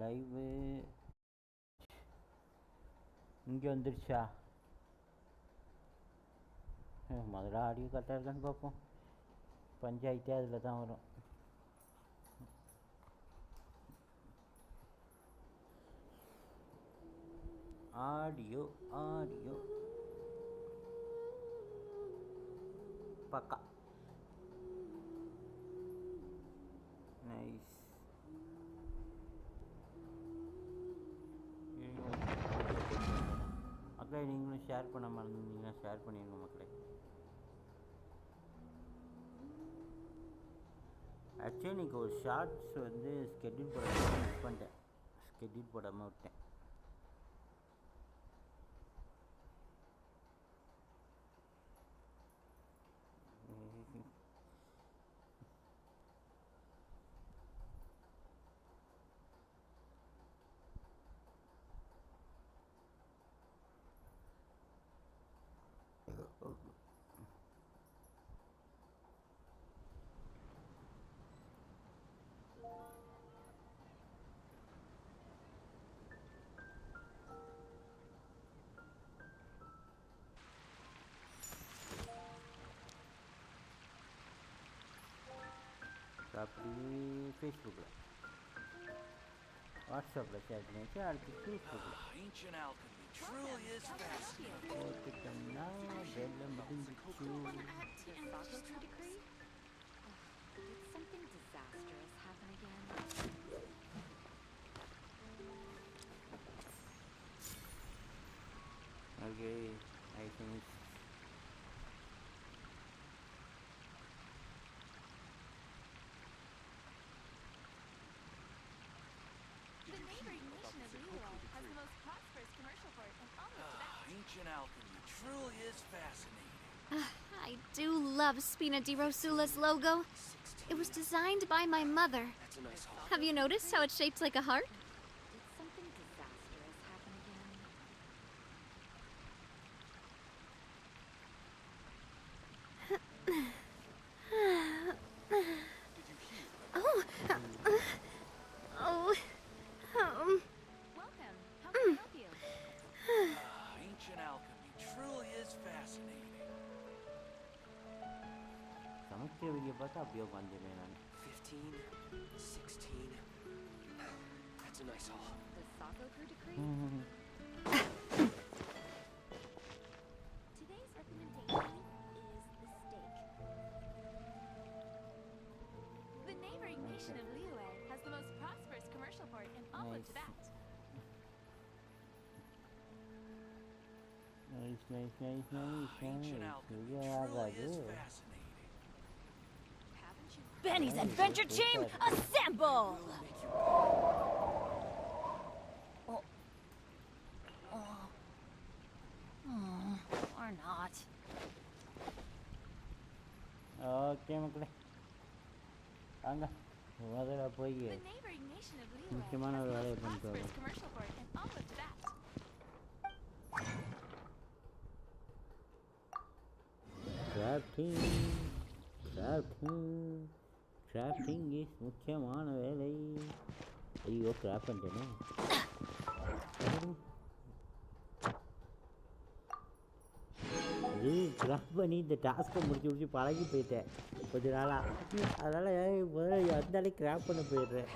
Live இங்கே வந்துருச்சா? முதல்ல ஆடியோ கரெக்டாக இருக்கான்னு பார்ப்போம். பஞ்சாயத்தே அதில் தான் வரும். ஆடியோ பக்கா நைஸ். மக்களே நீங்களும் ஷேர் பண்ண மறந்துருந்தீங்கன்னா ஷேர் பண்ணிடுங்க மக்களே. ஆக்சுவலி இன்றைக்கி ஒரு ஷார்ட்ஸ் வந்து ஸ்கெட்யூல் போடாமல் மிஸ் பண்ணிட்டேன். ஸ்கெட்யூல் போடாமல் விட்டேன். அப்படி ஃபேஸ்புக்கில் வாட்ஸ்அப்பில் ஷேர் பண்ணியாச்சு. அடுத்து ஃபேஸ்புக்கில் போட்டுட்டோம்னா வேலை முடிஞ்சிச்சு. Okay I think I do love Spina di Rosula's logo. It was designed by my mother. Have you noticed how it's shaped like a heart? சமைக்கிற வீடியோ பார்த்தா அப்படியே உட்காந்துருவேன் நான். 15, 16. That's a nice haul. The Sako decree? Today's recommendation is the steak. The neighboring nation of Liyue has the most prosperous commercial port in all of Tibet. Nice. Benny's Adventure Team, assemble! Or not. Okay மக்களே வாங்க முதல்ல போய் முக்கியமான ஒரு வேலையை பண்ணிட்டு வரோம். Grafting is முக்கியமான வேலை. ஐயோ கிராஃப்ட் பண்ணிட்டேனே. இது கிராஃப்ட் பண்ணி இந்த டாஸ்க்கை முடிச்சு பழகி போயிட்டேன் கொஞ்ச நாளாக. அதனால் முதல்ல வந்தாலே கிராஃப்ட் பண்ண போயிடுறேன்.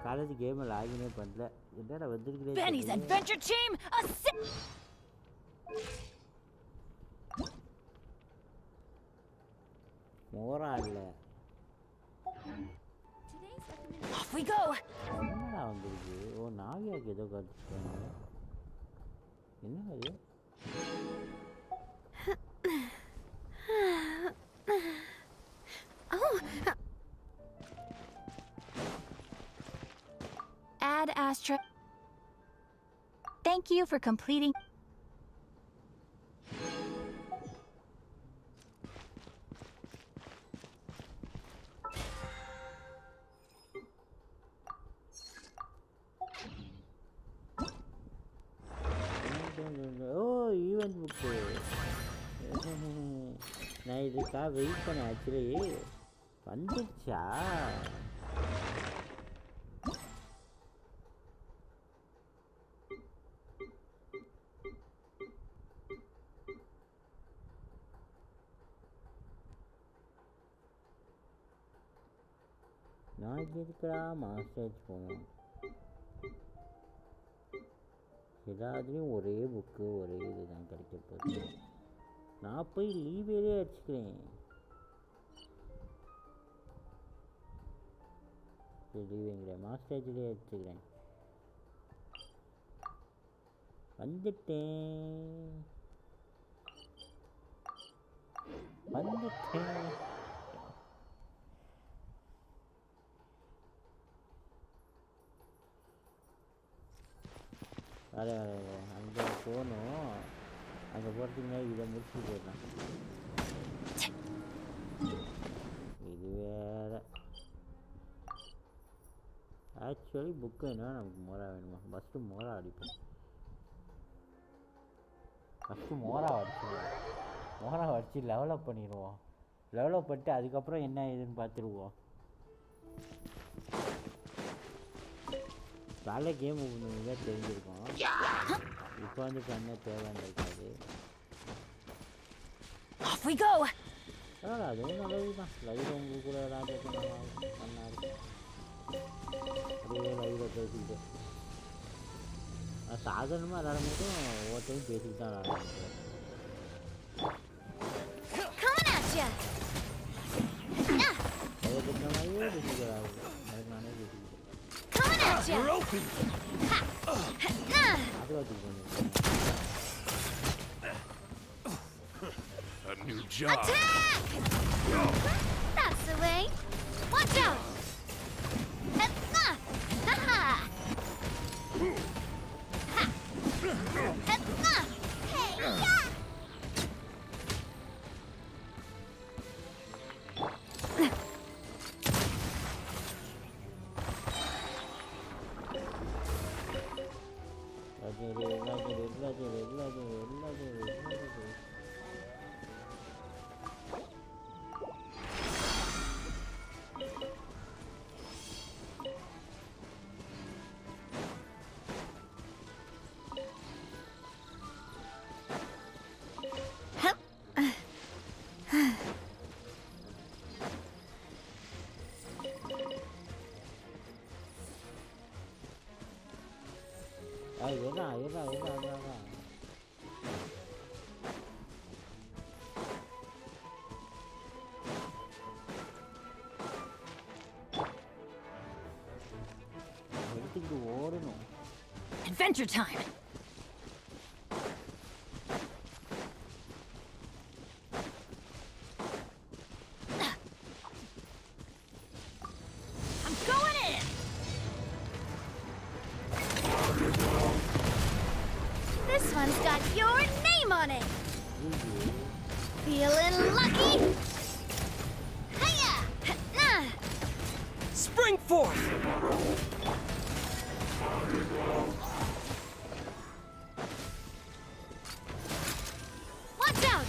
காலேஜ் கேமை லாகினே பண்ணல. என்னடா வந்துருக்கிறேன். Benny's Adventure Team, மோரா இல்லை. off we go! என்னடா வந்துருக்கு? ஓ நாவியாக்கு ஏதோ காட்டுறாங்க. என்ன அது? Add asterisk. Thank you for completing. ஓ ஈவெண்ட் புக்கு. நான் இதுக்காக வெயிட் பண்ணேன். ஆக்சுவலி வந்துடுச்சா? நான் எதுக்குடா மாஸ்டர்ஸ் போகணும்? எல்லாத்துலேயும் ஒரே புக்கு ஒரே இதுதான் கிடைக்க போகுது. நான் போய் லீவேலே அடிச்சுக்கிறேன். லீவுங்கிறேன், மாஸ்டர்ஸ்லேயே அடிச்சுக்கிறேன். வந்துட்டேன். வர அங்கே போகணும். அங்கே போகிறதுக்கு இதை முடிச்சு போயிடலாம். இது வேற. ஆக்சுவலி புக்கு வேணுமா நமக்கு மோரா வேணுமா? ஃபஸ்ட்டு மோரா அடிப்போம். ஃபஸ்ட்டு மோரா அடிச்சு லெவலப் பண்ணிடுவோம். லெவலப் பண்ணிட்டு அதுக்கப்புறம் என்ன ஏதுன்னு பார்த்துருவோம். காலைல கேம் தான் தெரிஞ்சிருக்கோம். இப்போ வந்து பண்ண தேவையான இருக்காது. அதுவும் நல்லது தான். லைவில் உங்களுக்கு கூட விளையாட்டு பண்ணாரு. அப்படியே லைவில் பேசிக்கிட்டு சாதாரணமாக விளாடும் போதும் ஒவ்வொரு டைம் பேசிக்கிட்டு தான் விளாடுறேன். மாதிரியே பேசிக்கிறாரு. அதுக்கு நானே பேசிக்கிட்டேன். A new job. Attack! That's the way. Watch out! Adventure time. I'm going in. This one's got your name on it. Feeling lucky? Hiya! Spring forth! Watch out!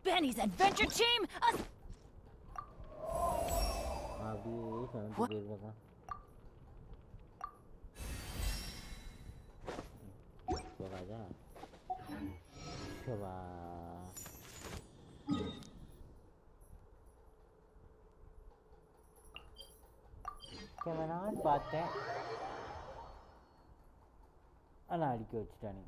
Benny's adventure team. What? பார்த்தேன் ஆனால் அடிக்க வச்சுட்டானே.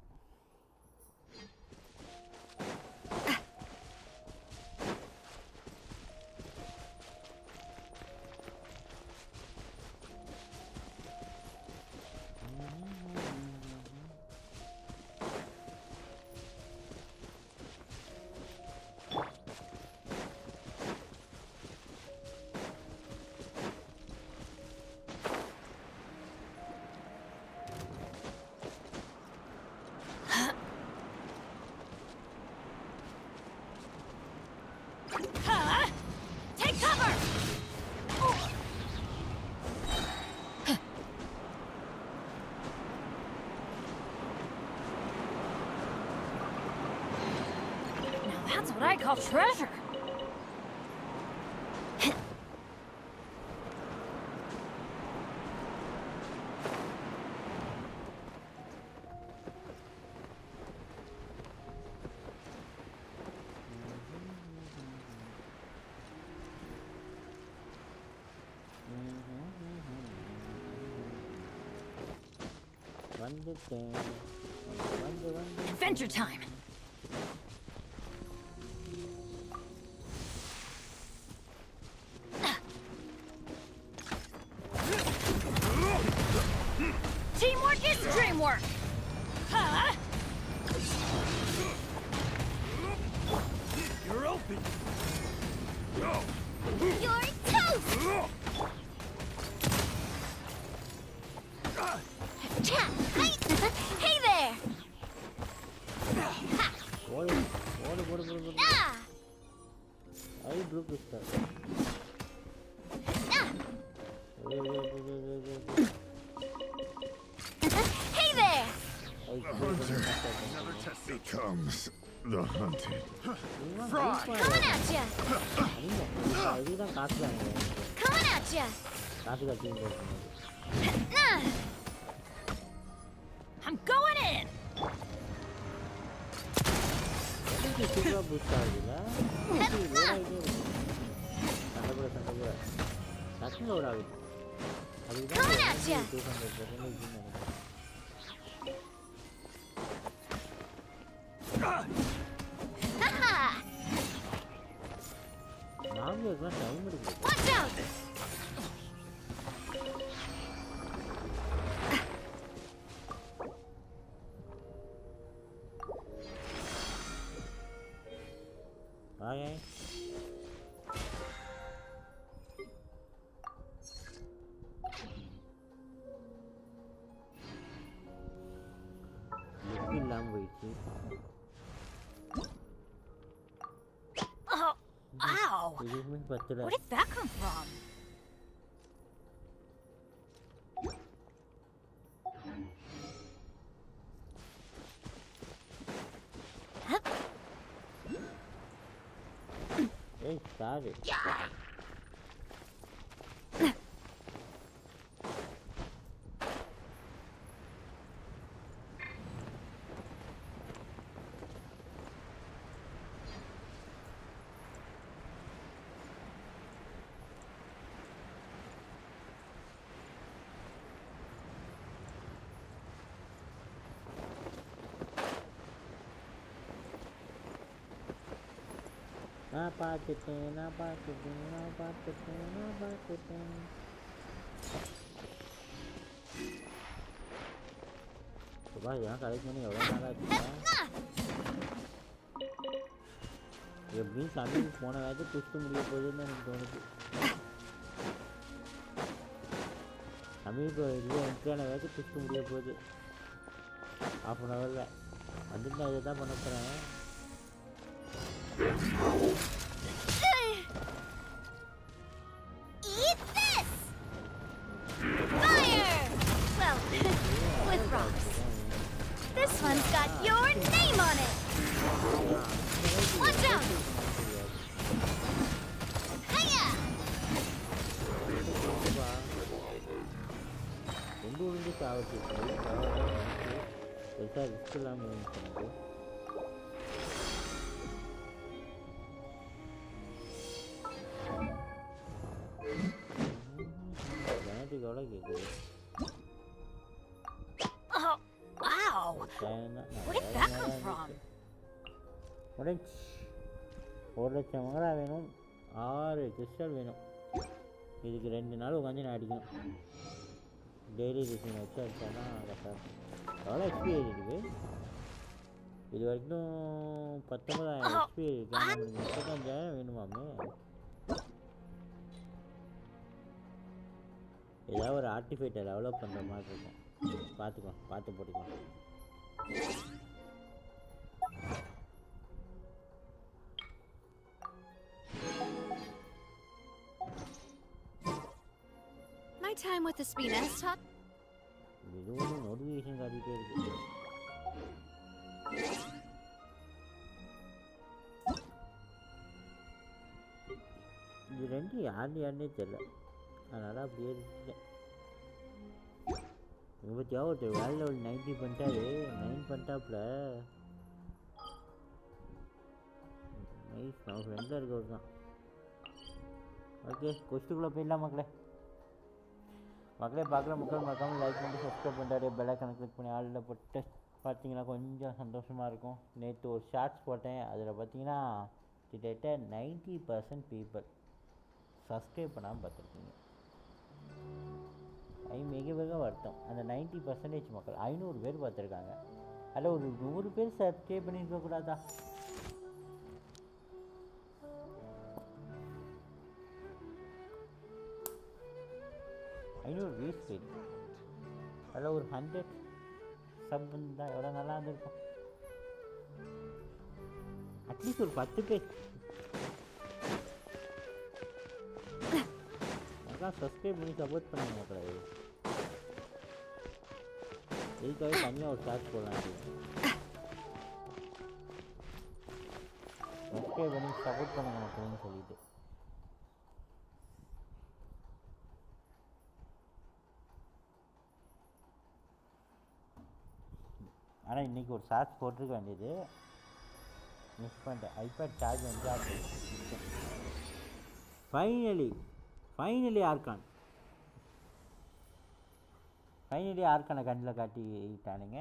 That's what I call treasure. Adventure time. Teamwork is dreamwork. Huh? You're open. You're toast! Hey there! What? Ah! I broke this stuff. Ah! Wait. Hey there! Becomes the hunted. Coming at ya! இதுதான் காசு தாங்க Coming at ya! காசு கட்டி Ah! I'm going in. சூப்பரா boost ஆகுதுல்ல சண்டை கூட டக்குன்னு லோட் ஆகுது Coming at ya! அதுதான் 200% நினைக்கிறேன் Haha! நாமளுக்குலாம் டைம் எடுக்குது Watch out! Okay. இல்லாம போயிடுச்சு Oh, ow. எதுவுமே பத்தல Where did that come from? ஏய் சாரு நான் பார்த்துட்டேன் சுபா ஏன் கடைக்கு பண்ணி எவ்வளோ நாளாக ஆச்சுப்பா எப்படியும் சமையல் போன வேலை குஸ்து முடிய போகுதுன்னு எனக்கு தோணுது சமீப இல்லை என்ட்ரியான வேலை குஸ்து முடிய போகுது ½ அன் ஹவரில் வந்துட்டு நான் இதை தான் பண்ண போகிறேன் Eat this! Fire! Well, with rocks. This one's got your name on it! Watch out! Hiya! ரெண்டு உளுந்து சாவச்சு பெருசாக ரிஸ்க் இல்லாமல் இருந்துச்சு எனக்கு எவ்வளோ கேட்குது Oh, wow. Where did that come from? முடிஞ்சு 1,00,000 மங்களா வேணும் 6 கிறிஸ்டல் வேணும் இதுக்கு 2 நாள் உட்காந்து நான் அடிக்கணும் டெய்லி ரிசீன் வச்சு அடித்தா தான் கரெக்டாக எவ்வளோ எக்ஸ்பி இருக்குது இது வரைக்கும் 19,000 எக்ஸ்பி இருக்கு 35,000 வேணுமாமே ஏதாவது ஒரு ஆர்டிஃபைட்டை டெவலப் பண்ணுற மாதிரி இருக்கும் பார்த்து போட்டுக்கலாம் My time with the Spina has taught. இது ஒரு நோட்டிஃபிகேஷன் காட்டிகிட்டே இருக்கு எங்கே யாருன்னே தெரியல. அதனால் அப்படியே இருக்கேன். இவத்தியா ஒருத்தர் வேலை லெவல் 90 பண்ணிட்டாரு. 9 பண்ணிட்டாப்புல. நைஸ். நம்ம ஃப்ரெண்டில் இருக்கவர் தான். ஓகே, கொஸ்டுக்குள்ளே போயிடலாம் மக்களே. பார்க்குற மக்கள் மறக்காமல் லைக் பண்ணி சப்ஸ்கிரைப் பண்ணிட்டாரு. பெல் ஐக்கானை கிளிக் பண்ணி ஆளில் போட்டு பார்த்தீங்கன்னா கொஞ்சம் சந்தோஷமாக இருக்கும். நேற்று ஒரு ஷார்ட்ஸ் போட்டேன். அதில் பார்த்தீங்கன்னா கிட்டத்தட்ட 90% பீப்புள் சப்ஸ்கிரைப் பண்ணாமல் பார்த்துருக்கீங்க. மிக வருத்தம். அந்த 90% மக்கள் 500 பேர் பார்த்துருக்காங்க. அதில் ஒரு 100 பேர் சப்ஸ்கிரைப் பண்ணியிருக்கக்கூடாதா? வியூஸ் போயிருக்கு. அதில் ஒரு 100 சப் இருந்தால் எவ்வளோ நல்லா இருந்திருக்கும். அட்லீஸ்ட் ஒரு 10 பேர் அதான் சப்ஸ்கிரைப் பண்ணி சப்போர்ட் பண்ணுங்க மக்களே. இதுக்காக தனியாக ஒரு ஷார்ட் போடலாம். சப்ஸ்கிரைப் பண்ணி சப்போர்ட் பண்ணுங்க மக்கள்னு சொல்லிட்டு. ஆனால் இன்றைக்கி ஒரு ஷார்ட்ஸ் போட்டிருக்க வேண்டியது மிஸ் பண்ணிட்டேன். ஐபேட் சார்ஜ் வந்து அப்படி ஃபைனலி ஆர்கானை கண்ணில் காட்டிட்டானுங்க.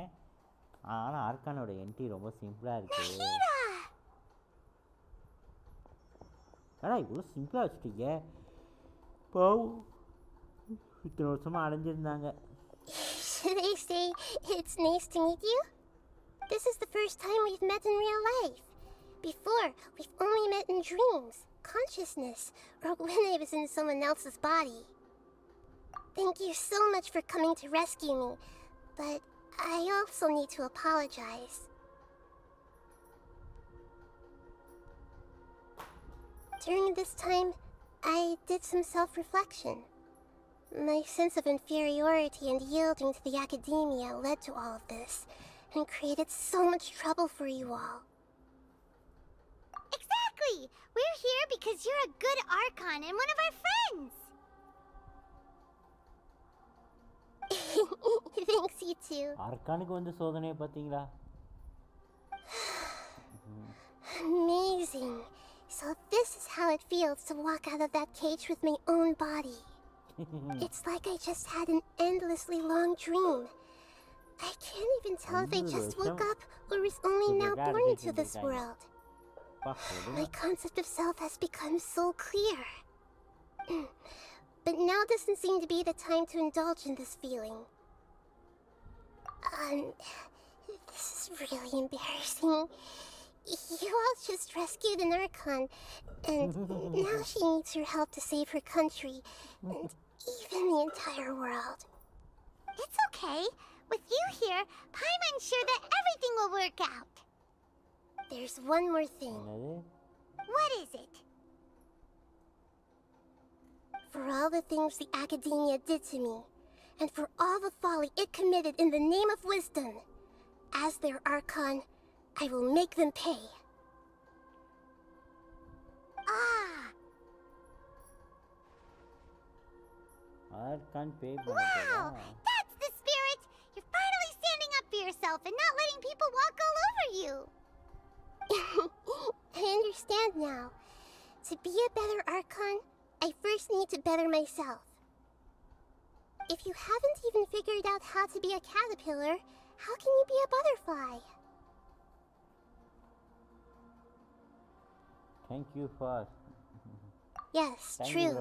ஆனால் ஆர்கானோட என்ட்ரி ரொம்ப சிம்பிளாக இருக்குது. ஆனால் இவ்வளோ சிம்பிளாக வச்சுட்டீங்க. பாவம் இத்தனை வருஷமாக அடைஞ்சிருந்தாங்க. Should I say it's nice to meet you? This is the first time we've met in real life. Before, we've only met in dreams, consciousness, or when I was in someone else's body. Thank you so much for coming to rescue me, but I also need to apologize. During this time, I did some self-reflection. My sense of inferiority and yielding to the academia led to all of this, and created so much trouble for you all. Exactly! We're here because you're a good Archon and one of our friends! Thanks, you too. ஆர்கானுக்கு வந்து சோதனையை பார்த்தீங்களா? Amazing. So this is how it feels to walk out of that cage with my own body. It's like I just had an endlessly long dream. I can't even tell if I just woke up or was only now born into this world. My concept of self has become so clear. But now doesn't seem to be the time to indulge in this feeling. This is really embarrassing. You all just rescued an Archon, and now she needs your help to save her country, and even the entire world. It's okay. With you here, Paimon's sure that everything will work out. There's one more thing. What is it? For all the things the academia did to me, and for all the folly it committed in the name of wisdom, as their Archon, I will make them pay. Archon pay. Wow! That's the spirit! You're finally standing up for yourself and not letting people walk all over you! I understand now. To be a better Archon, I first need to better myself. If you haven't even figured out how to be a caterpillar, how can you be a butterfly? Thank you for... Yes, true.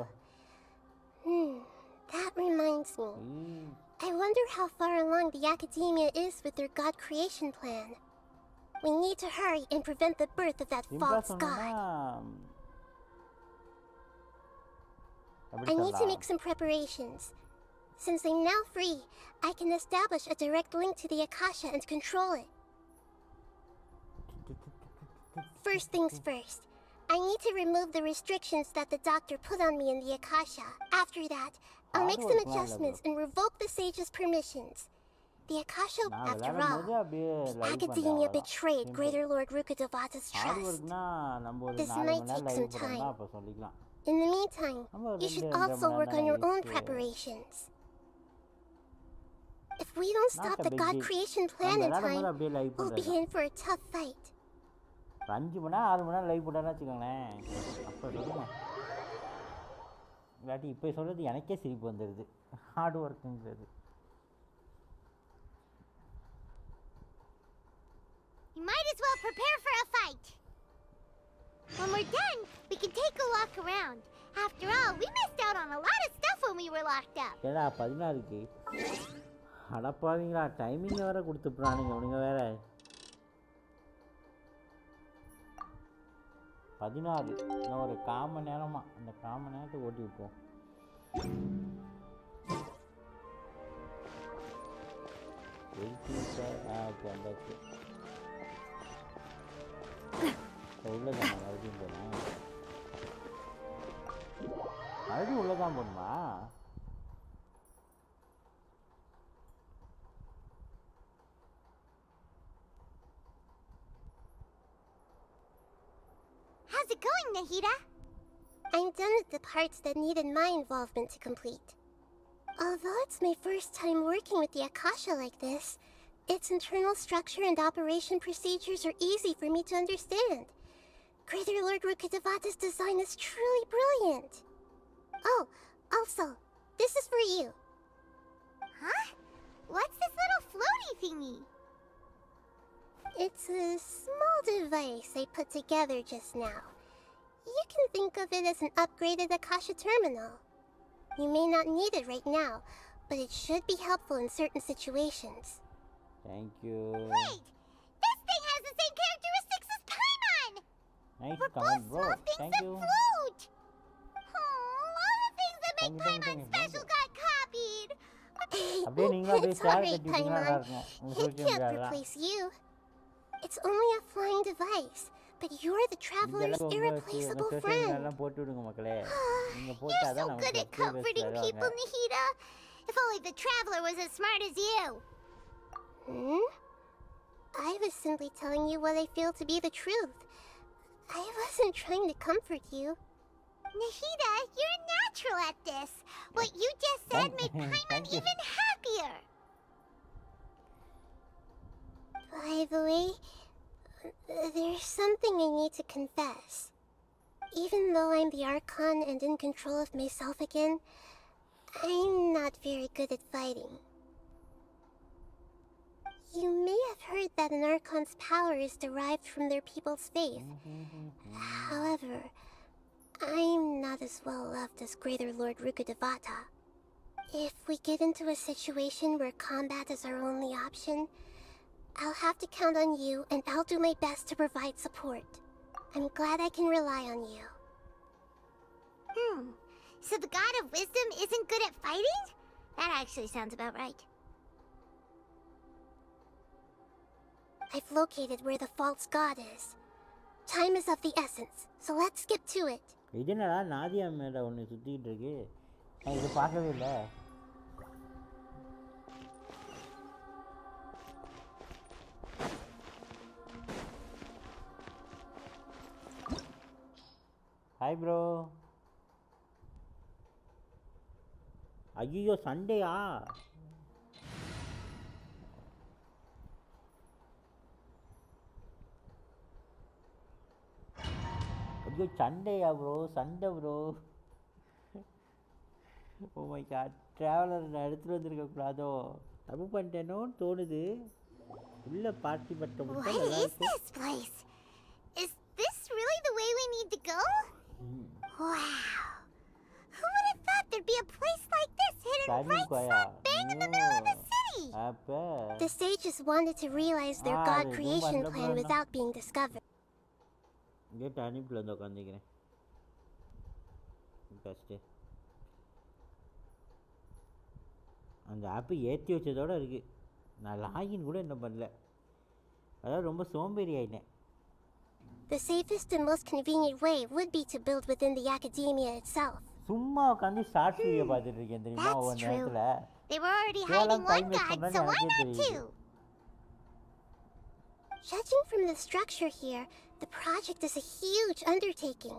That reminds me. I wonder how far along the academia is with their god creation plan. We need to hurry and prevent the birth of that false god. I need to make some preparations. Since I'm now free, I can establish a direct link to the Akasha and control it. First things first. I need to remove the restrictions that the doctor put on me in the Akasha. After that, I'll make some adjustments and revoke the sage's permissions. The Akasha, after all, the academia betrayed Greater Lord Rukadevata's trust. This might take some time. In the meantime, you should also work on your own preparations. If we don't stop the god creation plan in time, we'll be in for a tough fight. 5 மணி நேரம் 6 மணி நேரம் live போட்டான்னு வச்சுக்கோங்களேன். அப்போ சொல்லுங்க. இல்லாட்டி இப்போ சொல்கிறது எனக்கே சிரிப்பு வந்துடுது. Heart ஒர்க்குங்கிறது. You might as well prepare for a fight. When we're done, we can take a walk around. After all, we missed out on a lot of stuff when we were locked up. ஏடா 16க்கு அடப்பாவீங்களா, timing வேற கொடுத்துட்றானுங்க அவனுங்க வேற. 16 இன்னும் ஒரு 1/4 மணி நேரமா, அந்த 1/4 மணி நேரத்துக்கு ஓட்டி விட்டுருவோம். ஓகே வந்தாச்சு. உள்ளதான் மறுபடியும் போனேன். மறுபடியும் உள்ளதான் போகணுமா? How's it going, Nahida? I'm done with the parts that needed my involvement to complete. Although it's my first time working with the Akasha like this, its internal structure and operation procedures are easy for me to understand. Greater Lord Rukkhadevata's design is truly brilliant. Oh, also, this is for you. Huh? What's this little floaty thingy? It's a small device I put together just now. You can think of it as an upgraded Akasha terminal. You may not need it right now, but it should be helpful in certain situations. Thank you. Wait! This thing has the same characteristics as Paimon! Nice We're comment, both bro. small things Thank that you. float! Oh, all the things that make Thank you, Paimon special got copied! அப்படியே நீங்களும் அப்படியே It's chair alright, கட்டிட்டீங்கன்னா நல்லா Paimon. இருக்கும். உங்க It social can't மீடியாலாம். replace you. It's only a flying device, but you're the traveler's இதெல்லாம் உங்க irreplaceable social friend. மீடியாலாம் போட்டு விடுங்க மக்களே. நீங்க You're போட்டாதான் so நமக்கு good at subscribers comforting people, வருவாங்க. Nahida! If only the traveler was as smart as you! I was simply telling you what I feel to be the truth. I wasn't trying to comfort you. Nahida, you're natural at this. What you just said made Paimon Thank you. even happier. By the way, there's something I need to confess. Even though I'm the Archon and in control of myself again, I'm not very good at fighting. You may have heard that an Archon's power is derived from their people's faith. However, I'm not as well loved as Greater Lord Rukkhadevata. If we get into a situation where combat is our only option, I'll have to count on you, and I'll do my best to provide support. I'm glad I can rely on you. So the God of Wisdom isn't good at fighting? That actually sounds about right. I've located where the false god is. Time is of the essence, so let's skip to it. இது என்னடா Nadia மேல ஒன்று சுற்றிக்கிட்டு இருக்கு. நான் இது பார்க்கவே இல்லை. Hi bro. ஐயோ சண்டேயா? ஐயோ சண்டேயா bro? Sunday bro. Oh my god, traveller நான் எடுத்துகிட்டு வந்துருக்கக்கூடாதோ? தப்பு பண்ணிட்டேனோன்னு தோணுது. உள்ள பார்ட்டி பட்டம் What is this place? Is this really the way we need to go? Wow. Who would have thought there'd be a place like this hidden right slap bang in the middle of the city? அப்போ The sages wanted to realize their god creation plan without being discovered. கேட்டு அனுப்பில் வந்து உட்காந்துக்கிறேன் first. அந்த ஆப்பு ஏற்றி வச்சதோடு இருக்குது. நான் login கூட இன்னும் பண்ணல. அதாவது ரொம்ப சோம்பேறி ஆகிட்டேன். The safest and most convenient way would be to build within the academia itself. சும்மா உட்காந்து ஷார்ட் வீடியோ பார்த்துட்டு இருக்கேன் தெரியுமா That's ஒவ்வொரு true. நேரத்தில். They were already Well, hiding I'm one fine with god, someone so why else not to two? Judging from the structure here, the project is a huge undertaking.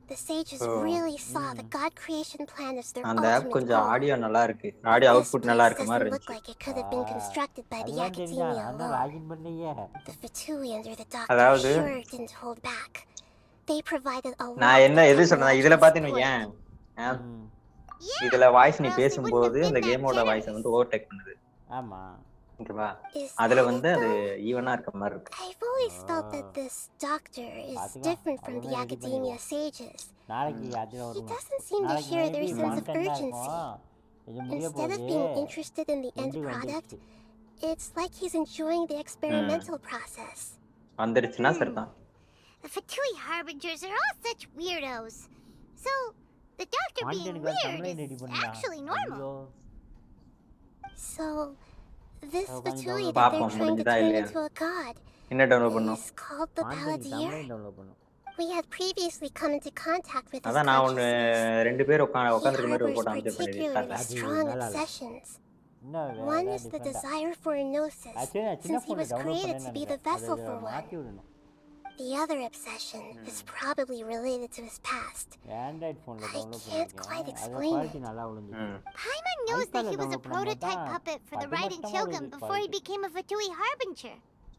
The sages really saw the god creation plan as their அந்த app ultimate கொஞ்சம் goal. Audio நல்லா இருக்கு. Audio This output நல்லா place இருக்க மாதிரி doesn't look இருந்துச்சு. like it could have been constructed by the அதெல்லாம் தெரிஞ்சா academia நான் alone. லாகின் பண்ணலையே. The Fatui under the doctor அதாவது sure didn't hold back. They provided a lot நான் என்ன of எது சொன்னேன் இதுல technological பாத்தீன்னு support. வையேன் ம். இதுல வாய்ஸ் நீ or else they wouldn't பேசும்போது have இந்த been that கேமோட வாய்ஸ் generous. வந்து ஓவர்டேக் பண்ணுது. ஆமா. ஓகேவா? Is அதுல that வந்து it அது though? ஈவனா இருக்க மாதிரி இருக்கு. I've always felt that this doctor is பாத்துக்கலாம். different from the அவ்வளவுதான் ready academia பண்ணிடுவோம். sages. நாளைக்கு அதுல He வருவோம். doesn't seem to நாளைக்கு share their maybe sense of content தான் urgency. இருக்கும். இது முடிய Instead of போகுது. being interested in the end ரெண்டு product, வந்துருச்சு. it's like he's enjoying the experimental process. வந்துருச்சுன்னா சரிதான். The Fatui harbingers are all such weirdos. So, the doctor being Content க்கு weird thumbnail ready is பண்ணலாம். actually normal. ஐயோ. So, this கொஞ்சம் Fatui download that they're பார்ப்போம், trying to முடிஞ்சுதா turn இல்லையா? into a god என்ன டவுன்லோட் பண்ணோம்? is called the Content Balladeer. thumbnail download பண்ணும். We had previously come into contact with his அதான் நான் ஒன்னு consciousness. ரெண்டு பேர் He உட்காந்துருக்க மாதிரி ஒரு harbors போட்டோ அமைச்சு particularly பண்ணிருக்காங்க. அது strong நல்லா இல்ல. obsessions. இன்னும் வேற One ஏதாவது is the different-ஆ. desire for a gnosis, Actually, நான் சின்ன since he phone-ல was download created பண்ணேன்னு to be the நினைக்கிறேன். vessel அதை for one. மாத்தி விடணும். The other obsession is probably related to his past. Android ஃபோன்ல I டவுன்லோட் can't quite பண்ணிருக்கேன். அது explain குவாலிட்டி நல்லா விழுந்துச்சு. Paimon knows that he was a download பண்ண prototype மாட்டா, puppet for the அது Raiden மட்டும் Shogun ஒரு before he quality. became a Fatui harbinger.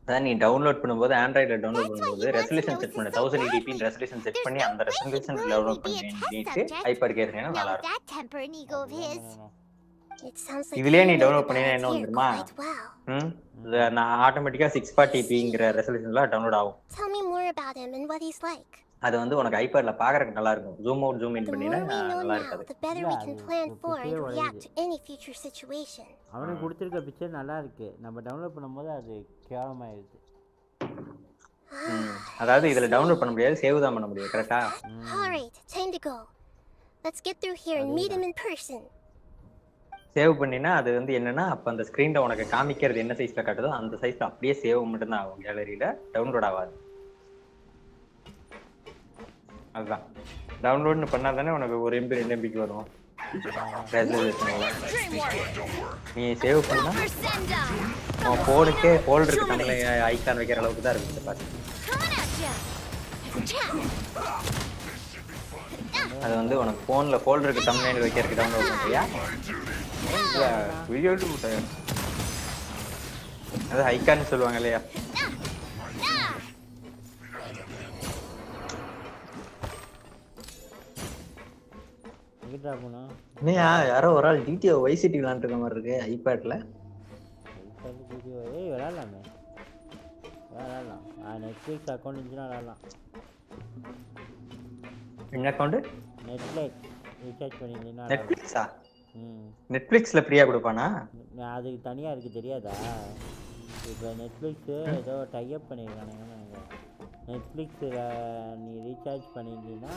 அதான் நீ டவுன்லோட் பண்ணும்போது ஆண்ட்ராய்ட்ல டவுன்லோட் That's why he பண்ணும்போது wants resolution to set know பண்ணு this so 1080p badly. Resolution set There's பண்ணி no அந்த way he'd resolution willingly download be a பண்ணிட்டு test subject. Hyper கேட்றீங்கன்னா No, நல்லா இருக்கும். that temper and ego of his. It sounds like இதுலயே you நீ know download the பண்ணினா என்ன Balladeer வந்துருமா? quite well. நான் ஆட்டோமேட்டிக்கா 640pங்கிற ரெசல்யூஷன்ல டவுன்லோட் ஆகும். Tell me more about him and what he's like. அது வந்து உனக்கு ஐபேட்ல பாக்குறதுக்கு நல்லா இருக்கும். Zoom out zoom in The பண்ணினா more we know நல்லா now, இருக்காது. the better Yeah, we can அது plan for பிச்சையே and react வளையுது. to any future situation. அவனுக்கு கொடுத்துருக்க பிக்சர் நல்லா இருக்கு. நம்ம டவுன்லோட் பண்ணும்போது அது கேவலமாயிருது. அதாவது இதுல டவுன்லோட் பண்ண முடியாது, சேவ் தான் பண்ண முடியும். கரெக்ட்டா? Alright, time to go. Let's get through here and meet him in person. Save பண்ணினா அது வந்து என்னன்னா அப்ப அந்த ஸ்கிரீன்ல உனக்கு காமிக்கிறது என்ன சைஸ்ல காட்டுதோ அந்த சைஸ்ல அப்படியே சேவ் மட்டும் தான் ஆகும். கேலரியில டவுன்லோட் ஆகாது. அதுதான் டவுன்லோட்னு பண்ணா தானே உனக்கு 1 MB 2 MBக்கு வரும். நீ சேவ் பண்ணா உன் போனுக்கே ஃபோல்டருக்கு தமிழ் ஐகான் வைக்கிற அளவுக்கு தான் இருக்கு பாரு. அது வந்து உனக்கு போன்ல ஃபோல்டருக்கு தமிழ் வைக்கிறதுக்கு டவுன்லோட் பண்றியா? வீடியோ அது ஐகான் சொல்லுவாங்க இல்லையா? எங்கிட்டா போனா? நீயா யாரோ ஒரு ஆள் டிடிஓ வைசிட்டி விளையாண்டு இருக்க மாதிரி இருக்கு ஐபேட்ல. வீடியோ விளையாடலாமே. விளையாடலாம். நெட்ஃப்ளிக்ஸ் அக்கௌண்ட் இருந்துச்சுன்னா விளையாடலாம். என்ன அக்கௌண்ட்? நெட்ஃப்ளிக்ஸ் ரீசார்ஜ் பண்ணியிருந்தீங்கன்னா நெட்ஃப்ளிக்ஸா? நெட்ஃப்ளிக்ஸில் ஃப்ரீயாக கொடுப்பானா? அதுக்கு தனியாக இருக்குது தெரியாதா? இப்போ நெட்ஃப்ளிக்ஸு ஏதோ டைப் பண்ணியிருக்கானுங்க. நெட்ஃப்ளிக்ஸில் நீ ரீசார்ஜ் பண்ணியிருந்தீங்கன்னா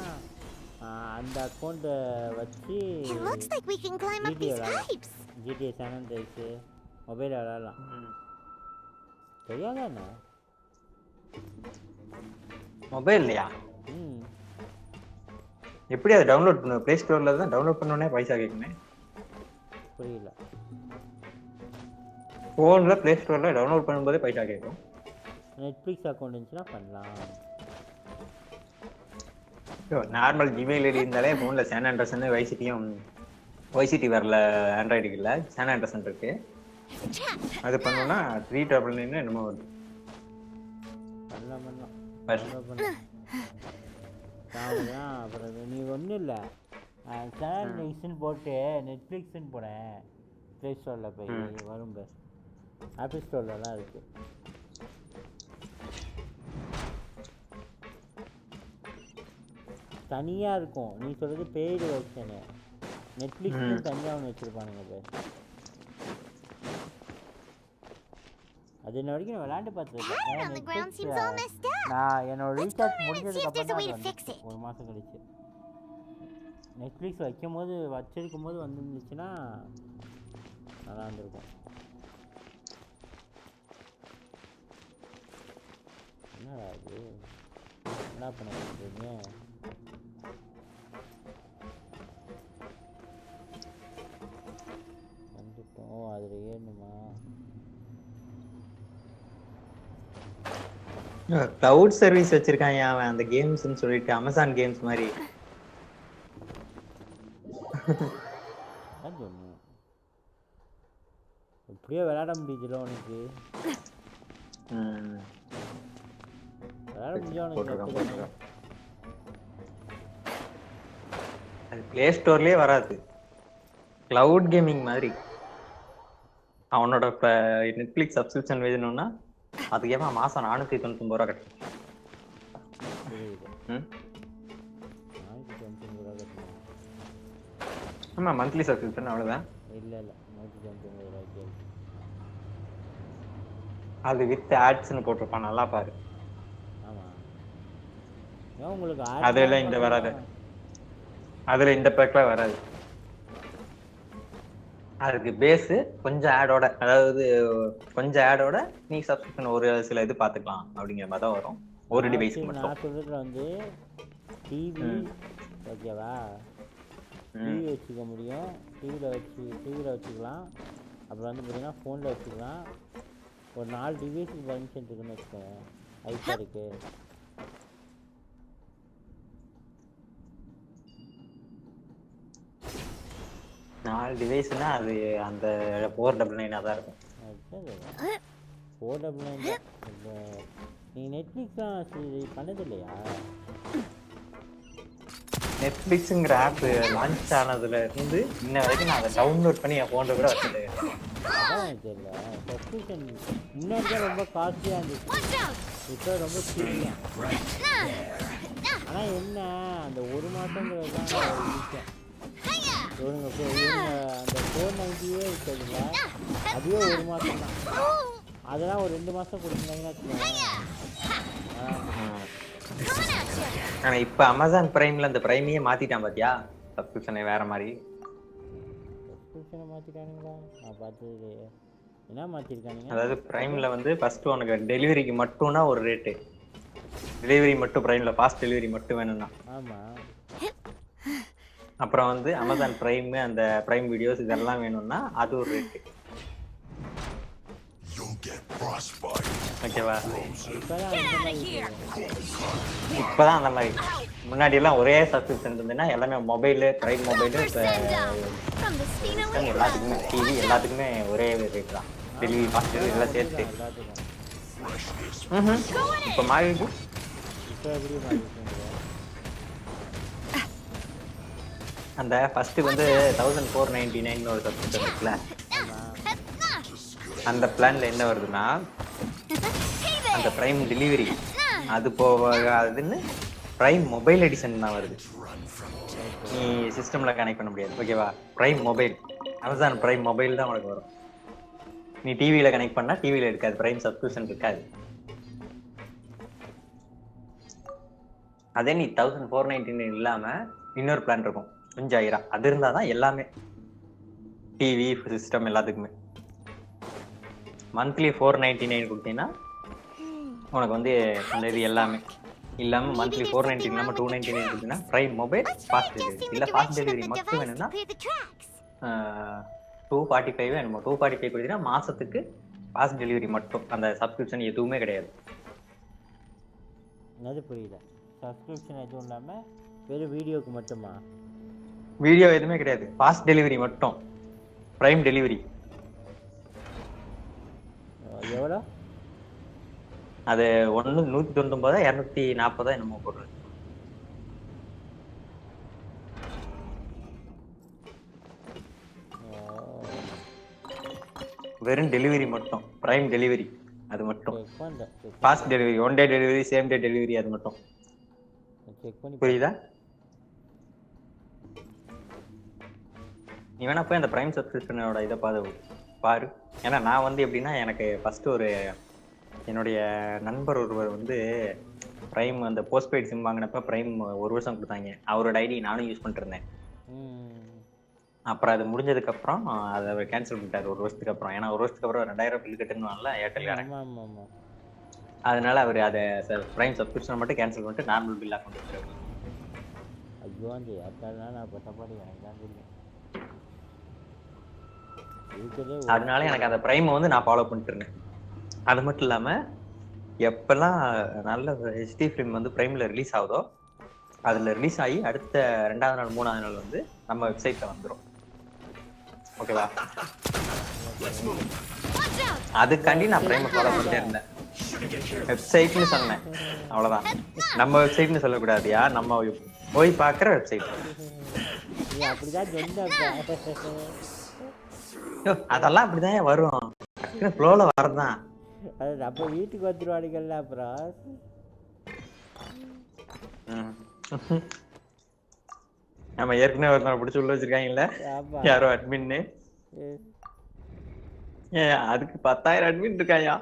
அந்த அக்கௌண்ட்டை வச்சு ஜிடிஏ சேனல் ரைஸு மொபைல் விளாட்லாம். தெரியாதா என்ன? மொபைல் இல்லையா? எப்படி அதை டவுன்லோட் பண்ண? ப்ளே ஸ்டோரில் தான் டவுன்லோட் பண்ணோன்னே பைசா கேட்குமே. புரியல. ஃபோனில் ப்ளே ஸ்டோரில் டவுன்லோட் பண்ணும்போதே பைசா கேட்கும். நெட்ஃப்ளிக்ஸ் அக்கௌண்ட் இருந்துச்சுன்னா பண்ணலாம். நார்மல் ஜிமெயில் ஐடி இருந்தாலே ஃபோனில் சேன் ஆண்ட்ரஸன் வைசிட்டி வரல. ஆண்ட்ராய்டுக்கு இல்லை, சேன் ஆண்ட்ரஸன் இருக்கு. அது பண்ணோன்னா 399 என்னமோ வருது. பண்ணலாம். அப்புறம் நீ ஒன்றும் இல்லை, சேனல் நெக்ஸ்ட்னு போட்டு நெட்ஃப்ளிக்ஸ்ன்னு போனேன் ப்ளே ஸ்டோரில் போய் வரும். பஸ் ஆப்பிள் ஸ்டோர்லலாம் இருக்குது. தனியாக இருக்கும். நீ சொல்கிறது பெய்டு வெர்ஷனு. நெட்ஃப்ளிக்ஸ்னு தனியாக ஒன்று வச்சுருப்பானுங்க. பேர் அது இன்ன வரைக்கும் நான் விளையாண்டு பார்த்துருக்கேன். நான் என்னோட ரீசார்ஜ் முடிஞ்சதுக்கப்புறம் 1 மாதம் கழிச்சு நெட்ஃப்ளிக்ஸ் வச்சிருக்கும் போது வந்துருந்துச்சுன்னா நல்லா இருந்திருக்கும். என்னடா அது என்ன பண்ண சொல்கிறீங்க? வந்துட்டோம். அதில் ஏறணுமா? கிளவுட் சர்வீஸ் வச்சிருக்கான் அவன். அந்த கேம்ஸ்னு சொல்லிட்டு அமேசான் கேம்ஸ் மாதிரி விளையாட முடியுதுல உனக்கு விளையாட முடிஞ்சா உனக்கு அது பிளே ஸ்டோர்லயே வராது கிளவுட் கேமிங் மாதிரி அவனோட நெட்ஃபிளிக்ஸ் சப்ஸ்கிரிப்ஷன் வேணும்னா அதுக்கு ஏமா மாசம் 499 ரூபா கட்டணும் ஆமா மந்த்லி சப்ஸ்கிரிப்ஷன் அவ்வளவுதான் இல்ல 199 ரூபாய்க்கு அது வித் ஆட்ஸ்னு போட்டிருப்பான் நல்லா பாரு ஆமா ஏன் உங்களுக்கு அதுல இந்த வராது அதுல இந்த பேக்ல வராது அதுக்கு பேஸ் கொஞ்சம் ஆடோட அதாவது கொஞ்சம் ஆடோட நீ சப்ஸ்கிரிப்ஷன் ஒரு சில இது பாத்துக்கலாம் அப்படிங்கிற மாதிரி தான் வரும் ஒரு டிவைஸ் மட்டும் நான் சொல்றதுல வந்து டிவி ஓகேவா டிவி வச்சுக்க முடியும் டிவியில் வச்சுக்கலாம் அப்புறம் வந்து பார்த்தீங்கன்னா ஃபோனில் வச்சுக்கலாம் ஒரு 4 டிவைஸுக்கு பர்மிஷன் இருக்குன்னு வச்சுக்கோங்க ஐபேடுக்கு நாலு டிவைஸ்னா அது அந்த 499 தான் இருக்கும் 499 நீ நெட்ஃப்ளிக்ஸ்லாம் பண்ணது இல்லையா நெட்ஃப்ளிக்ஸுங்கிற ஆப் லான்ச் ஆனதுல இருந்து இன்ன வரைக்கும் நான் அதை டவுன்லோட் பண்ணி என் ஃபோனில் கூட வச்சது அதான் தெரியல சப்ஸ்கிரிப்ஷன் முன்னாடி தான் ரொம்ப காஸ்ட்லியாக இருந்துச்சு இப்போ ரொம்ப சீக்கிரம் ஆனால் என்ன அந்த ஒரு மாதங்கிறது தான் விஷயம் அந்த 490 இருக்குதுங்களா அதுவே ஒரு மாதம் தான் அதெல்லாம் ஒரு 2 மாதம் கொடுத்தீங்கன்னா ஆனா இப்ப அமேசான் பிரைம்ல அந்த பிரைமையே மாத்திட்டான் பாத்தியா சப்ஸ்கிரிப்ஷனை வேற மாதிரி சப்ஸ்கிரிப்ஷனை மாத்திட்டானுங்களா நான் பார்த்தது என்ன மாத்திருக்கானுங்க அதாவது பிரைம்ல வந்து ஃபர்ஸ்ட் உனக்கு டெலிவரிக்கு மட்டும்னா ஒரு ரேட்டு டெலிவரி மட்டும் பிரைம்ல ஃபாஸ்ட் டெலிவரி மட்டும் வேணும்னா ஆமா அப்புறம் வந்து அமேசான் பிரைம் அந்த பிரைம் வீடியோஸ் இதெல்லாம் வேணும்னா அது ஒரு ரேட்டு ஓகேவா இப்பதான் அந்த மாதிரி முன்னாடி எல்லாம் ஒரே சப்ஸ்கிரிப்ஷன் இருந்ததுன்னா எல்லாமே மொபைலு பிரைம் மொபைலு எல்லாத்துக்குமே டிவி எல்லாத்துக்குமே ஒரே ரேட் தான் டெலிவரி ஃபாஸ்ட் டெலிவரி எல்லாம் சேர்த்து இப்போ மாறிடுச்சு அந்த ஃபர்ஸ்ட் வந்து 1499 ஒரு சப்ஸ்கிரிப்ஷன் இருக்குல்ல அந்த பிளான்ல என்ன வருதுன்னா அந்த பிரைம் டெலிவரி அது போகாதுன்னு பிரைம் மொபைல் எடிஷன் தான் வருது நீ சிஸ்டம்ல கனெக்ட் பண்ண முடியாது ஓகேவா prime mobile Amazon prime mobile தான் உனக்கு வரும் நீ டிவியில கனெக்ட் பண்ணா டிவியில இருக்காது பிரைம் சப்ஸ்கிரிப்ஷன் இருக்காது அதே நீ 1499 இல்லாம இன்னொரு பிளான் இருக்கும் 5000 அது இருந்தாதான் எல்லாமே டிவி சிஸ்டம் எல்லாத்துக்குமே மந்த்லி 499 கொடுத்தீங்கன்னா உனக்கு வந்து அந்த இது எல்லாமே இல்லாம மந்த்லி 499 இல்லாம 299 கொடுத்தீங்கன்னா பிரைம் மொபைல் ஃபாஸ்ட் டெலிவரி இல்ல ஃபாஸ்ட் டெலிவரி மட்டும் வேணும்னா 245 வேணுமா 245 கொடுத்தீங்கன்னா மாசத்துக்கு ஃபாஸ்ட் டெலிவரி மட்டும் அந்த சப்ஸ்கிரிப்ஷன் எதுவுமே கிடையாது அது புரியல சப்ஸ்கிரிப்ஷன் எதுவும் இல்லாம வெறும் வீடியோக்கு மட்டுமா வீடியோ எதுவுமே கிடையாது ஃபாஸ்ட் டெலிவரி மட்டும் பிரைம் டெலிவரி எவ்வளோ அது 199 240 என்னமோ போடுறது வெறும் டெலிவரி மட்டும் பிரைம் டெலிவரி அது மட்டும் fast delivery 1 day delivery same day delivery அது மட்டும் புரியுதா நீ வேணா போய் அந்த பிரைம் சப்ஸ்கிரிப்ஷனோட இதை பாரு ஏன்னா நான் வந்து எப்படின்னா எனக்கு ஃபர்ஸ்ட் ஒரு என்னுடைய நண்பர் ஒருவர் வந்து பிரைம் அந்த போஸ்ட்பெய்ட் சிம் வாங்கினப்ப பிரைம் 1 வருஷம் கொடுத்தாங்க அவரோட ஐடி நானும் யூஸ் பண்ணிட்டு இருந்தேன் அப்புறம் அது முடிஞ்சதுக்கு அப்புறம் அதை கேன்சல் பண்ணிட்டாரு 1 வருஷத்துக்கு அப்புறம் ஏன்னா 1 வருஷத்துக்கு அப்புறம் 2000 பில் கட்டணும்ல ஏர்டெல் அதனால அவர் அதை பிரைம் சப்ஸ்கிரிப்ஷன் மட்டும் கேன்சல் பண்ணிட்டு நார்மல் பில்லா கொண்டு வந்துருக்காரு ஐயோ அந்த ஏர்டெல்னா நான் பட்டபாடி எனக்கு தான் தெரியும் அதனால எனக்கு அந்த பிரைமை வந்து நான் ஃபாலோ பண்ணிட்டு இருந்தேன் அது மட்டும் இல்லாம எப்பெல்லாம் நல்ல ஹெச்டி ஃபிலிம் வந்து பிரைம்ல ரிலீஸ் ஆகுதோ அதுல ரிலீஸ் ஆகி அடுத்த 2வது நாள் 3வது நாள் வந்து நம்ம வெப்சைட்ல வந்துடும் ஓகேவா அதுக்காண்டி நான் பிரைம் ஃபாலோ பண்ணிட்டே இருந்தேன். வெப்சைட்னு சொன்னேன், அவ்வளவுதான். நம்ம வெப்சைட்னு சொல்லக்கூடாதியா, நம்ம போய் பார்க்குற வெப்சைட். நீ அப்படிதான் சொன்ன. அதெல்லாம் அப்படிதான் வரும், ஃப்ளோல வரதான். அது நம்ம வீட்டுக்கு வந்துருவானுங்கல்ல அப்புறம். நம்ம ஏற்கனவே ஒருத்தனை பிடிச்சி உள்ள வச்சிருக்காங்கல்ல, யாரோ அட்மின்னு. அதுக்கு 10,000 அட்மின் இருக்காயா,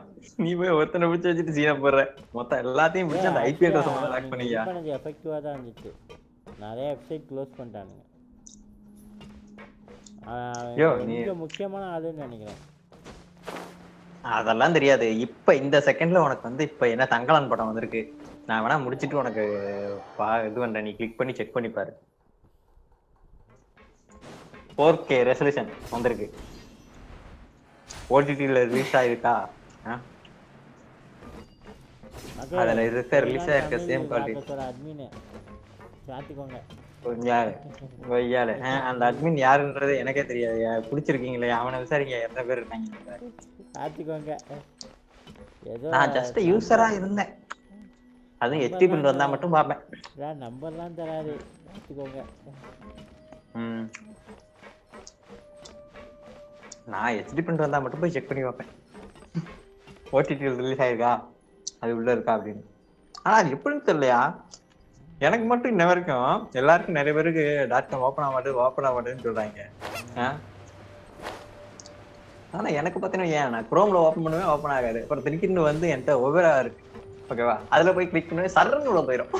நீ போய் ஒருத்தனை பிடிச்சி வச்சுட்டு சீனா போடுற. மொத்தம் எல்லாத்தையும் பிடிச்சி அந்த ஐபி அட்ரஸ் மட்டும் லாக் பண்ணியா. எனக்கு எஃபெக்டிவா தான் இருந்துச்சு. நிறைய வெப்சைட் க்ளோஸ் பண்ணிட்டானுங்க. நீ முக்கியமான ஆளுன்னு நினைக்கிறேன். அதெல்லாம் தெரியாது. இப்ப இந்த செகண்ட்ல உனக்கு வந்து இப்ப என்ன தங்கலான் படம் வந்திருக்கு, நான் வேணா முடிச்சிட்டு உனக்கு இது பண்றேன், நீ கிளிக் பண்ணி செக் பண்ணி பாரு. 4K ரெசல்யூஷன் வந்திருக்கு, ஓடிடில ரிலீஸ் ஆயிருக்கா. அதுல இருக்க ரிலீஸ் ஆயிருக்க சேம் குவாலிட்டி. அட்மின் சாத்திக்கோங்க கொய்யால. அந்த அட்மின் யாருன்றது எனக்கே தெரியாது. பிடிச்சிருக்கீங்களே அவனை விசாரிங்க, எத்தனை பேர் இருக்காங்க. சாத்திக்கோங்க. நான் ஜஸ்ட் யூசரா இருந்தேன், அதுவும் எச்டி பிரிண்ட் வந்தா மட்டும் பாப்பேன். நம்பர்லாம் தராது, சாத்திக்கோங்க. நான் எச்டி பிரிண்ட் வந்தா மட்டும் போய் செக் பண்ணி பார்ப்பேன், ஓடிடி ரிலீஸ் ஆயிருக்கா, அது உள்ள இருக்கா அப்படின்னு. ஆனா அது எப்படின்னு தெரியலையா, எனக்கு மட்டும் இன்ன வரைக்கும் எல்லாருக்கும் நிறைய பேருக்கு .com ஓப்பன் ஆக மாட்டேன்னு சொல்றாங்க. ஆனா எனக்கு பார்த்தீங்கன்னா ஏன் நான் குரோம்ல ஓப்பன் பண்ணுவேன், ஓப்பன் ஆகாது. அப்புறம் திடீர்னு வந்து என்கிட்ட ஒவ்வொரு இருக்கு, ஓகேவா, அதுல போய் கிளிக் பண்ணுவேன், சர்ன்னு உள்ள போயிடும்.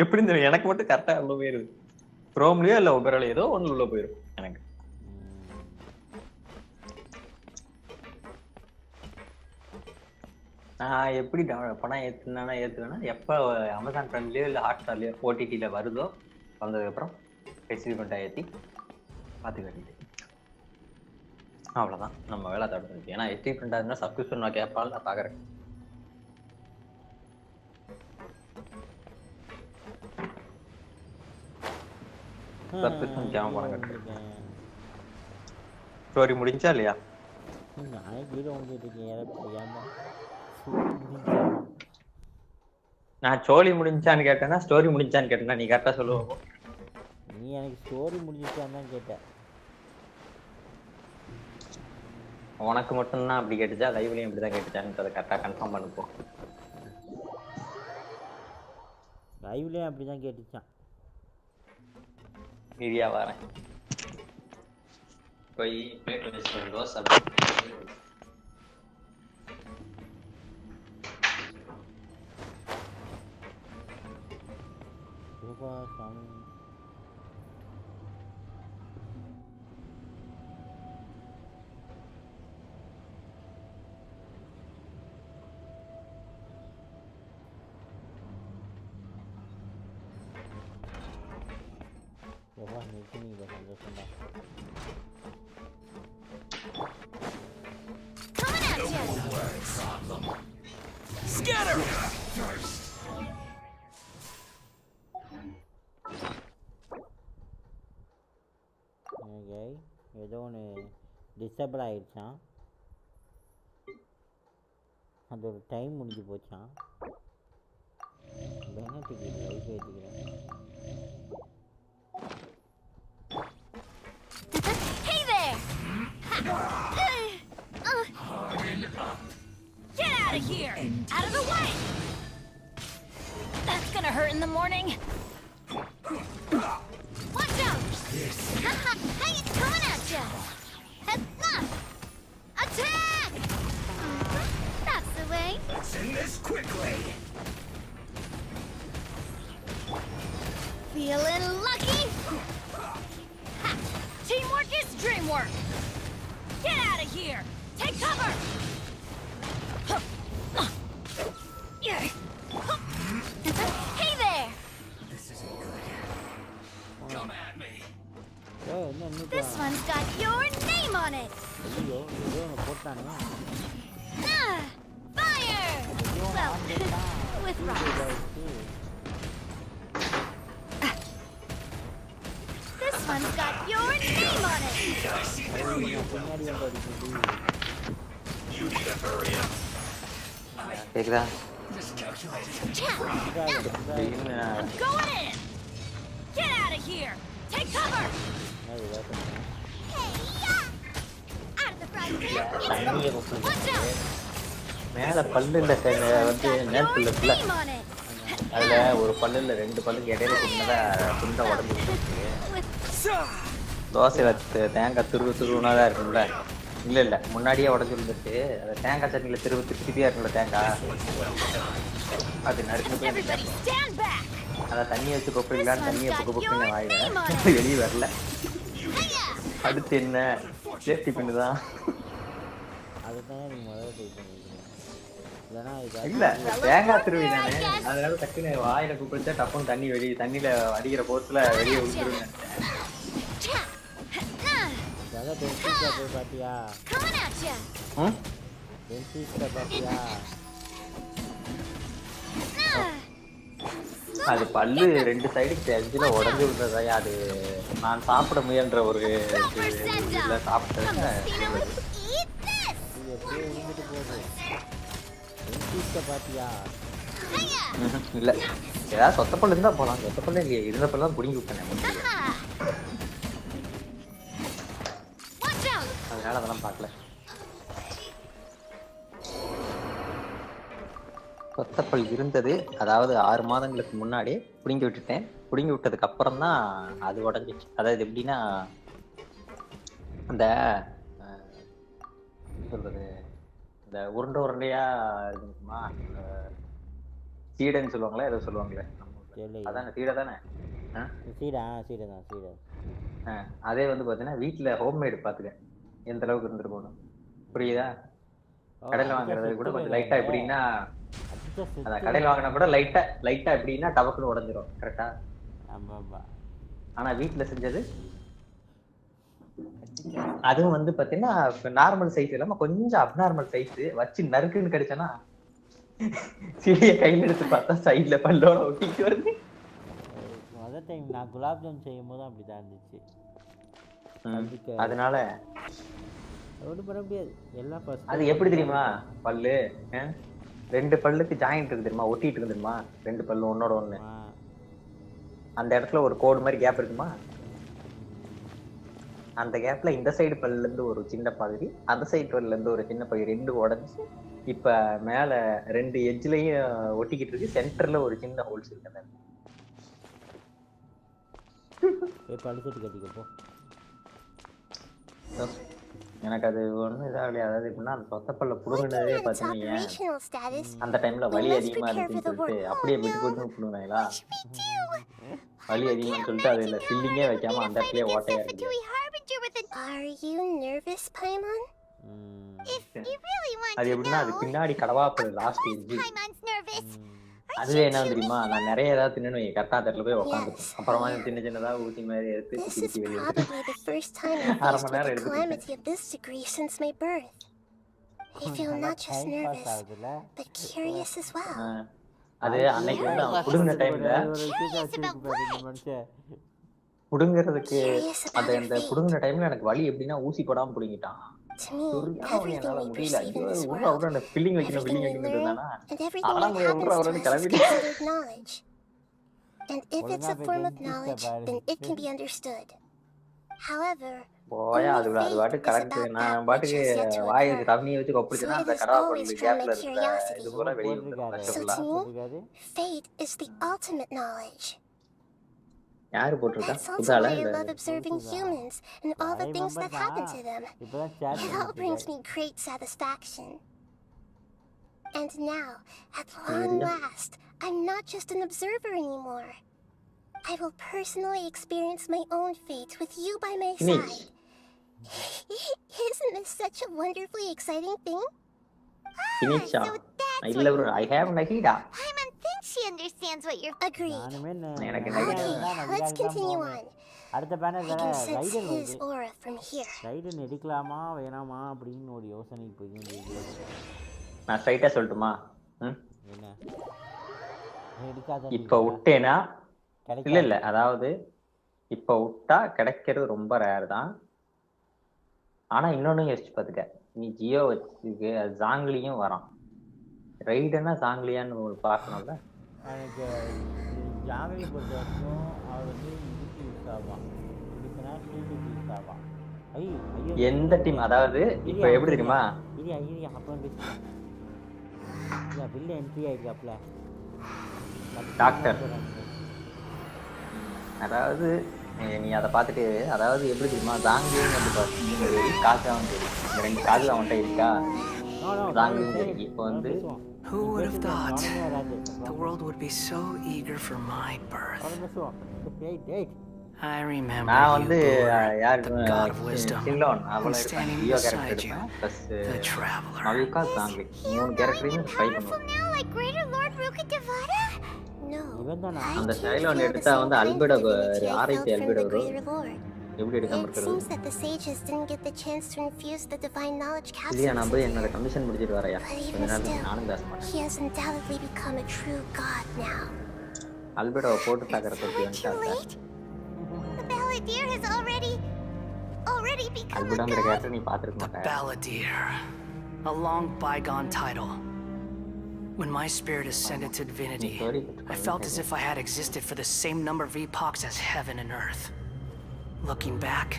எப்படின்னு தெரியும், எனக்கு மட்டும் கரெக்டா உள்ள போயிருது. குரோம்லயோ இல்ல ஒவ்வொரு ஏதோ ஒண்ணு உள்ள போயிடும் எனக்கு. நான் எப்படி படம் ஏத்துனா எப்ப அமேசான் பிரைம்லயோ இல்ல ஹாட்ஸ்டார்லயோ ஓடிடில வருதோ, வந்ததுக்கு அப்புறம் ஹெச்டி பிரிண்டா ஏத்தி பாத்து கட்டிட்டு அவ்வளவுதான் நம்ம வேலை தடுத்து. ஏன்னா ஹெச்டி பிரிண்டா இருந்தா சப்ஸ்கிரிப்ஷன் நான் கேட்பாலும் நான் பாக்குறேன். சப்ஸ்கிரிப்ஷன் கேம் பணம் கட்டுறேன். ஸ்டோரி முடிஞ்சா இல்லையா? நான் ஸ்டோரி முடிஞ்சான்னு கேட்டேன்னா ஸ்டோரி முடிஞ்சான்னு கேட்டேன்னா நீ கரெக்டா சொல்லுவோம். நீ எனக்கு ஸ்டோரி முடிஞ்சிச்சான்னு தான் கேட்ட. உனக்கு மட்டும்தான் அப்படி கேட்டுச்சா, லைவ்லயும் இப்படிதான் கேட்டுச்சான்னு கரெக்டா கன்ஃபார்ம் பண்ணுப்போம். லைவ்லயும் அப்படிதான் கேட்டுச்சான். வீடியா வரேன் போய் பிளேட் வச்சு ரோஸ் ஏதோ ஒன்று டிசேபிள் ஆயிடுச்சான், அதோட டைம் முடிஞ்சு போச்சான். பெனட்டுக்கு life ஏற்றிக்கிறேன். Hey there! Get out of here! Out of the way! That's gonna hurt in the morning. Watch out! Hey, it's coming at you! Attack! That's the way. Let's end this quickly. Feeling lucky? Ha! Teamwork is dreamwork! Get out of here! Take cover! Hey there! This isn't good. Come at me. This one's got your name on it! Fire! Well, with rocks. This one's got your name on it! பின்னாடி வந்து அடிக்குது. கேக்குதா? Going in! Get out of here! Take cover! Out of the frying pan. தண்ணியை Watch out! மேல பல்லுல வந்து நேரத்துல இருக்குல்ல Aim on it! அதுல ஒரு பல்லுல 2 பல்லுக்கு இடையில சின்னதா துண்டா உடம்பு தோசையில தேங்காய் துருவுனாதான் இருக்கும்ல. இல்ல முன்னாடியே உடஞ்சு இருந்துட்டு அந்த தேங்காய் சட்னியில திருப்பியா இருக்குல்ல தேங்காய் அது நறுக்கு போய் Everybody stand back! அதான் தண்ணியை வச்சு கொப்பிடலான்னு தண்ணியை கொப்பிட்டு வாயில வெளியே வரல. அடுத்து என்ன சேஃப்டி பண்ணுதான் அதுதான் நீ முதல்ல ட்ரை பண்ணிருக்கீங்க. இல்லைன்னா இல்ல தேங்காய் திருவி தானே அதனால டக்குன்னு வாயில கூப்பிடுச்சா டப்புன்னு தண்ணி வெளியே தண்ணியில அடிக்கிற போத்துல வெளியே விழுந்துருவேன். போய் பாத்தியா? Coming at ya! பாத்தியா? அது பல்லு 2 சைடுக்கு தெரிஞ்சுல உடஞ்சு விடுறதா அது நான் சாப்பிட முயன்ற ஒரு இதுல சாப்பிட்டேன். பாத்தியா? இல்ல ஏதாவது சொத்த பல்லு இருந்தா போலாம். சொத்த பல்லு இல்லையே இருந்த பல்லு தான் புடிங்கி விட்டேன். அதனால அதெல்லாம் பார்க்கல. சொத்தப்பல் இருந்தது அதாவது 6 மாதங்களுக்கு முன்னாடி புடுங்கி விட்டுட்டேன். புடுங்கி விட்டதுக்கு அப்புறம் தான் அது உடஞ்சிச்சு. அதாவது எப்படின்னா அந்த சொல்றது இந்த உருண்டையா இருக்குமா சீடைன்னு சொல்லுவாங்களே ஏதோ சொல்லுவாங்களே அதானே சீடை தானே? அதே வந்து பார்த்தீங்கன்னா வீட்டில் ஹோம்மேடு பார்த்துக்கேன் எந்த அளவுக்கு இருந்துட்டு போகணும். புரியுதா? கடையில் வாங்குறது கூட கொஞ்சம் லைட்டா எப்படின்னா அதான் கடையில் வாங்கினா கூட லைட்டா எப்படின்னா டபக்குன்னு உடஞ்சிரும். கரெக்டா? ஆனா வீட்டில் செஞ்சது அதுவும் வந்து பாத்தீங்கன்னா நார்மல் சைஸ் இல்லாம கொஞ்சம் அப்நார்மல் சைஸ் வச்சு நறுக்குன்னு கிடைச்சனா சீடைய கையில எடுத்து பார்த்தா சைட்ல பல்லோட ஒட்டிட்டு வருது. முதல் டைம் நான் குலாப் ஜாம் செய்யும் போது அப்படிதான் இருந்துச்சு. அதனால ஒன்றும் பண்ண முடியாது. எல்லாம் அது எப்படி தெரியுமா? பல்லு 2 பல்லுக்கு ஜாயிண்ட் இருக்கு தெரியுமா? ஒட்டிட்டு இருக்கு தெரியுமா? 2 பல்லு ஒன்னோட ஒண்ணு அந்த இடத்துல ஒரு கோடு மாதிரி கேப் இருக்குமா? அந்த கேப்ல இந்த சைடு பல்லுல இருந்து ஒரு சின்ன பகுதி அந்த சைடு பல்லுல இருந்து ஒரு சின்ன பகுதி 2 உடஞ்சி இப்ப மேல 2 எட்ஜ்லயும் ஒட்டிக்கிட்டு இருக்கு. சென்டர்ல ஒரு சின்ன ஹோல்ஸ் இருக்கு. எனக்கு அது ஒண்ணும் இதாகலையே. அதாவது எப்படின்னா அந்த சொத்தப்பல்ல புடுங்கினதே பாத்தீங்க அந்த டைம்ல வலி அதிகமா இருக்குன்னு சொல்லிட்டு அப்படியே விட்டு கொண்டு புடுங்கினாங்களா? வலி அதிகம்னு சொல்லிட்டு அதுல ஃபில்லிங்கே வைக்காம அந்த இடத்துலயே ஓட்டையா இருக்கு. Are you nervous, Paimon? அது எப்படின்னா அது பின்னாடி கடவாப்பது லாஸ்ட் எட்ஜ். அதுவே என்ன தெரியுமா? நான் நிறைய ஏதாவது தின்னு கரெக்டா அந்த இடத்துல போய் உட்காந்துப்பேன். அப்புறமா சின்னதா ஊசி மாதிரி எடுத்து திருப்பி வெளியே அரை மணி நேரம் எடுத்து I feel not just nervous, but curious as well. அது அன்னைக்கு வந்து அவன் புடுங்கின டைம்ல புடுங்கிறதுக்கு அந்த புடுங்கின டைம்ல எனக்கு வலி எப்படின்னா ஊசி போடாம புடுங்கிட்டான். என்னால முடியல. உள்ள ஃபில்லிங் வைக்கணும் இருந்தானா அதெல்லாம் கிளம்பிட்டு And if it's a form of knowledge, then it can be understood. However, போயா அது பாட்டு கரெக்ட். நான் பாட்டுக்கு வாய் வச்சு தண்ணியை வச்சு கொப்பிடிச்சேன்னா அந்த கடவா பல்லு கேப்ல இருக்கிற இது பூரா வெளியே வந்துடும். fate is the ultimate knowledge. யாரு போட்டிருக்கா? That's also why I love observing humans and all the things that happen to them. It all brings me great satisfaction. And now, at long last, I'm not just an observer anymore. I will personally experience my own fate with you by my side. Isn't this such a wonderfully exciting thing? Finisha. I love her. I have Nahida. Paimon thinks she understands what you're... Agreed. Okay, let's continue on. அடுத்த banner I can sense his aura from here. ரைடன் எடுக்கலாமா வேணாமா அப்படின்னு ஒரு யோசனை போயிட்டு நான் ஸ்ட்ரைட்டா சொல்லட்டுமா? என்ன எடுக்காத இப்ப விட்டேனா இல்ல அதாவது இப்ப விட்டா கிடைக்கிறது ரொம்ப ரேர் தான். ஆனா இன்னொன்னு யோசிச்சு பாத்துக்க, நீ ஜியோ வச்சுக்க ஜாங்லியும் வரான். ரைடுன்னா ஜாங்லியான்னு பார்க்கணும்ல. எனக்கு ஜாங்கிரி பொறுத்த வரைக்கும் அவர் வந்து இதுக்கு யூஸ் ஆவான், இதுக்குன்னா ஷீல்டுக்கு யூஸ் ஆவான். ஐயோ எந்த டீம், அதாவது இப்போ எப்படி தெரியுமா, ஐயா அப்புறம் பேசுகிறேன். இல்லை பில்லு என்ட்ரி ஆகிருக்காப்புல டாக்டர். அதாவது நீ அதை பார்த்துட்டு, அதாவது எப்படி தெரியுமா, ஜாங்கியும் வந்து பார்த்து காசாவும் தெரியும். இந்த 2 காசு அவன்கிட்ட இருக்கா, ஜாங்கியும் தெரியும். இப்போ வந்து Who would have thought the world would be so eager for my birth? I remember நான் you, வந்து the god of wisdom, சிங்லோன் அவளை standing ஜியோ beside கேரக்டர் you, எடுப்பேன். Plus the traveler. மவிகா ஜாங்லி 3 கேரக்டரையும் ட்ரை பண்ணுவேன். Now, like Greater Lord Rukadevada? No. அந்த ஸ்டைல் ஒன்று எடுத்தா வந்து அல்பிடோ ஆர்ஐபி அல்பிடோ வரும். எப்படி எடுக்காம It இருக்கிறது? seems that the sages didn't get the chance to infuse the divine knowledge capsule. இல்லையா, நான் போய் என்னோட கமிஷன் முடிச்சிட்டு வரையா, But கொஞ்ச even நேரத்துக்கு still, நானும் பேச மாட்டேன். he has undoubtedly become a true god now. அல்பிடோவை போட்டு தாக்குற Is பற்றி it too வந்துட்டாங்க. late? The balladeer has already become a அல்பிடோங்கிற god. Character நீ பார்த்துருக்க The மாட்டேன். balladeer, a long bygone title. When my spirit ascended to divinity, I felt as if I had existed for the same number of epochs as heaven and earth. Looking back,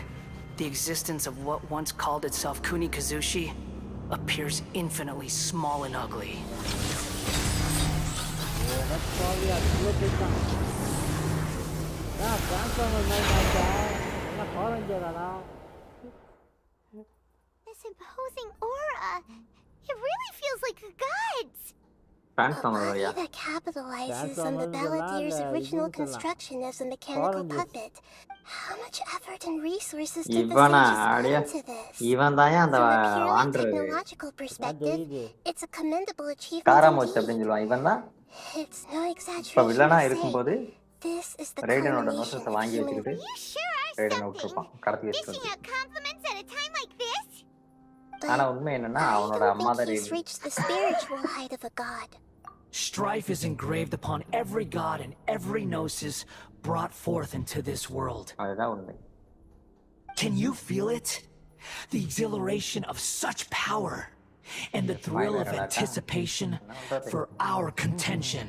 the existence of what once called itself Kunikazushi appears infinitely small and ugly. This imposing aura. It really feels like the gods. Transformer A வரையா? body that capitalizes on the balladeer's original construction as a mechanical puppet. How much effort and resources did the இவனா sages put அப்படியே into this? இவன் தான் அந்த From a purely van der technological perspective, it's a commendable achievement காராமோச் indeed. அப்படின்னு சொல்லுவான். இவன் தான் It's no இப்போ exaggeration வில்லனா to say, இருக்கும்போது this is the ரைடனோட culmination நோசஸை of வாங்கி human வச்சுக்கிட்டு You sure are ரைடனை something. விட்டுருப்பான், கடத்தி வச்சுட்டு. Dishing out compliments at a time like this? ஆனா உண்மை என்னன்னா I அவனோட don't அம்மா think தான் he's reached the spiritual height of a god. Strife is engraved upon every god and every gnosis brought forth into this world. அதுதான் உண்மை. Can you feel it? The exhilaration of such power and the thrill of anticipation for our contention.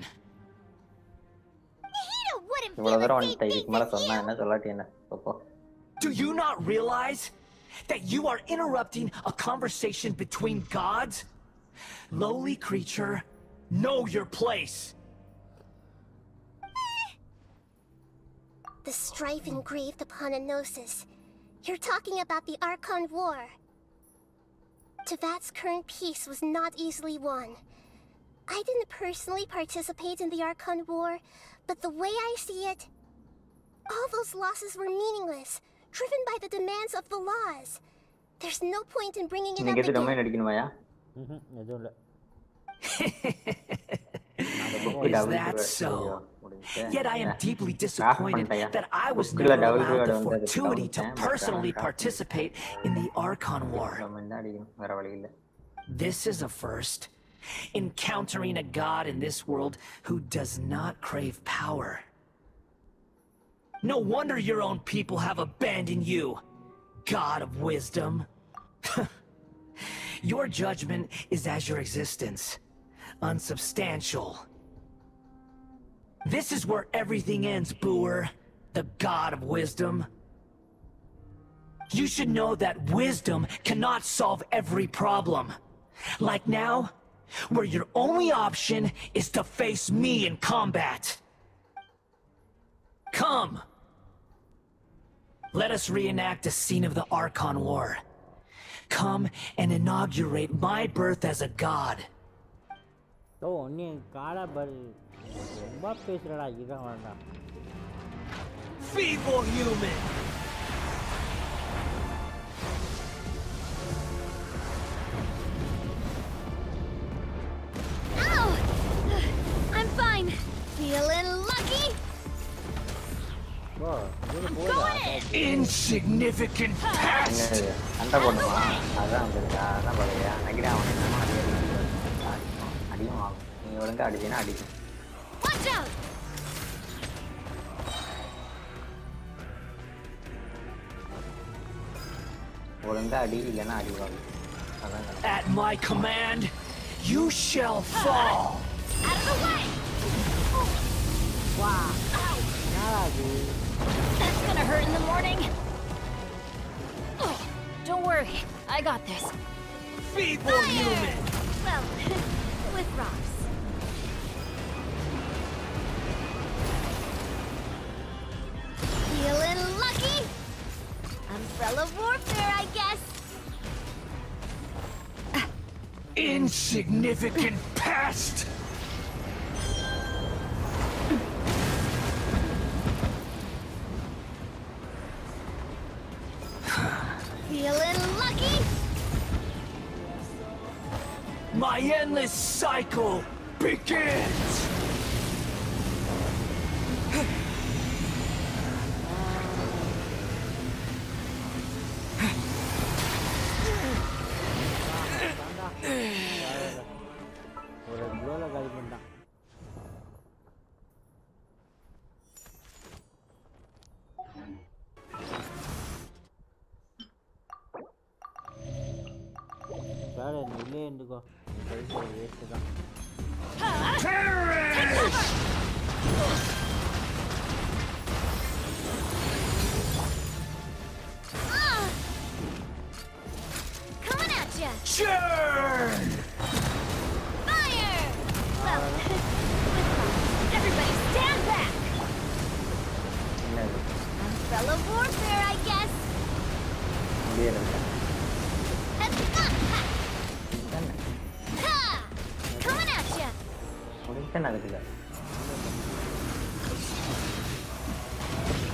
Nahida wouldn't feel இவ்வளவு the தூரம் same வந்துட்ட, thing இதுக்கு மேல as சொன்னா you. என்ன சொல்லாட்டி என்ன அப்போ Do you not realize that you are interrupting a conversation between gods? Lowly creature, know your place. The strife engraved upon a gnosis. You're talking about the Archon War. Tevat's current peace was not easily won. I didn't personally participate in the Archon War, but the way I see it, all those losses were meaningless, driven by the demands of the laws. There's no point in bringing it up இன்னைக்கு எது again. Domain அடிக்கணுமாயா? எதுவும் இல்லை. Is that so? Yet I am deeply disappointed that I was never allowed the fortuity to personally participate in the Archon War. Domain தான் அடிக்கணும், வேற வழி இல்லை. This is a first. Encountering a god in this world who does not crave power. No wonder your own people have abandoned you, God of wisdom. Your judgment is as your existence, unsubstantial. This is where everything ends, Booer, the God of wisdom. You should know that wisdom cannot solve every problem. Like now, where your only option is to face me in combat. Come! Let us reenact a scene of the Archon War. Come and inaugurate my birth as a god. ஓ நீ காடா பல் ரொம்ப பேசுறடா, இதான் வேண்டாம். Feeble human! Ow! I'm fine. Feeling lucky. ஓ இது போடா. Insignificant past! என்னது சண்டை போடணுமா? அதான் வந்துருக்கா, அதான் பழையா நகிடா அவன் அடியும் ஆகும். நீ ஒழுங்கா அடிச்சினா அடிக்கும். Watch out! ஒழுங்கா அடி இல்லைன்னா அடிவாங்க. At my command, you shall fall. Out of the way! Wow. That's gonna hurt in the morning. Don't worry, I got this. Feeble human. Well, with rocks. Feeling lucky? Umbrella warfare, I guess. Insignificant pest. Feeling lucky? My endless cycle begins. ஒரு ப்ளோல காலி பண்ணிட்டான். வேற நில்லே இருந்துக்கோ. Waste தான். Coming at ya! Churn! Fire! Well, everybody stand back! என்னது Umbrella warfare, I guess. முடியல. Ha! Coming at ya! முடிஞ்சேன் அதுக்குள்ள.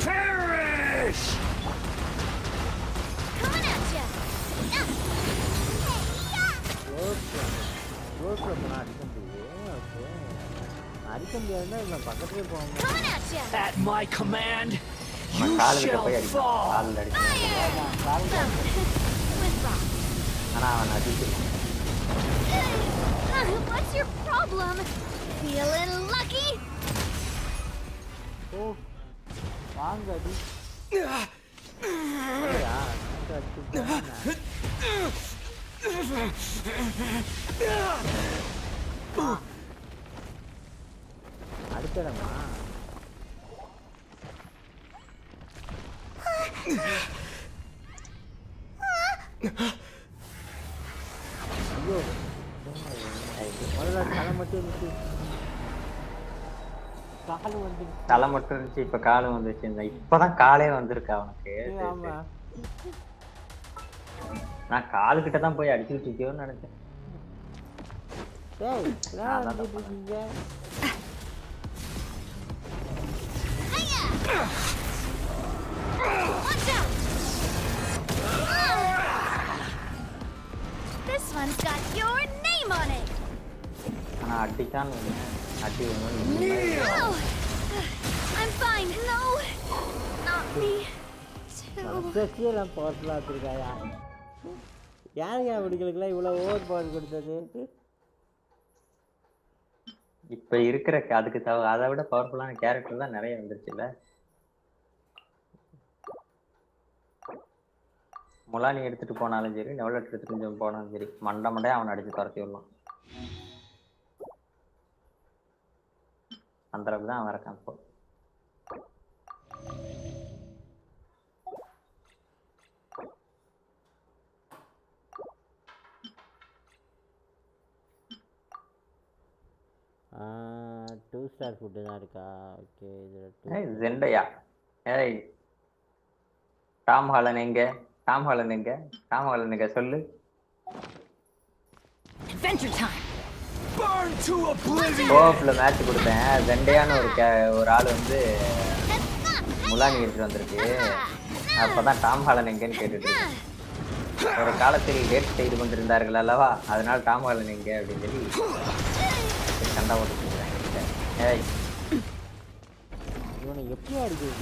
Perish! Coming at ya! ரோட்ல போனா அடிக்க முடியும். ஓகே. அடிக்க முடியாதுன்னா நான் பக்கத்துலயே போகணும். Coming at ya! At my command, you காலுக்கு shall போய் அடிக்கலாம். fall. காலில் அடிக்கலாம். Well, with rocks. ஆனா அவன் அடிச்சிருக்கான். What's your problem? Feeling lucky? ஓ வாங்க அடி. அடிக்கடமா ஐயோ முதல்ல தலை மட்டும் இருந்துச்சு. காலு வந்து தலை மட்டும் இருந்துச்சு, இப்ப காலும் வந்துச்சு. இப்பதான் காலே வந்திருக்கு அவனுக்கு. ஆமா நான் காலுக்கிட்ட தான் போய் அடிச்சுட்டு இருக்கியோன்னு நினைச்சேன். டேய் நான் வந்துட்டு இருக்கீங்க. Watch out! This one's got your name on it. ஆனா அடிக்கான்னு அடி வேணும். No! I'm fine. No! Not me. Too. ஸ்பெஷலாம் பவர்ஃபுல்லாக வச்சுருக்காயா? யாருங்க அவங்களுக்குலாம் இவ்வளோ ஓவர் பவர் கொடுத்தது? இப்ப இருக்கிற அதுக்கு அதை விட பவர்ஃபுல்லான கேரக்டர் தான் நிறைய வந்துருச்சுல்ல. முலானி எடுத்துட்டு போனாலும் சரி, நெவலட் எடுத்துட்டு போனாலும் சரி, மண்டை அவனை அடிச்சு துரத்தி விடலாம். அந்த அளவுக்கு தான் அவன் இருக்கான் இப்போ. டூ ஸ்டார் ஃபுட்டு தான் இருக்கா? ஓகே ஏய் ஜெண்டையா, ஏய் டாம் ஹாலன் எங்க? டாம் ஹாலன் எங்க? டாம் ஹாலன் எங்க சொல்லு. Adventure time. Burn to oblivion. கோப்ல மேட்ச் கொடுத்தேன். ஜெண்டையான்னு ஒரு ஆள் வந்து முலானி எடுத்துட்டு வந்திருக்கு. அப்பதான் டாம் ஹாலன் எங்கன்னு கேட்டுட்டு இருக்கேன். ஒரு காலத்தில் டேட் செய்து கொண்டிருந்தார்கள் அல்லவா, அதனால டாம் ஹாலன் எங்க அப்படின்னு சொல்லி சண்டை ஓட்டு. ஏய் இவனை எப்படி அடிக்கிறது?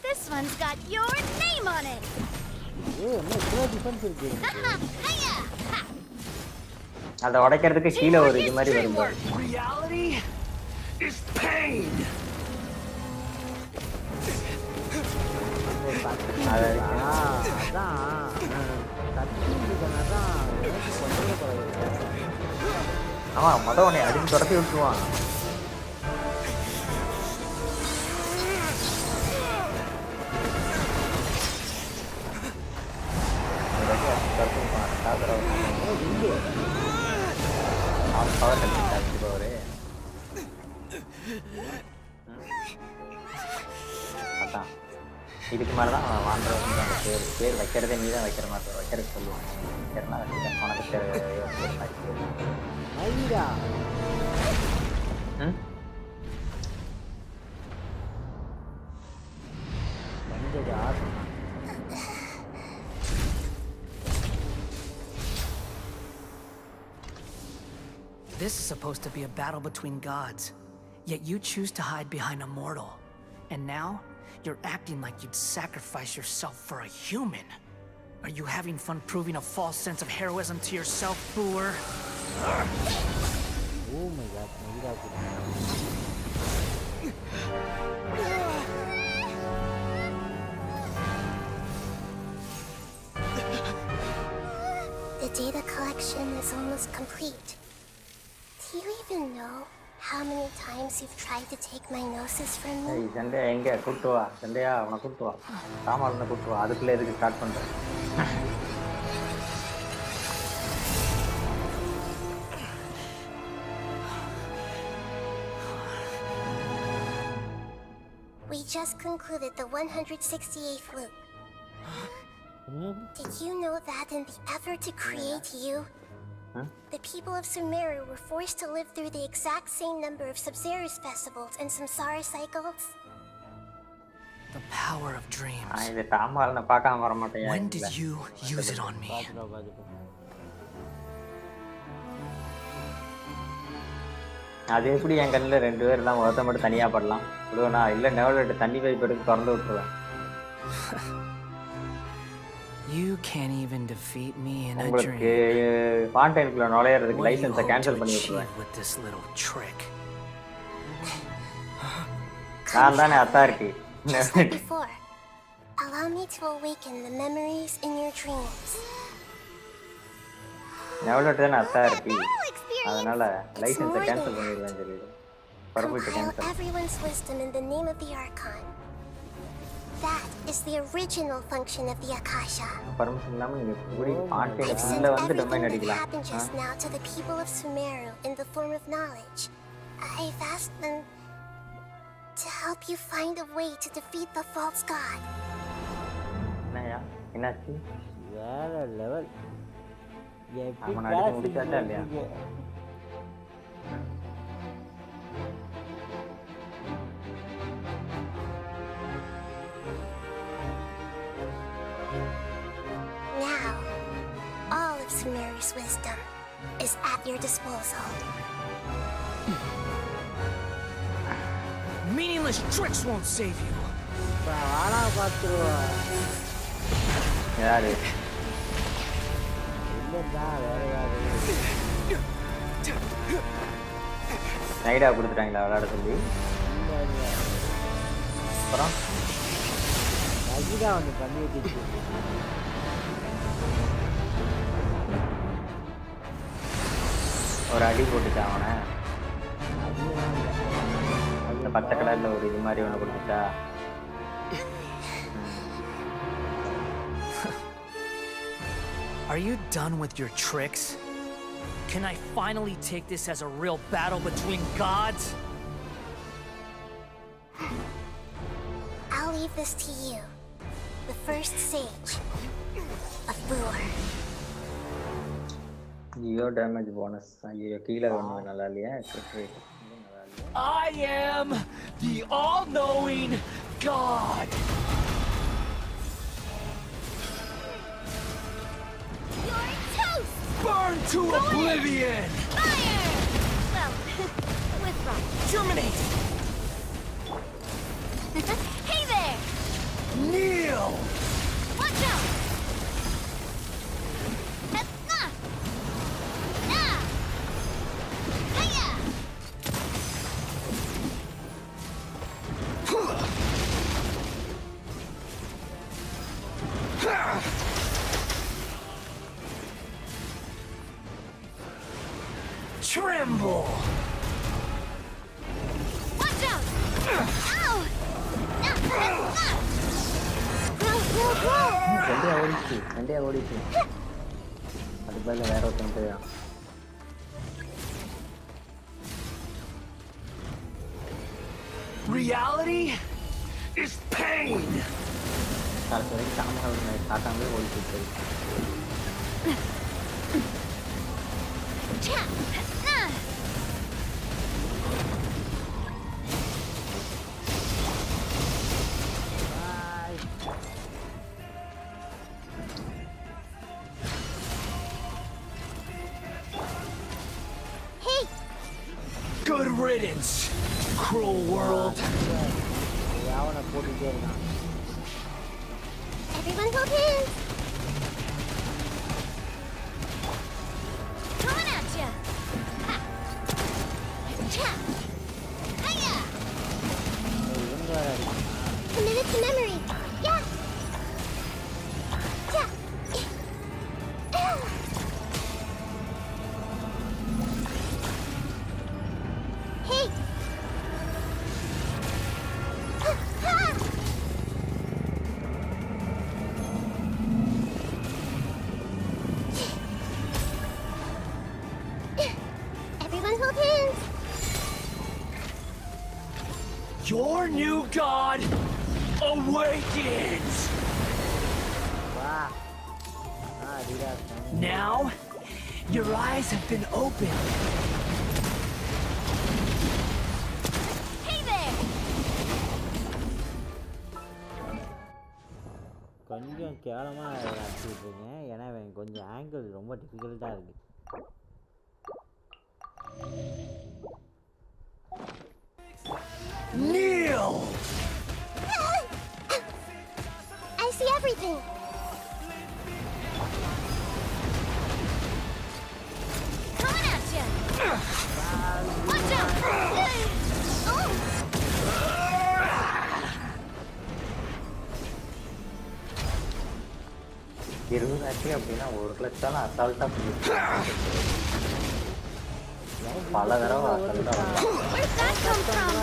This one's got your name on it. என்ன இவ்வளோ டிஃபென்ஸ் இருக்கு? அதை உடைக்கிறதுக்கு கீழே ஒரு இது மாதிரி வரும். Reality is pain. அதான் கத்திட்டு இருக்கனாதான் எனக்கு கொஞ்சம் குறைவு. ஆமா மொதல் உன்னை அடிச்சு துரத்தி விட்டுருவான். அதான் இதுக்கு மேலதான் அவன் வாழ்றவங்க பேர் வைக்கிறதே நீ தான் வைக்கிற மாதிரி வைக்கிறது சொல்லுவான். வைக்கிறனா வச்சுட்டேன் உனக்கு ஐயா வந்தது ஆசை. This is supposed to be a battle between gods, yet you choose to hide behind a mortal. And now, you're acting like you'd sacrifice yourself for a human. Are you having fun proving a false sense of heroism to yourself, Booer? Oh my god, The data collection is almost complete. Do you even know how many times you've tried to take my gnosis from me? Hey, சண்டையா எங்க கூட்டு வா. சண்டையா அவனை கூட்டு வா. சாமான் கூட்டு வா. அதுக்குள்ள எதுக்கு ஸ்டார்ட் பண்றேன்? We just concluded the 168th loop. Did you know that in the effort to create you, the people of Sumeru were forced to live through the exact same number of Sabzerus festivals and Samsara cycles? The power of dreams. இது தாமாலன பார்க்காம வர மாட்டேன். When did you use it on me? அது எப்படி என் கண்ணில் 2 பேர் தான் ஒருத்த மட்டும் தனியா படலாம். இவ்வளோனா இல்லை நெவலட்டு தண்ணி பைப் எடுத்து திறந்து விட்டுருவேன். You can't even defeat me in a dream. உங்களுக்கு ஃபாண்டெயின்குள்ள நுழையிறதுக்கு லைசென்ஸை கேன்சல் பண்ணி விட்டுருவேன். With this little trick. நான் தானே authority. Just like before, allow me to awaken the memories in your dreams. நெவலட்டு தானே அத்தாரிட்டி. அதனால லைசென்ஸை கேன்சல் பண்ணிடுவேன் சொல்லிடு. Permit cancel. Everyone's wisdom in the name of the Archon. That is the original function of the Akasha. Permission இல்லாம நீங்க இப்படி ஃபாண்டெயின்ல வந்து domain அடிக்கலாம். Happened just now to the people of Sumeru in the form of knowledge. I've asked them to help you find a way to defeat the false god. என்னயா என்னாச்சு? வேற level. அவன் அடிச்சு முடிச்சாட்டா இல்லையா? Now, all of Sumeru's wisdom is at your disposal. Meaningless tricks won't save you. வாடா பாத்துருவா. யாரு? இல்லடா வேற யாரு? நைடா கொடுத்துட்டாங்களா விளையாட சொல்லி? அப்புறம் நைடா வந்து பண்ணி விட்டுச்சு. ஒரு அடி போட்டுச்சா அவனை? அந்த பச்சை கலர்ல ஒரு இது மாதிரி ஒன்று கொடுத்துச்சா? Are you done with your tricks? Can I finally take this as a real battle between gods? I'll leave this to you, the first sage of Booer. Your damage bonus. ஐயோ கீழே ஒன்று நல்லா இல்லையா? I am the all-knowing God. You're toast! Burn to oblivion! Fire! Well, with rock. Germinate! Hey there! Kneel! Watch out! tremble. Watch out! Ow! சண்டையா ஓடிச்சு அது பதில் வேற ஒருத்தன் Reality is pain. கடைசி வரைக்கும் காட்டாமலே ஓடிச்சு Good riddance, cruel world. Everyone hold hands. Coming at ya! Committed to memory. Yeah. Hey. Everyone hold hands. Your new god awakens. Now, your eyes have been opened. Hey there! கொஞ்சம் கேவலமாக அடிச்சுட்டு இருக்கேன் ஏன்னா கொஞ்சம் angle ரொம்ப டிஃபிகல்ட்டாக இருக்கு. Kneel! I see everything. Coming at ya! Watch out! Oh! இருபதாச்சு அப்படின்னா ஒரு லட்சம் அசால்ட்டா பல தடவை அசால்ட்டா Where'd that come from?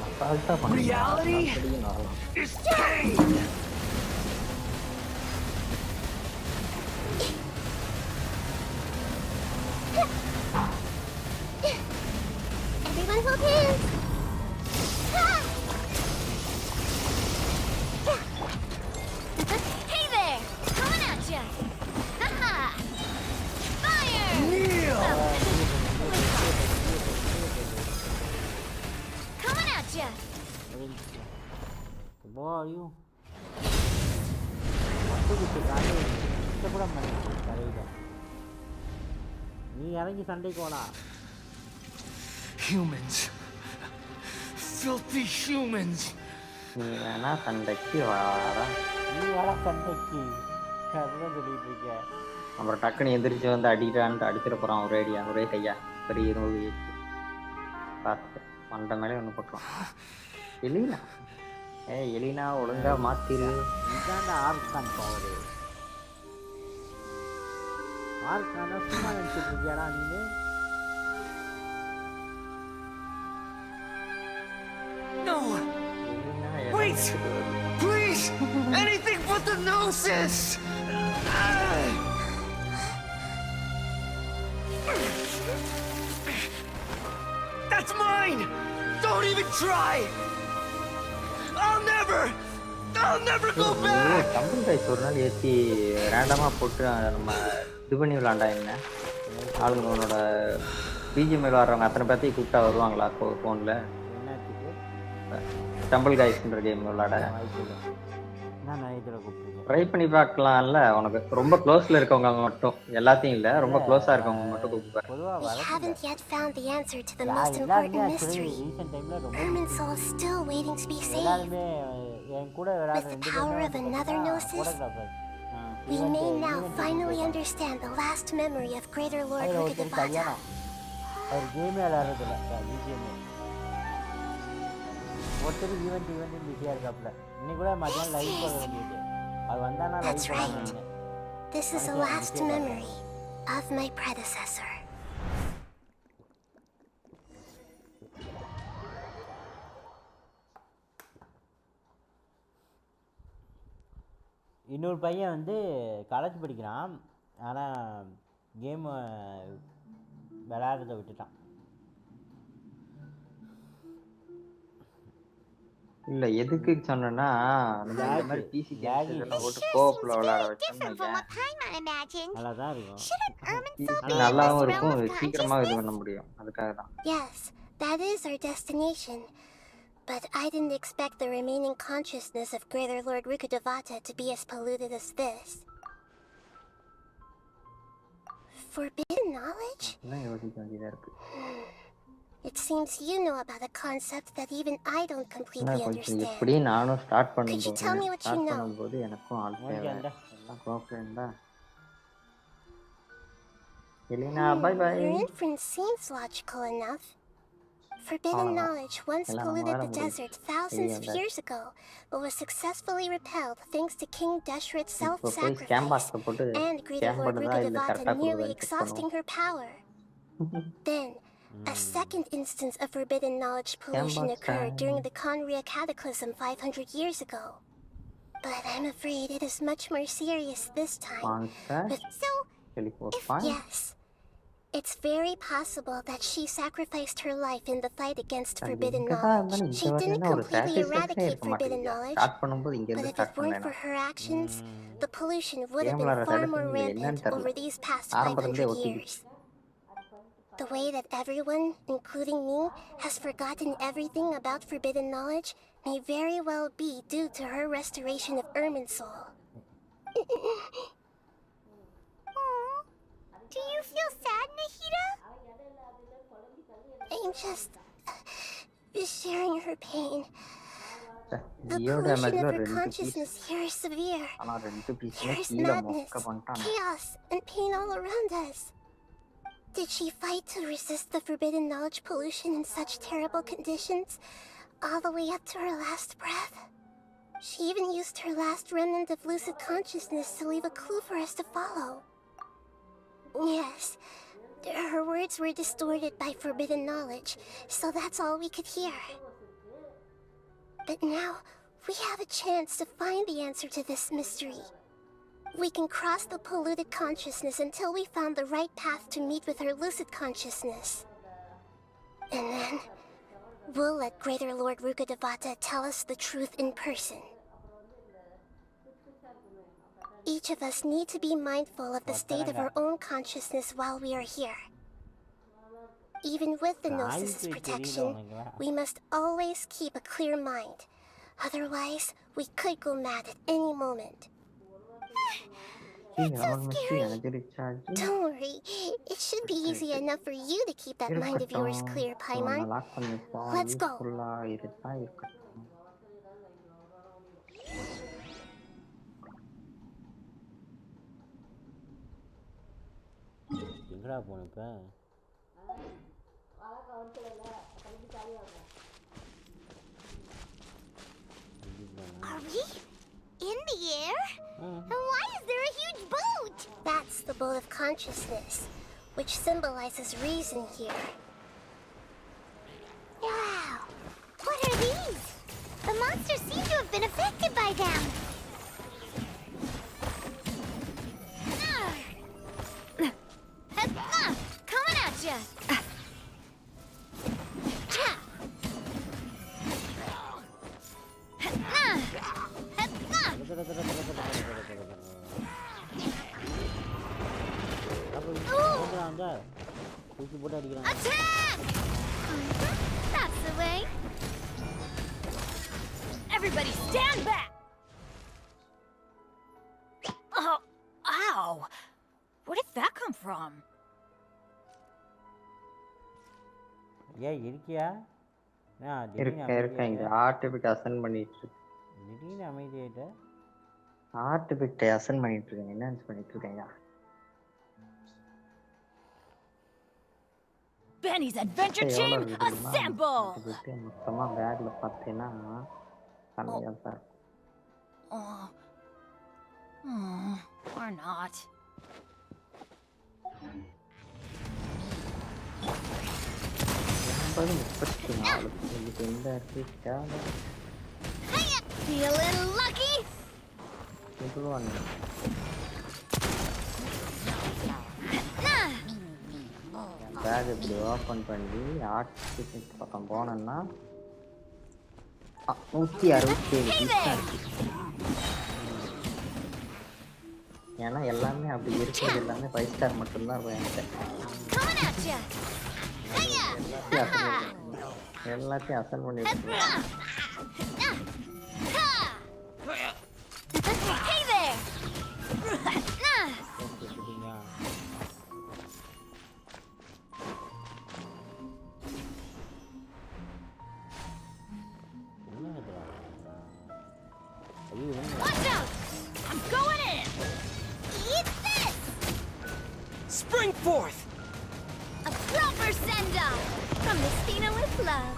அசால்ட்டா Reality is pain. Everyone hold hands. Hey there! Coming at ya! Ha-ha! Fire! Kneel! Coming at ya! ஐயோ மட்டுக்கு காலையில் கஷ்டப்பட மாட்டேன் கரையில் நீ இறங்கி சண்டைக்கு போடா. Humans. Filthy humans. நீ வேணா சண்டைக்கு வாடா. நீ வர சண்டைக்கு அதுதான் சொல்லிட்டு இருக்க. அப்புறம் டக்குன்னு எந்திரிச்சு வந்து அடிக்கிறான்ட்டு அடிச்சிட போறான் ஒரே அடியா ஒரே கையா பெரிய இருபது பார்த்து மண்டை மேலே ஒன்று போட்டுருவான். எலினா எலினா ஒழுங்கா மாத்திரு. இதாண்டா ஆர்கான் பவர். ஆர்கானா சும்மா நினச்சிட்டு இருக்கியாடா நீ? No! Wait! Please! Anything but the gnosis! That's mine! Don't even try! I'll never go back! Tumble guys ஒரு நாள் ஏற்றி ரேண்டமாக போட்டு நம்ம இது பண்ணி விளாண்டா என்ன ஆளுங்க உன்னோட பிஜிஎம் விளாட்றவங்க அத்தனை பேர்த்தையும் கூப்பிட்டா வருவாங்களா ஃபோனில்? டம்பிள் கைஸ்ன்ற கேம் விளாட ட்ரை பண்ணி பார்க்கலாம்ல. உனக்கு ரொம்ப க்ளோஸ்ல இருக்கவங்க மட்டும், எல்லாத்தையும் இல்ல, ரொம்ப க்ளோஸா இருக்கவங்க மட்டும் கூப்பிடுவாங்க. We haven't yet found the answer to the most important mystery. Herman's soul is still waiting to be saved. With the power of another gnosis, we may now finally understand the last memory of Greater Lord Rukadevata. ஒருத்தர் event பிஸியாக இருக்காப்புல. இன்னைக்கு கூட மதியானம் live போட வேண்டியது. அது வந்தானா லைவ் That's right. போடுவாங்க. This is the last memory of my predecessor. இன்னொரு பையன் வந்து காலேஜ் படிக்கிறான். ஆனால் கேம் விளையாடுறத விட்டுட்டான். இல்ல எதுக்கு சொன்னேன்னா இந்த மாதிரி பிசி கேம்ஸ் இதெல்லாம் போட்டு கோப்ல விளையாட வச்சோம்னா நல்லா தான் இருக்கும். நல்லாவும் இருக்கும், சீக்கிரமா இது பண்ண முடியும். அதுக்காக தான். Yes, that is our destination. But I didn't expect the remaining consciousness of Greater Lord Rukkhadevata to be as polluted as this. Forbidden knowledge? It seems you know about a concept that even I don't completely understand. Could you tell me what you know? Elena, bye-bye. Your inference seems logical enough. Forbidden knowledge once polluted the desert thousands of years ago, but was successfully repelled thanks to King Dashrat's self-sacrifice and Greater Lord Rukkhadevata nearly exhausting her power. Then, a second instance of forbidden knowledge pollution occurred during the Conria Cataclysm 500 years ago. But I'm afraid it is much more serious this time. Yes. It's very possible that she sacrificed her life in the fight against forbidden knowledge. She didn't completely eradicate forbidden knowledge, but if it weren't for her actions, the pollution would have been far more rampant over these past 500 years. The way that everyone, including me, has forgotten everything about forbidden knowledge may very well be due to her restoration of Irminsul. Do you feel sad, Nahida? I'm just sharing her pain. The pollution of her consciousness here is severe. There is madness, chaos, and pain all around us. Did she fight to resist the forbidden knowledge pollution in such terrible conditions, all the way up to her last breath? She even used her last remnant of lucid consciousness to leave a clue for us to follow. Yes, her words were distorted by forbidden knowledge, so that's all we could hear. But now, we have a chance to find the answer to this mystery. We can cross the polluted consciousness until we found the right path to meet with her lucid consciousness. And then, we'll let Greater Lord Rukkhadevata tell us the truth in person. Each of us need to be mindful of the state of our own consciousness while we are here. Even with the Gnosis' protection, we must always keep a clear mind. Otherwise, we could go mad at any moment. It's so scary. Don't worry. It should be easy enough for you to keep that mind of yours clear, Paimon. Let's go. எங்கடா போன இப்ப? Are we in the air? And why is there a huge boat? That's the boat of consciousness, which symbolizes reason here. Wow. What are these? The monsters seem to have been affected by them. Coming at ya! Attack! That's the way. Everybody stand back! Oh, ow! Where did that come from? ஏய் இருக்கியா? இருக்கேன் இங்க ஆர்டிபிட் assign பண்ணிட்டு இருக்கேன். திடீர்னு அமைதியாயிட்ட. ஆர்டிபிட் assign பண்ணிட்டு இருக்கேன். என்னன்னு பண்ணிட்டு இருக்கேன்யா? Benny's adventure team assemble. மொத்தமா பேக்ல பார்த்தேன்னா சமையா sir. Or not. Feeling lucky? Pack இப்படி ஓப்பன் பண்ணி ஆர்டிஃபிஷியல் பக்கம் போனோம்னா 167 ஏன்னா எல்லாமே அப்படி இருக்கிறது எல்லாமே 5 ஸ்டார் மட்டும்தான் இருக்கும் என்கிட்ட. எல்லாத்தையும் அசல் பண்ணி வச்சுருவேன். Hey there! Watch out! I'm going in! Eat this! Spring forth! A proper send-off from Mistina with love.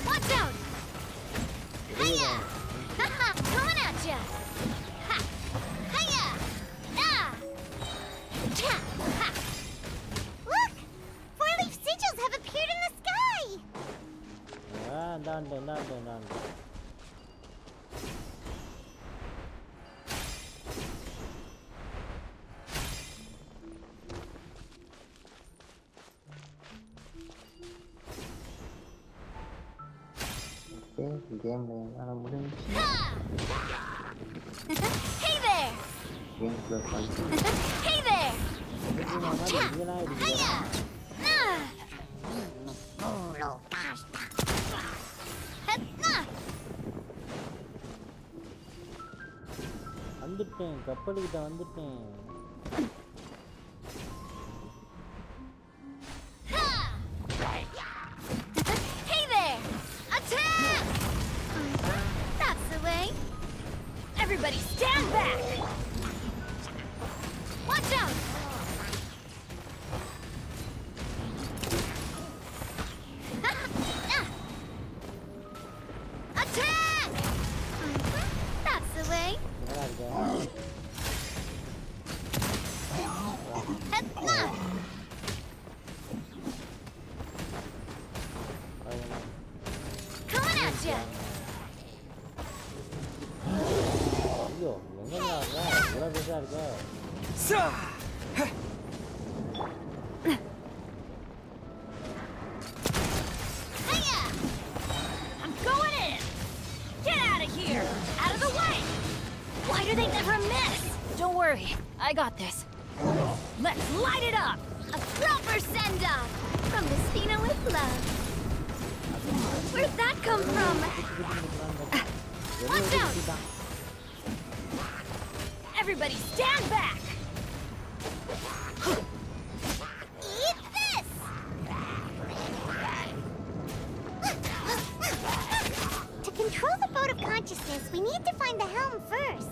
Watch out! Hiya! Haha! Coming at ya! Ha! Hiya! Ah! Cha! Ha! Look! 4-leaf sigils have appeared in the sky! Done. கேம்ல என்னால முடிஞ்சு Hey there! Game plus பண்ணி Hey there! Hiya! Ah! வந்துட்டேன், கப்பலுக்கிட்ட வந்துட்டேன். Hey there! Attack! That's the way. Everybody stand back! Watch out! Attack! That's the way. Coming at ya! ஐயோ, எங்கடா இருக்க? இவ்வளவு பெருசா இருக்க? Hiya! I'm going in! Get out of here! Out of the way! Why do they never miss? Don't worry, I got this. Let's light it up! A proper send-off from Mistina with love. Where'd that come from? Watch out! Everybody stand back! Eat this! To control the boat of consciousness, we need to find the helm first.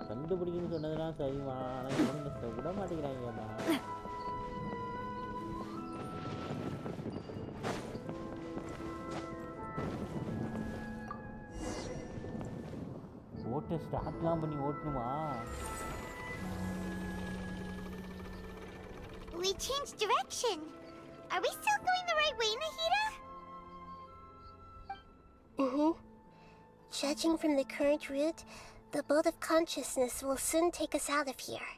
கண்டுபிடிக்கணும்னு சொன்னதெல்லாம் சரிமா, ஆனா இவனுங்க விட மாட்டேங்கிறாங்கம்மா. ஓட்ட ஸ்டார்ட்லாம் பண்ணி ஓட்டணுமா? We changed direction. Are we still going the right way, Nahida? Judging from the current route, the boat of consciousness will soon take us out of here.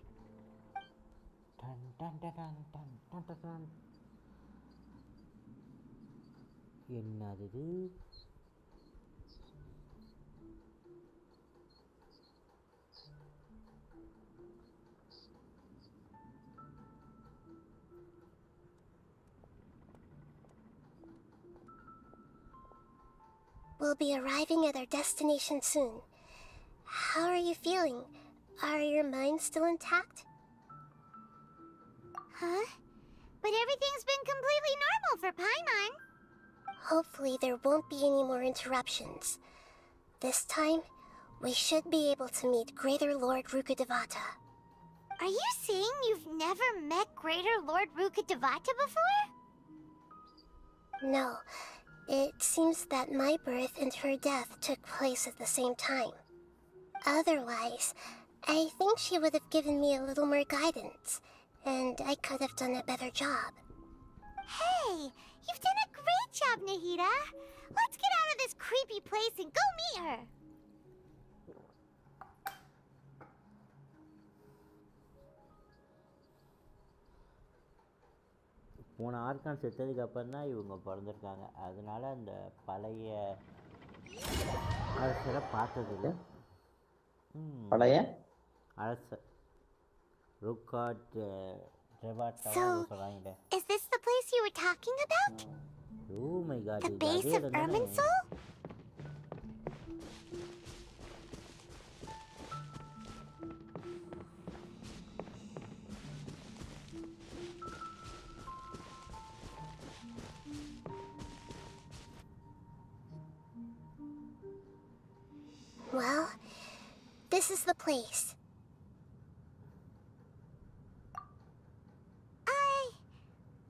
என்னது இது? We'll be arriving at our destination soon. How are you feeling? Are your minds still intact? Huh? But everything's been completely normal for Paimon. Hopefully there won't be any more interruptions. This time, we should be able to meet Greater Lord Rukkhadevata. Are you saying you've never met Greater Lord Rukkhadevata before? No, it seems that my birth and her death took place at the same time. Otherwise, I think she would have given me a little more guidance, and I could have done a better job. Hey, you've done a great job, Nahida. Let's get out of this creepy place and go meet her. போன argon செத்ததுக்கு அப்புறம் தான் இவங்க பிறந்திருக்காங்க. அதனால அந்த பழைய அரசரை பார்த்ததில்ல. பழைய So, அரசர் சொல்றாங்க. is this the place you were talking about? Oh my god, The base of Irminsul? Well, this is the place.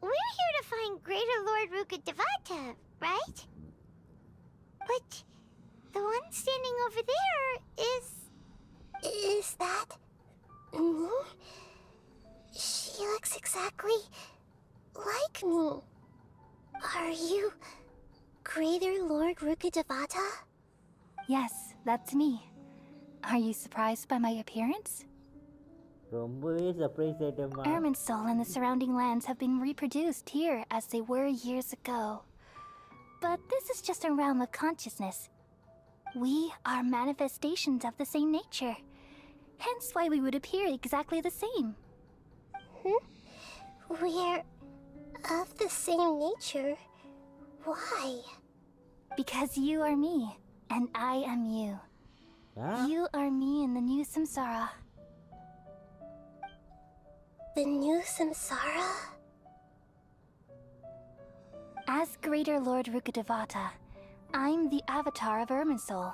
We're here to find Greater Lord Rukkhadevata, right? But the one standing over there is... Is that me? She looks exactly like me. Are you Greater Lord Rukkhadevata? Yes, that's me. Are you surprised by my appearance? ரொம்பவே surprise ஆயிட்டேம்மா. Irminsul and the surrounding lands have been reproduced here as they were years ago. But this is just a realm of consciousness. We are manifestations of the same nature. Hence why we would appear exactly the same. We're of the same nature? Why? Because you are me, and I am you. You are me in the new samsara. The new samsara? As Greater Lord Rukkhadevata, I'm the avatar of Irminsul.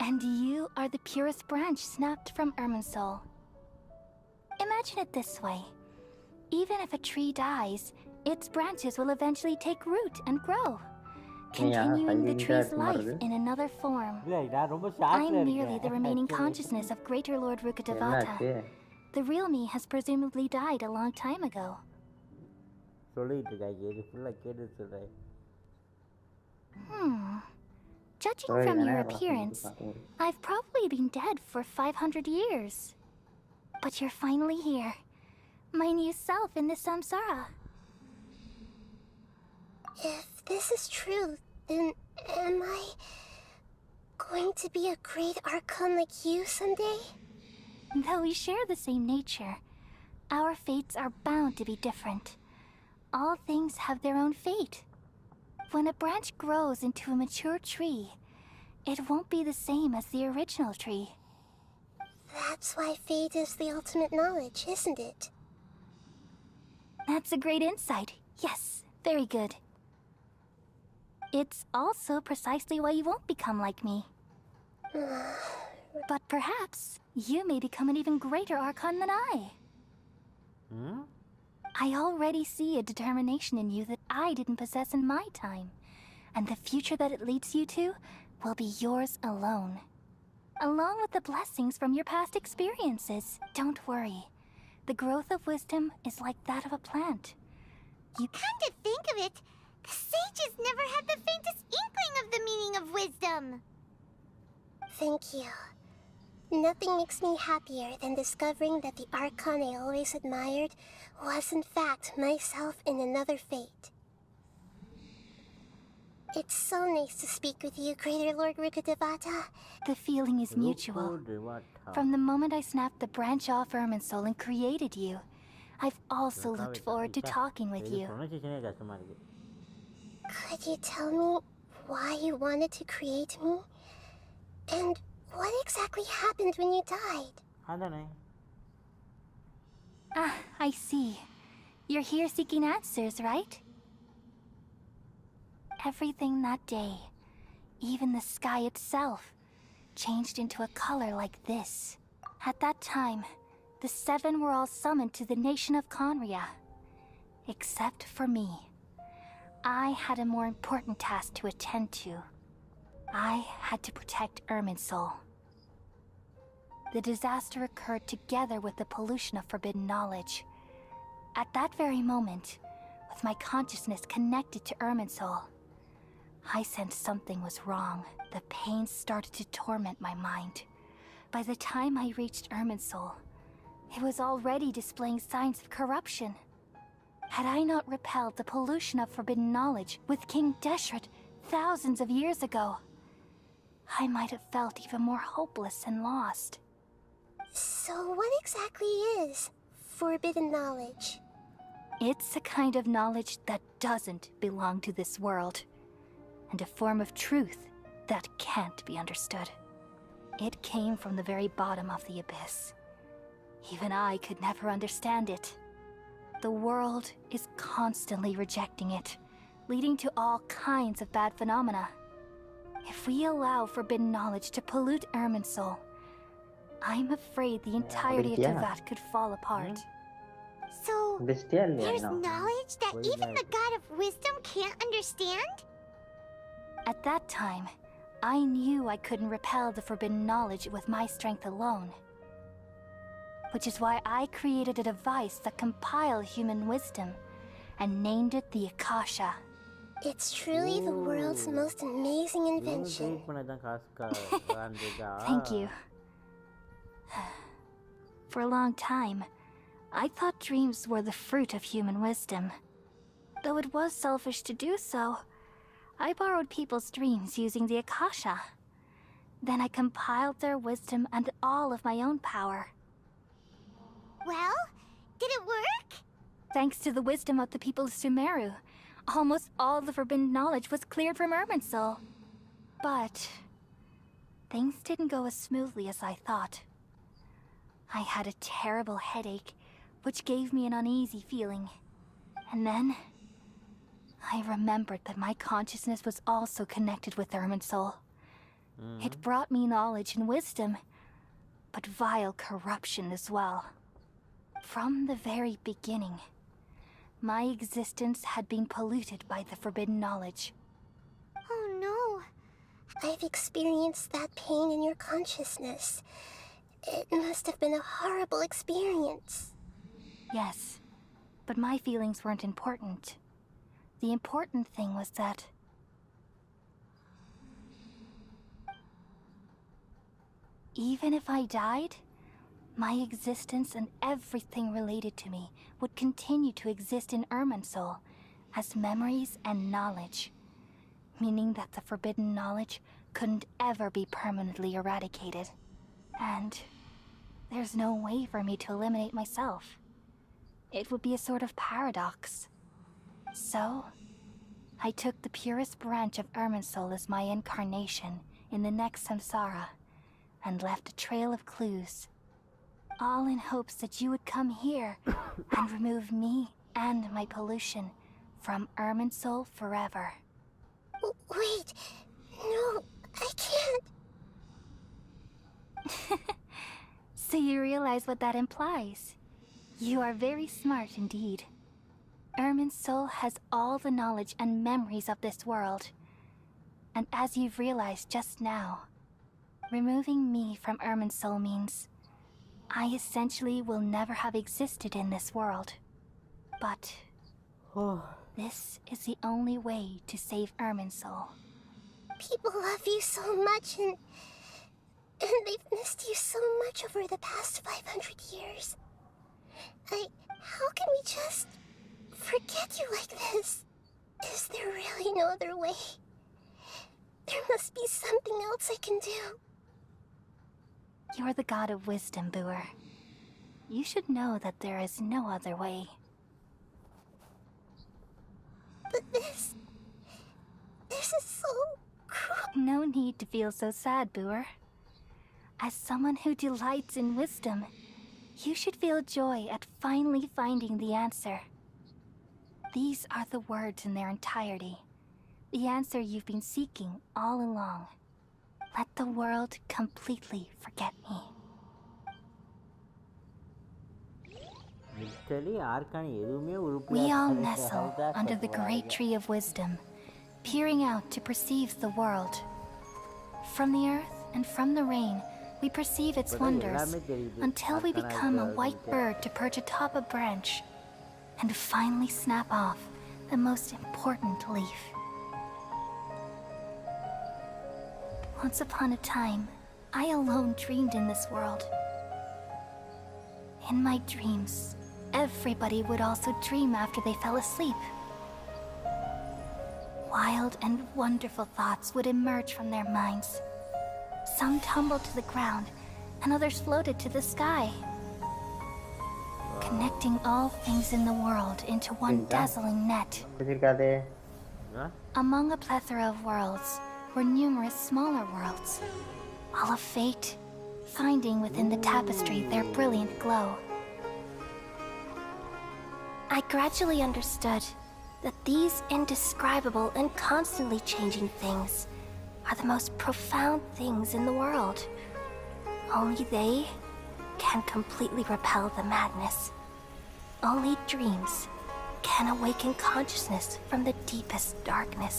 And you are the purest branch snapped from Irminsul. Imagine it this way. Even if a tree dies, its branches will eventually take root and grow, continuing the tree's life in another form. I'm merely the remaining consciousness of Greater Lord Rukkhadevata. The real me has presumably died a long time ago. Judging from your appearance, I've probably been dead for 500 years. But you're finally here. My new self in the samsara. If this is true, then am I going to be a great archon like you someday? Though we share the same nature, our fates are bound to be different. All things have their own fate. When a branch grows into a mature tree, it won't be the same as the original tree. That's why fate is the ultimate knowledge, isn't it? That's a great insight. Yes, very good. It's also precisely why you won't become like me. But perhaps you may become an even greater archon than I. I already see a determination in you that I didn't possess in my time. And the future that it leads you to will be yours alone. Along with the blessings from your past experiences. Don't worry. The growth of wisdom is like that of a plant. Come to think of it, the sages never had the faintest inkling of the meaning of wisdom. Thank you. Nothing makes me happier than discovering that the archon I always admired was in fact myself in another fate. It's so nice to speak with you, Greater Lord Rukkhadevata. The feeling is mutual. From the moment I snapped the branch off Irminsul and created you, I've also looked forward to talking with you. Could you tell me why you wanted to create me? And what exactly happened when you died? Ah, I see. You're here seeking answers, right? Everything that day, even the sky itself, changed into a color like this. At that time, the seven were all summoned to the nation of Conria. Except for me. I had a more important task to attend to. I had to protect Irminsul. The disaster occurred together with the pollution of forbidden knowledge. At that very moment, with my consciousness connected to Irminsul, I sensed something was wrong. The pain started to torment my mind. By the time I reached Irminsul, it was already displaying signs of corruption. Had I not repelled the pollution of forbidden knowledge with King Deshret thousands of years ago, I might have felt even more hopeless and lost. So what exactly is forbidden knowledge? It's a kind of knowledge that doesn't belong to this world, and a form of truth that can't be understood. It came from the very bottom of the abyss. Even I could never understand it. The world is constantly rejecting it, leading to all kinds of bad phenomena. If we allow forbidden knowledge to pollute Irminsul, I'm afraid the entirety of Tevat could fall apart. So, Bestial there's ya, no? knowledge that even the God of Wisdom can't understand? At that time, I knew I couldn't repel the forbidden knowledge with my strength alone. Which is why I created a device that compiled human wisdom and named it the Akasha. It's truly the world's most amazing invention. Thank you. For a long time, I thought dreams were the fruit of human wisdom. Though it was selfish to do so, I borrowed people's dreams using the Akasha. Then I compiled their wisdom and all of my own power. Well, did it work? Thanks to the wisdom of the people of Sumeru, almost all the forbidden knowledge was cleared from Irminsul. But things didn't go as smoothly as I thought. I had a terrible headache, which gave me an uneasy feeling. And then I remembered that my consciousness was also connected with Irminsul. It brought me knowledge and wisdom, but vile corruption as well. From the very beginning, my existence had been polluted by the forbidden knowledge. Oh no. I've experienced that pain in your consciousness. It must have been a horrible experience. Yes, but my feelings weren't important. The important thing was that even if I died, my existence and everything related to me would continue to exist in Irminsul as memories and knowledge, meaning that the forbidden knowledge couldn't ever be permanently eradicated. And there's no way for me to eliminate myself. It would be a sort of paradox. So, I took the purest branch of Irminsul as my incarnation in the next samsara, and left a trail of clues, all in hopes that you would come here and remove me and my pollution from Irminsul forever. Wait, no, I can't. So you realize what that implies? You are very smart indeed. Irminsul has all the knowledge and memories of this world. And as you've realized just now, removing me from Irminsul means I essentially will never have existed in this world. But this is the only way to save Irminsul. People love you so much and they've missed you so much over the past 500 years. How can we just forget you like this? Is there really no other way? There must be something else I can do. You're the god of wisdom, Boer. You should know that there is no other way. But this is so cruel. No need to feel so sad, Boer. As someone who delights in wisdom, you should feel joy at finally finding the answer. These are the words in their entirety. The answer you've been seeking all along. Let the world completely forget me. Literally யாருக்கான எதுவுமே We all உருப்படியா nestle under the great tree of wisdom, peering out to perceive the world. From the earth and from the rain, we perceive its wonders until we become a white bird to perch atop a branch and finally snap off the most important leaf. Once upon a time, I alone dreamed in this world. In my dreams, everybody would also dream after they fell asleep. Wild and wonderful thoughts would emerge from their minds. Some tumbled to the ground, and others floated to the sky, connecting all things in the world into one dazzling net. Among a plethora of worlds were numerous smaller worlds, all of fate, finding within the tapestry their brilliant glow. I gradually understood that these indescribable and constantly changing things are the most profound things in the world. Only they can completely repel the madness. Only dreams can awaken consciousness from the deepest darkness.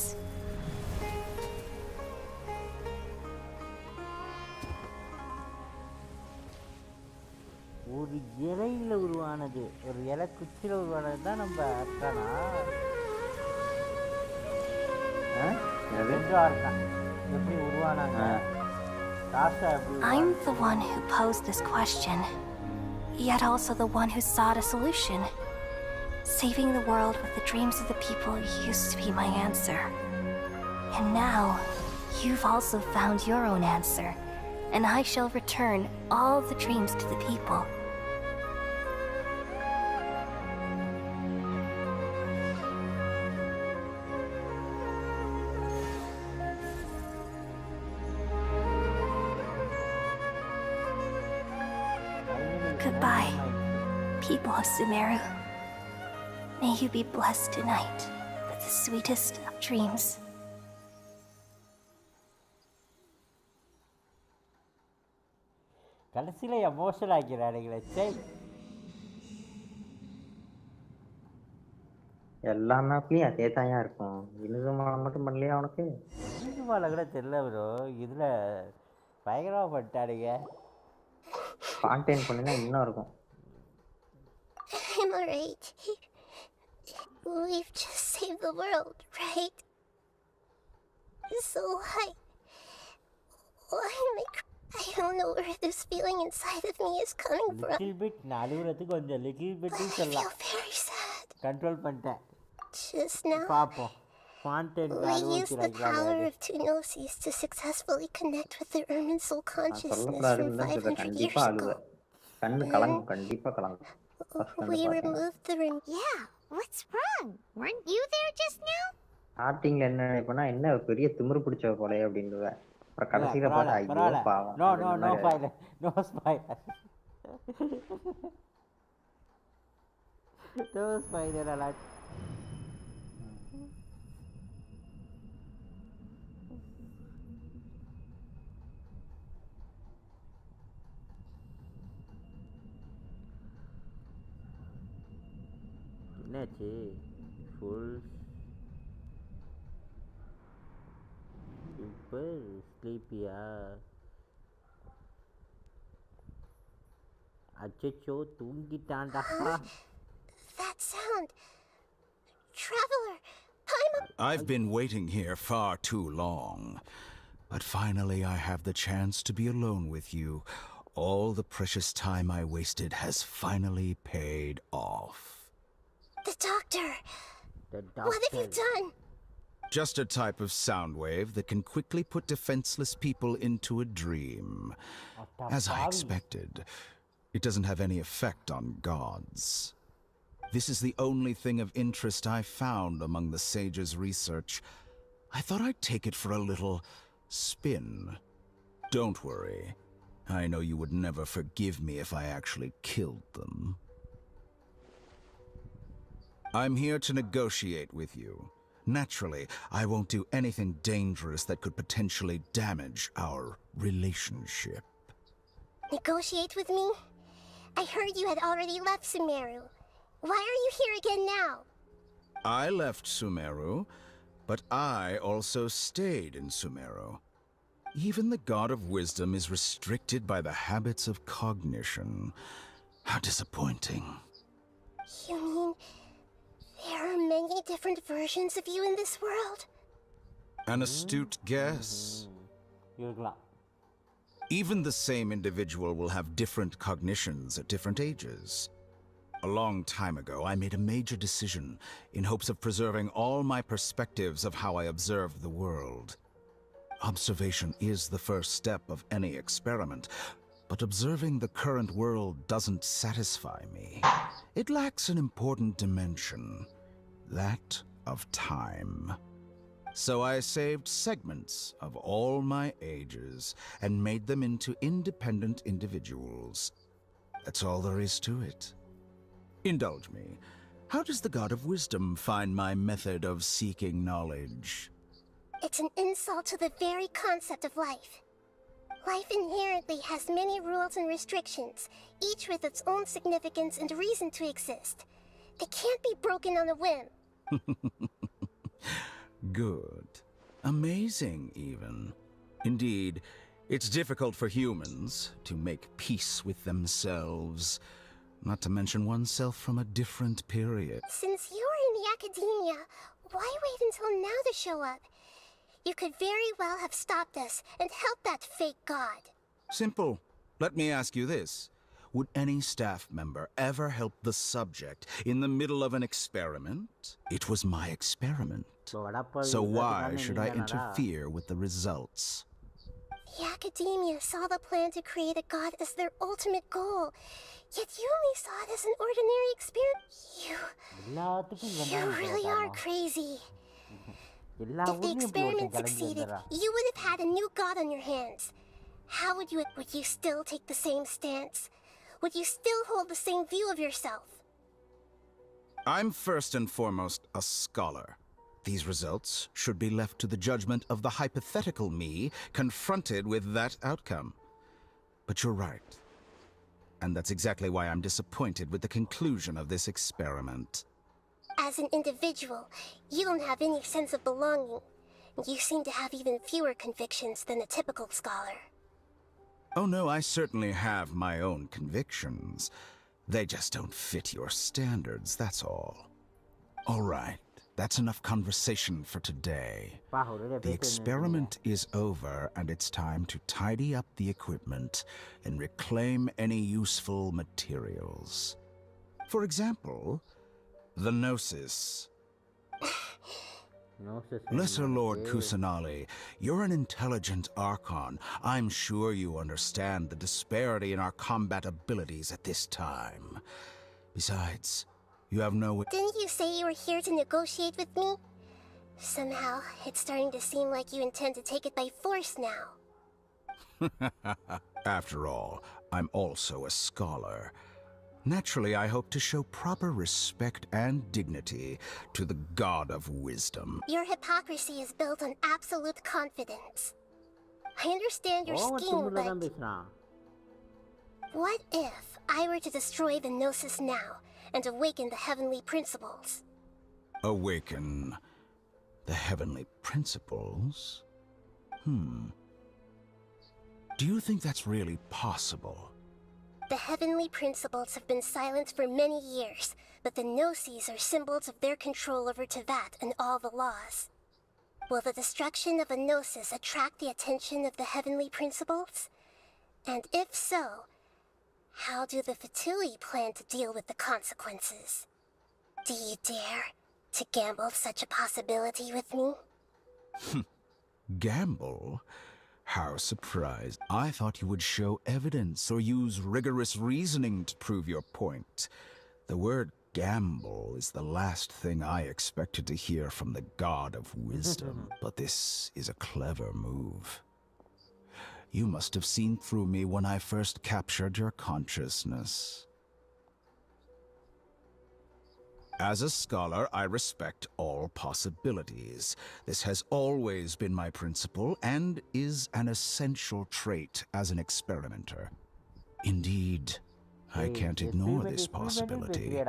ஒரு இலையில உருவானது, ஒரு இலை குச்சியில் உருவானது தான் நம்ம அர்த்தானா? எப்படி உருவானாங்க? I'm the one who posed this question, yet also the one who sought a solution. Saving the world with the dreams of the people used to be my answer. And now, you've also found your own answer, and I shall return all the dreams to the people. Goodbye, people of Sumeru. May you be blessed tonight with the sweetest of dreams. கடைசியில் emotional ஆக்கிறானுங்களே. சரி, எல்லா மேப்லயும் அதே தாயா இருக்கும். இனிதுமாலை மட்டும் பண்ணலையா உனக்கு? இனிதுமாலை கூட தெரியல ப்ரோ. இதில் பயங்கரமாக பண்ணிட்டானுங்க. கான்டென்ட் பண்ணினா இன்னும் இருக்கும். I'm alright. We've just saved the world, right? So why am I don't know where this feeling inside of me is coming from. Little bit நடுவுறதுக்கு கொஞ்சம் லிட்டில் பிட் சொல்லலாம். I feel very sad. Control பண்ணிட்டேன். Just now, பாப்போம். we used the power of two gnosis to successfully connect with the Ermin soul consciousness from 500 years ago. கண்ணு கலங்கும், கண்டிப்பா கலங்கும். We removed the ring. Yeah, what's wrong? Weren't you there just now? ஸ்டார்டிங்ல என்ன நினைப்பேன்னா, என்ன பெரிய திமிரு பிடிச்ச போலே அப்படின்னுவேன். அப்புறம் கடைசியில பார்த்தா ஐயோ பாவம். No spoiler, no spoiler, no spoiler alert. என்னாச்சு? ஃபுல் சூப்பர் ஸ்லீப்பியா? அச்சோ தூங்கிட்டான்டா. That sound. Traveler, I've been waiting here far too long. But finally I have the chance to be alone with you. All the precious time I wasted has finally paid off. The doctor. What have you done? Just a type of sound wave that can quickly put defenseless people into a dream. As I expected, it doesn't have any effect on gods. This is the only thing of interest I found among the sage's research. I thought I'd take it for a little spin. Don't worry. I know you would never forgive me if I actually killed them. I'm here to negotiate with you. Naturally, I won't do anything dangerous that could potentially damage our relationship. Negotiate with me? I heard you had already left Sumeru. Why are you here again now? I left Sumeru, but I also stayed in Sumeru. Even the God of Wisdom is restricted by the habits of cognition. How disappointing. You mean there are many different versions of you in this world? An astute guess. இருக்கலாம். Even the same individual will have different cognitions at different ages. A long time ago, I made a major decision in hopes of preserving all my perspectives of how I observed the world. Observation is the first step of any experiment, but observing the current world doesn't satisfy me. It lacks an important dimension, that of time. So I saved segments of all my ages and made them into independent individuals. That's all there is to it. Indulge me. How does the God of Wisdom find my method of seeking knowledge? It's an insult to the very concept of life. Life inherently has many rules and restrictions, each with its own significance and reason to exist. They can't be broken on a whim. Good. Amazing, even. Indeed, it's difficult for humans to make peace with themselves, not to mention oneself from a different period. Since you're in the academia, why wait until now to show up? You could very well have stopped us and helped that fake god. Simple. Let me ask you this. Would any staff member ever help the subject in the middle of an experiment? It was my experiment. So why should I interfere with the results? The academia saw the plan to create a god as their ultimate goal, yet you only saw it as an ordinary experiment. You really are crazy. If the experiment succeeded, you would have had a new god on your hands. How would you still take the same stance? Would you still hold the same view of yourself? I'm first and foremost a scholar. These results should be left to the judgment of the hypothetical me confronted with that outcome. But you're right. And that's exactly why I'm disappointed with the conclusion of this experiment. As an individual, you don't have any sense of belonging. You seem to have even fewer convictions than a typical scholar. Oh no, I certainly have my own convictions. They just don't fit your standards, that's all. All right, that's enough conversation for today. The experiment is over, and it's time to tidy up the equipment and reclaim any useful materials. For example, the Gnosis. Lesser Lord Kusanali, you're an intelligent Archon. I'm sure you understand the disparity in our combat abilities at this time. Besides, you have no... Didn't you say you were here to negotiate with me? Somehow, it's starting to seem like you intend to take it by force now. After all, I'm also a scholar. Naturally, I hope to show proper respect and dignity to the God of Wisdom. Your hypocrisy is built on absolute confidence. I understand your scheme, but... What if I were to destroy the Gnosis now and awaken the heavenly principles? Awaken the heavenly principles? Do you think that's really possible? The heavenly principles have been silent for many years, but the Gnosis are symbols of their control over Teyvat and all the laws. Will the destruction of a Gnosis attract the attention of the heavenly principles? And if so, how do the Fatui plan to deal with the consequences? Do you dare to gamble such a possibility with me? Gamble? How surprised. I thought you would show evidence or use rigorous reasoning to prove your point. The word gamble is the last thing I expected to hear from the God of Wisdom. But this is a clever move. You must have seen through me when I first captured your consciousness. As a scholar, I respect all possibilities. This has always been my principle and is an essential trait as an experimenter. Indeed, I can't ignore this possibility.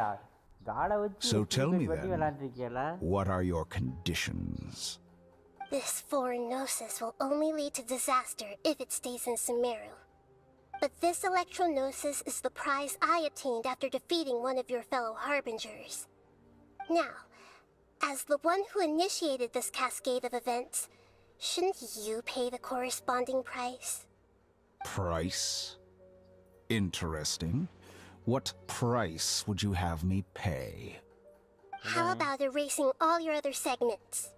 So tell me then, what are your conditions? This foreign gnosis will only lead to disaster if it stays in Sumeru. But this electro-gnosis is the prize I attained after defeating one of your fellow harbingers. Now, as the one who initiated this cascade of events, shouldn't you pay the corresponding price? Price? Interesting. What price would you have me pay? How about erasing all your other segments?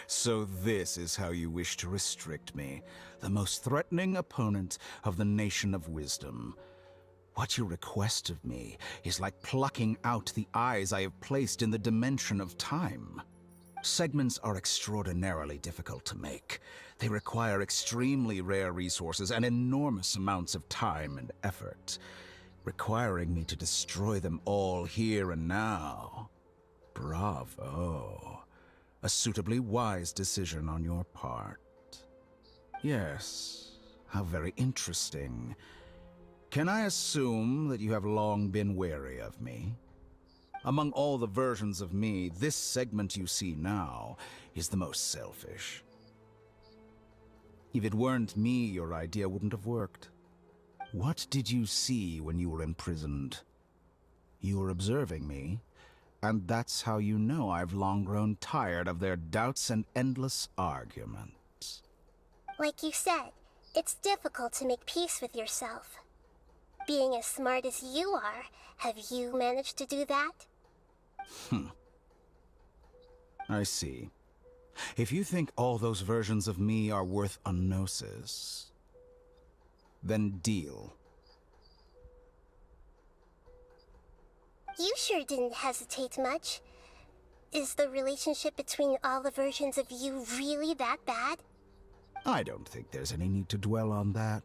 So this is how you wish to restrict me, the most threatening opponent of the Nation of Wisdom. What you request of me is like plucking out the eyes I have placed in the dimension of time. Segments are extraordinarily difficult to make. They require extremely rare resources and enormous amounts of time and effort, requiring me to destroy them all here and now. Bravo. A suitably wise decision on your part. Yes, how very interesting. Can I assume that you have long been wary of me? Among all the versions of me, this segment you see now is the most selfish. If it weren't me, your idea wouldn't have worked. What did you see when you were imprisoned? You were observing me, and that's how you know I've long grown tired of their doubts and endless arguments. Like you said, it's difficult to make peace with yourself. Being as smart as you are, have you managed to do that? I see. If you think all those versions of me are worth a gnosis, then deal. You sure didn't hesitate much. Is the relationship between all the versions of you really that bad? I don't think there's any need to dwell on that.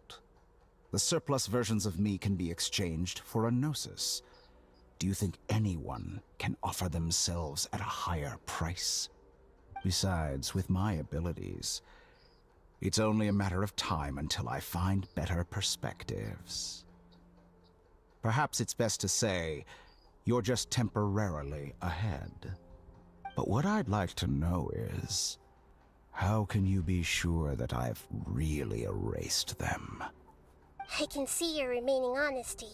The surplus versions of me can be exchanged for a gnosis. Do you think anyone can offer themselves at a higher price? Besides, with my abilities, it's only a matter of time until I find better perspectives. Perhaps it's best to say, you're just temporarily ahead. But what I'd like to know is, how can you be sure that I've really erased them? I can see your remaining honesty.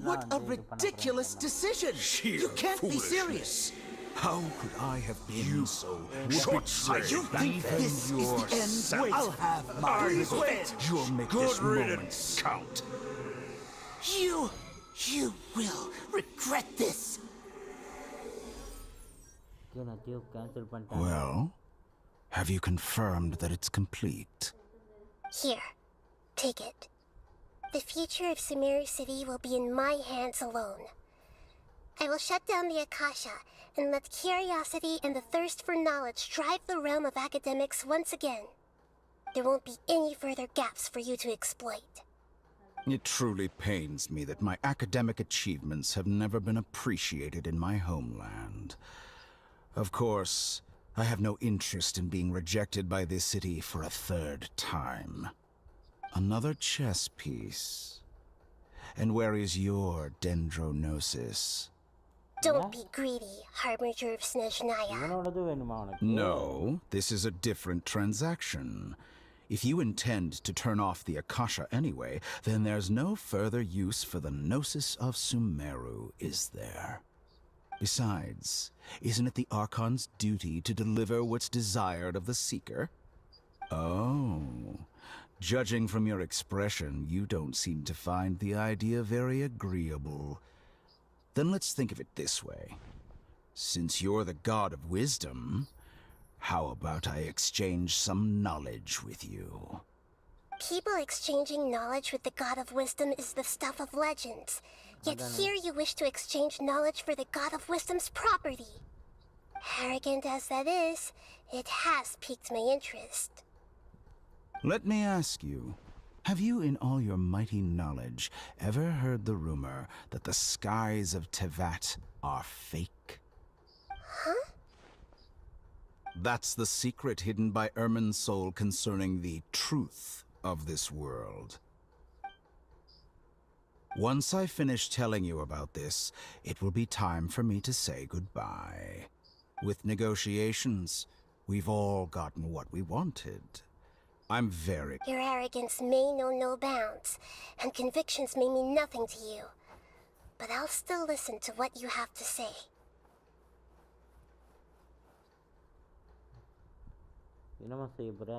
What a ridiculous decision! You can't be serious! How could I have been so short-sighted? You think this is the end? I'll have my revenge! You'll make this moment count. You will regret this! Well, have you confirmed that it's complete? Here, take it. The future of Sumeru City will be in my hands alone. I will shut down the Akasha and let curiosity and the thirst for knowledge drive the realm of academics once again. There won't be any further gaps for you to exploit. It truly pains me that my academic achievements have never been appreciated in my homeland. Of course, I have no interest in being rejected by this city for a third time. Another chess piece. And where is your dendronosis? Don't be greedy, Harbinger of Snezhnaya. No, this is a different transaction. If you intend to turn off the Akasha anyway, then there's no further use for the Gnosis of Sumeru, is there? Besides, isn't it the Archon's duty to deliver what's desired of the Seeker? Oh, judging from your expression, you don't seem to find the idea very agreeable. Then let's think of it this way. Since you're the god of wisdom, how about I exchange some knowledge with you? People exchanging knowledge with the god of wisdom is the stuff of legends. Yet here you wish to exchange knowledge for the god of wisdom's property. Arrogant as that is, it has piqued my interest. Let me ask you, have you in all your mighty knowledge ever heard the rumor that the skies of Tevat are fake. Huh? That's the secret hidden by Ermin's soul concerning the truth of this world. Once I finish telling you about this, it will be time for me to say goodbye. With negotiations, we've all gotten what we wanted. I'm very... Your arrogance may know no bounds, and convictions may mean nothing to you. But I'll still listen to what you have to say. என்னமா செய்ய போற?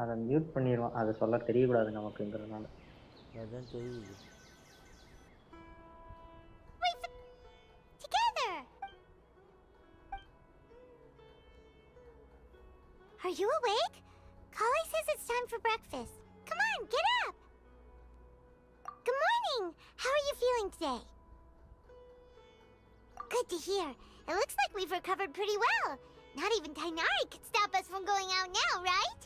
அதை mute பண்ணிடுவான், அதை சொல்ல தெரியக்கூடாது நமக்குங்கிறதுனால. அதான் தெரியுது. Together! Are you awake? Kali says it's time for breakfast. Come on, get up! Good morning! How are you feeling today? Good to hear. It looks like we've recovered pretty well. Not even Tainari could stop us from going out now, right?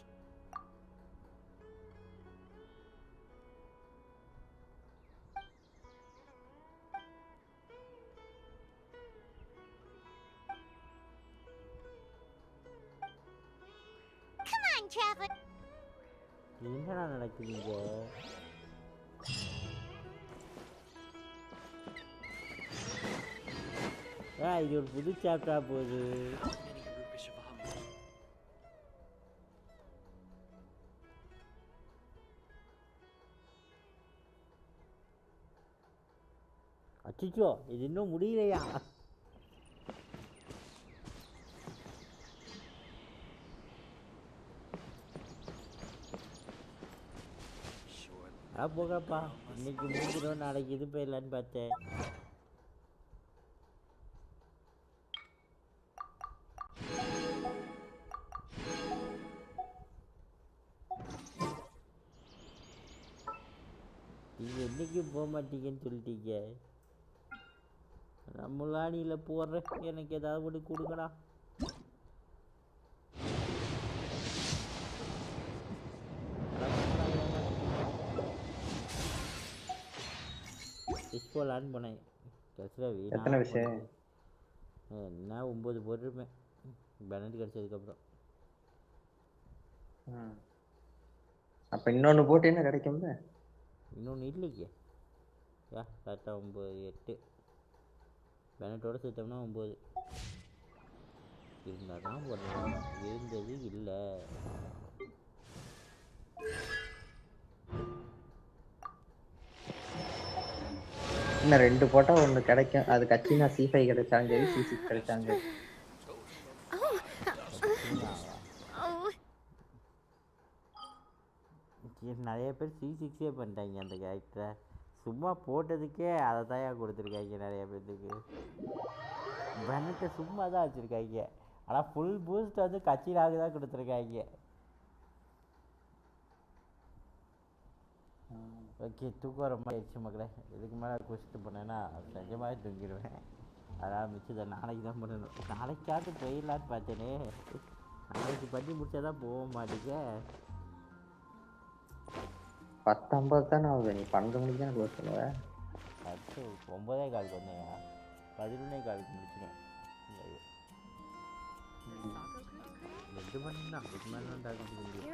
Come on, traveler. என்னடா நடக்குதுங்க? இது ஒரு புது சாப்டரா போகுது. அச்சோ, இது இன்னும் முடியலையா? போகப்பா, இன்னைக்கு முடிஞ்சிடும், நாளைக்கு இது போயிடலான்னு பார்த்தேன். நீங்க என்னைக்கு போக மாட்டீங்கன்னு சொல்லிட்டீங்க. நம்மளானியில் போடுறேன், எனக்கு ஏதாவது ஒன்று கொடுங்கடா. லான் போனேன். எத்தனை விஷயம்? என்ன 9 போட்டிருப்பேன் பெனட் கிடைச்சதுக்கப்புறம். அப்போ இன்னொன்று போட்டு என்ன கிடைக்கும்ல? இன்னொன்று இல்லையே. கரெக்டாக 9 8 பெனட்டோடு சேர்த்தோம்னா 9 இருந்தால் தான் போடுறேன். இருந்தது இல்லை. இன்னும் 2 போட்டால் 1 கிடைக்கும். அது கட்சினா C5 கிடைச்சாலும் சரி, C6 கிடைச்சாலும் சரி. நிறைய பேர் C6 பண்ணிட்டாங்க அந்த கேரக்டரை. சும்மா போட்டதுக்கே அதை தான் கொடுத்துருக்காங்க நிறைய பேர்த்துக்கு. பெனட்டை சும்மா தான் வச்சுருக்காங்க, ஆனால் ஃபுல் பூஸ்ட் வந்து கட்சியிலாக தான் கொடுத்துருக்காங்க. ஓகே, தூக்கம் வர மாதிரி ஆயிடுச்சு மக்களே. இதுக்கு மேலே குடிச்சிட்டு போனேன்னா நிஜமாவே தூங்கிடுவேன். அதனால் மிச்சத்தை நாளைக்கு தான் பண்ணணும். நாளைக்காவது போயிடலான்னு பார்த்தேனே, நாளைக்கு பண்ணி முடிச்சா தான் போக மாட்டேங்க. 10:50 தானே ஆகுது, நீ 12 மணிக்கு தான் க்ளோஸ் பண்ணுவேன். 9:15 சொன்னேன், 11:15 முடிச்சிடும். 2 மணி தான், அதுக்கு மேலே தான் டாக்டர் முடியும்.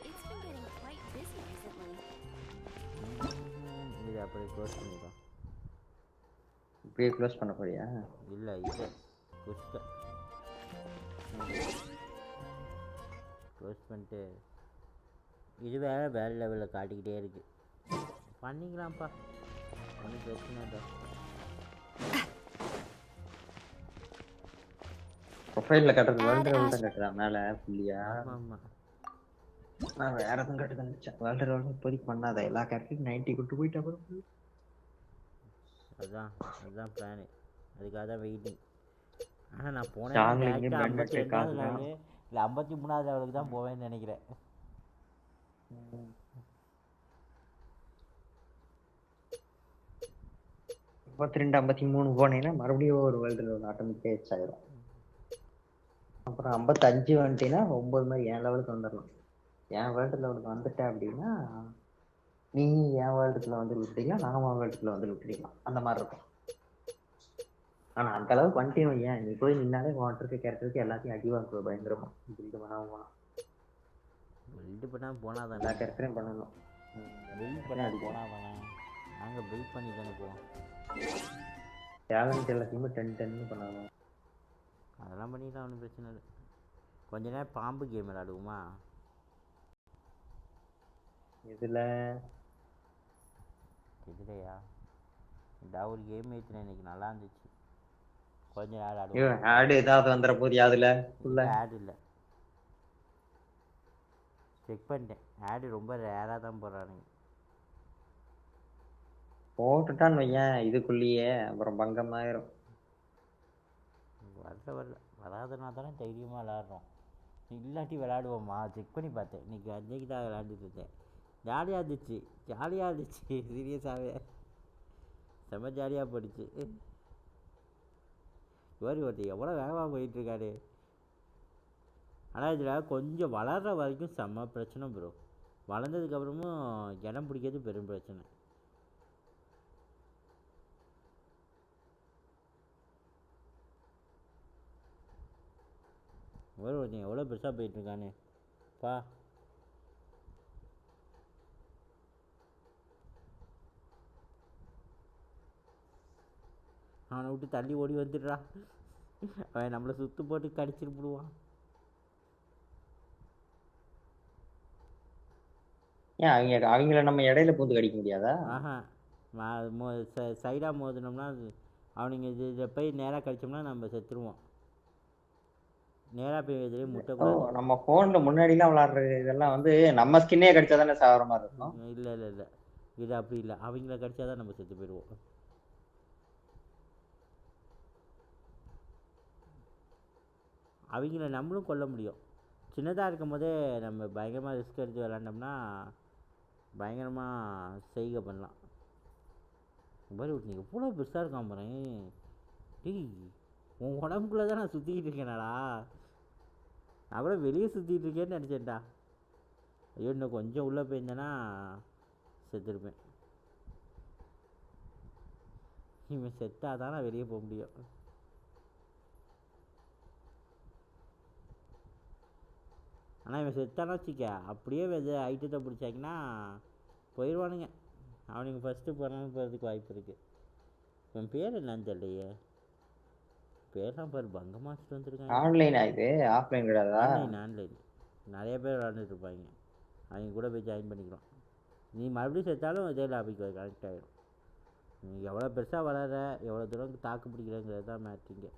It's been getting quite busy recently. இது அப்படியே க்ளோஸ் பண்ணிடுறோம். இப்படியே க்ளோஸ் பண்ண போறியா? இல்லை, இது குடிச்சிட்டேன். க்ளோஸ் பண்ணிட்டு இது வேறு லெவலில் காட்டிக்கிட்டே இருக்கு. பண்ணிக்கலாம்ப்பா, ஒன்றும் பிரச்சனை இல்லை. ப்ரொஃபைலில் கட்டுறது வேர்ல்டு லெவல் தான் கட்டுறா மேலே புள்ளியா? ஆமாம், நான் வேற எதுவும் கட்டு தந்துச்சேன். வேர்ல்டு லெவல் இப்போதைக்கு பண்ணாத, எல்லா கேரக்டரும் 90 கொண்டு போயிட்டு அப்புறம் அதுதான் பிளானு. அதுக்காக தான் வெயிட்டிங். ஆனால் நான் போனேன் 52வது நாள் இல்லை 53வது லெவலுக்கு தான் போவேன்னு நினைக்கிறேன். 52 53 போனீங்கன்னா மறுபடியும் ஒரு வேர்ல்டு லெவல் ஆட்டோமேட்டிக்காக எச் ஆயிரும். அப்புறம் 55 வந்துட்டீங்கன்னா 9 மாதிரி என் லெவலுக்கு வந்துடலாம். என் வேர்ல்டு லெவலுக்கு வந்துட்டேன் அப்படின்னா நீ என் வேர்ல்டுக்குள்ள வந்து விட்டுக்கலாம், நான் உன் வேர்ல்டுக்குள்ள வந்து விட்டுக்கலாம். அந்த மாதிரி இருக்கும். ஆனா அந்த அளவுக்கு வந்துட்டேன் ஏன் நீ போய் நின்னாலே வாட்டருக்கு கேரக்டருக்கு எல்லாத்தையும் அடி வாங்குவ பயங்கரமா. பில்டு பண்ணாம பில்டு பண்ணாமல் போனால் எல்லா தானே கேரக்டரையும் பண்ணணும். பில்ட் பண்ணாது போனால் தானே நாங்கள் பில்ட் பண்ணி தானே போவோம். டேலண்ட் எல்லாத்தையுமே 10 பண்ணாங்க. அதெல்லாம் பண்ணிக்கலாம், ஒன்றும் பிரச்சனை இல்லை. கொஞ்ச நேரம் பாம்பு கேம் விளாடுவோமா? இதுலையா ஏதாவது ஒரு கேம் ஏற்றினேன் இன்னைக்கு, நல்லா இருந்துச்சு. கொஞ்ச நேரம் ஆடுவோம். ஆடு ஏதாவது வந்துட போதியா அதுல? ஆடு இல்லை, செக் பண்ணிட்டேன். ஆடு ரொம்ப ரேராக தான் போடுறானுங்க. போட்டுட்டான்னு வையேன் இதுக்குள்ளேயே அப்புறம் பங்கமாயிரும். வரல வராதனா தானே தைரியமாக விளாட்றோம். இல்லாட்டி விளாடுவோம்மா? செக் பண்ணி பார்த்தேன் இன்னைக்கு, அன்றைக்கு தான் விளாண்டுட்டு இருந்தேன். ஜாலியாக இருந்துச்சு சீரியஸாகவே செம்ம ஜாலியாக போயிடுச்சு. ஒருத்தர் எவ்வளோ வேகமாக போயிட்டுருக்காரு. ஆனால் இதில் கொஞ்சம் வளர்கிற வரைக்கும் செம்ம பிரச்சனை ப்ரோ. வளர்ந்ததுக்கப்புறமும் இடம் பிடிக்கிறது பெரும் பிரச்சனை. ஒருத்தன் எவ்வளோ பெருசாக போயிட்டுருக்கானே பா. அவனை விட்டு தள்ளி ஓடி வந்துடுறா, அவன் நம்மளை சுற்று போட்டு கடிச்சிட்டு போடுவான். ஏன் அவங்கள நம்ம இடையில பூந்து கடிக்க முடியாதா? ஆஹா, சைடாக மோதினோம்னா அவனுங்க இதை போய் நேராக கடிச்சோம்னா நம்ம செத்துருவோம். நேராக போய் எதிரே முட்டைக்கூடாது. நம்ம ஃபோனில் முன்னாடிலாம் விளாட்றது இதெல்லாம் வந்து நம்ம ஸ்கின்னே கடிச்சா தானே சாகிற மாதிரி இருக்கும். இல்லை இது அப்படி இல்லை, அவங்கள கடிச்சா தான் நம்ம செத்து போயிடுவோம். அவங்கள நம்மளும் கொல்ல முடியும். சின்னதாக இருக்கும் போதே நம்ம பயங்கரமாக ரிஸ்க் எடுத்து விளாண்டோம்னா பயங்கரமாக செய்கை பண்ணலாம். மாதிரி விட்டு நீங்கள் எவ்வளோ பெருசாக இருக்கான் பாருங்க. டேய் உன் உடம்புக்குள்ளே தான் நான் சுற்றிக்கிட்டு இருக்கேனாடா, நான் கூட வெளியே சுற்றிட்டு இருக்கேன்னு நினச்சேன்டா. ஐயோ இன்னும் கொஞ்சம் உள்ளே போயிருந்தேன்னா செத்துருப்பேன். இவன் செத்தாதான் நான் வெளியே போக முடியும். ஆனால் இவன் செத்தானா வச்சுக்க, அப்படியே வந்து ஐட்டத்தை பிடிச்சாங்கன்னா போயிடுவானுங்க. அவனுங்க ஃபஸ்ட்டு போகிறதுக்கு வாய்ப்பு இருக்குது. இவன் பேர் என்னன்னு தெரியலையே, பேர்லாம் பாரு பங்கமாக வச்சுட்டு வந்துருக்காங்க. ஆன்லைன் ஆகுது, ஆஃப்லைன் கிடையாதா? ஆன்லைன் நிறைய பேர் விளாண்டுட்டு இருப்பாங்க, அவங்க கூட போய் ஜாயின் பண்ணிக்கலாம். நீ மறுபடியும் செத்தாலும் இதே லாபிக்கு கனெக்ட் ஆகிடும். நீ எவ்வளோ பெருசாக வளர, எவ்வளோ தூரம் தாக்கு பிடிக்கிறேங்கிறது தான் மேட்ரிங்க.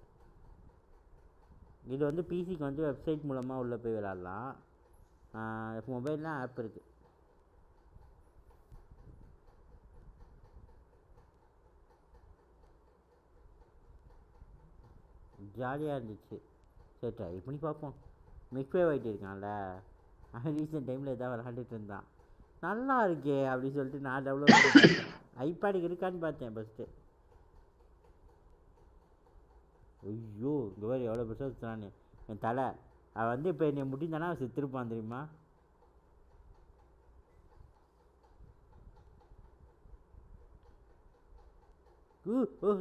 இது வந்து பிசிக்கு வந்து வெப்சைட் மூலமாக உள்ளே போய் விளாட்லாம். மொபைல்லாம் ஆப் இருக்குது. ஜாலியாக இருந்துச்சு. சரி ட்ரை பண்ணி பார்ப்போம். மிக்வே ஆகிட்டு இருக்கான்ல, அவன் ரீசெண்ட் டைமில் எதாவது விளாண்டுட்டு இருந்தான். நல்லா இருக்கே அப்படின்னு சொல்லிட்டு நான் டெவலப் ஐபேடுக்கு இருக்கான்னு பார்த்தேன் ஃபஸ்ட்டு. ஐயோ இங்கே வேறு எவ்வளோ பெருசாக சுற்றுறானே என் தலை. அவன் வந்து இப்போ என்னை முடிந்தானா அவன் செத்துருப்பான் தெரியுமா.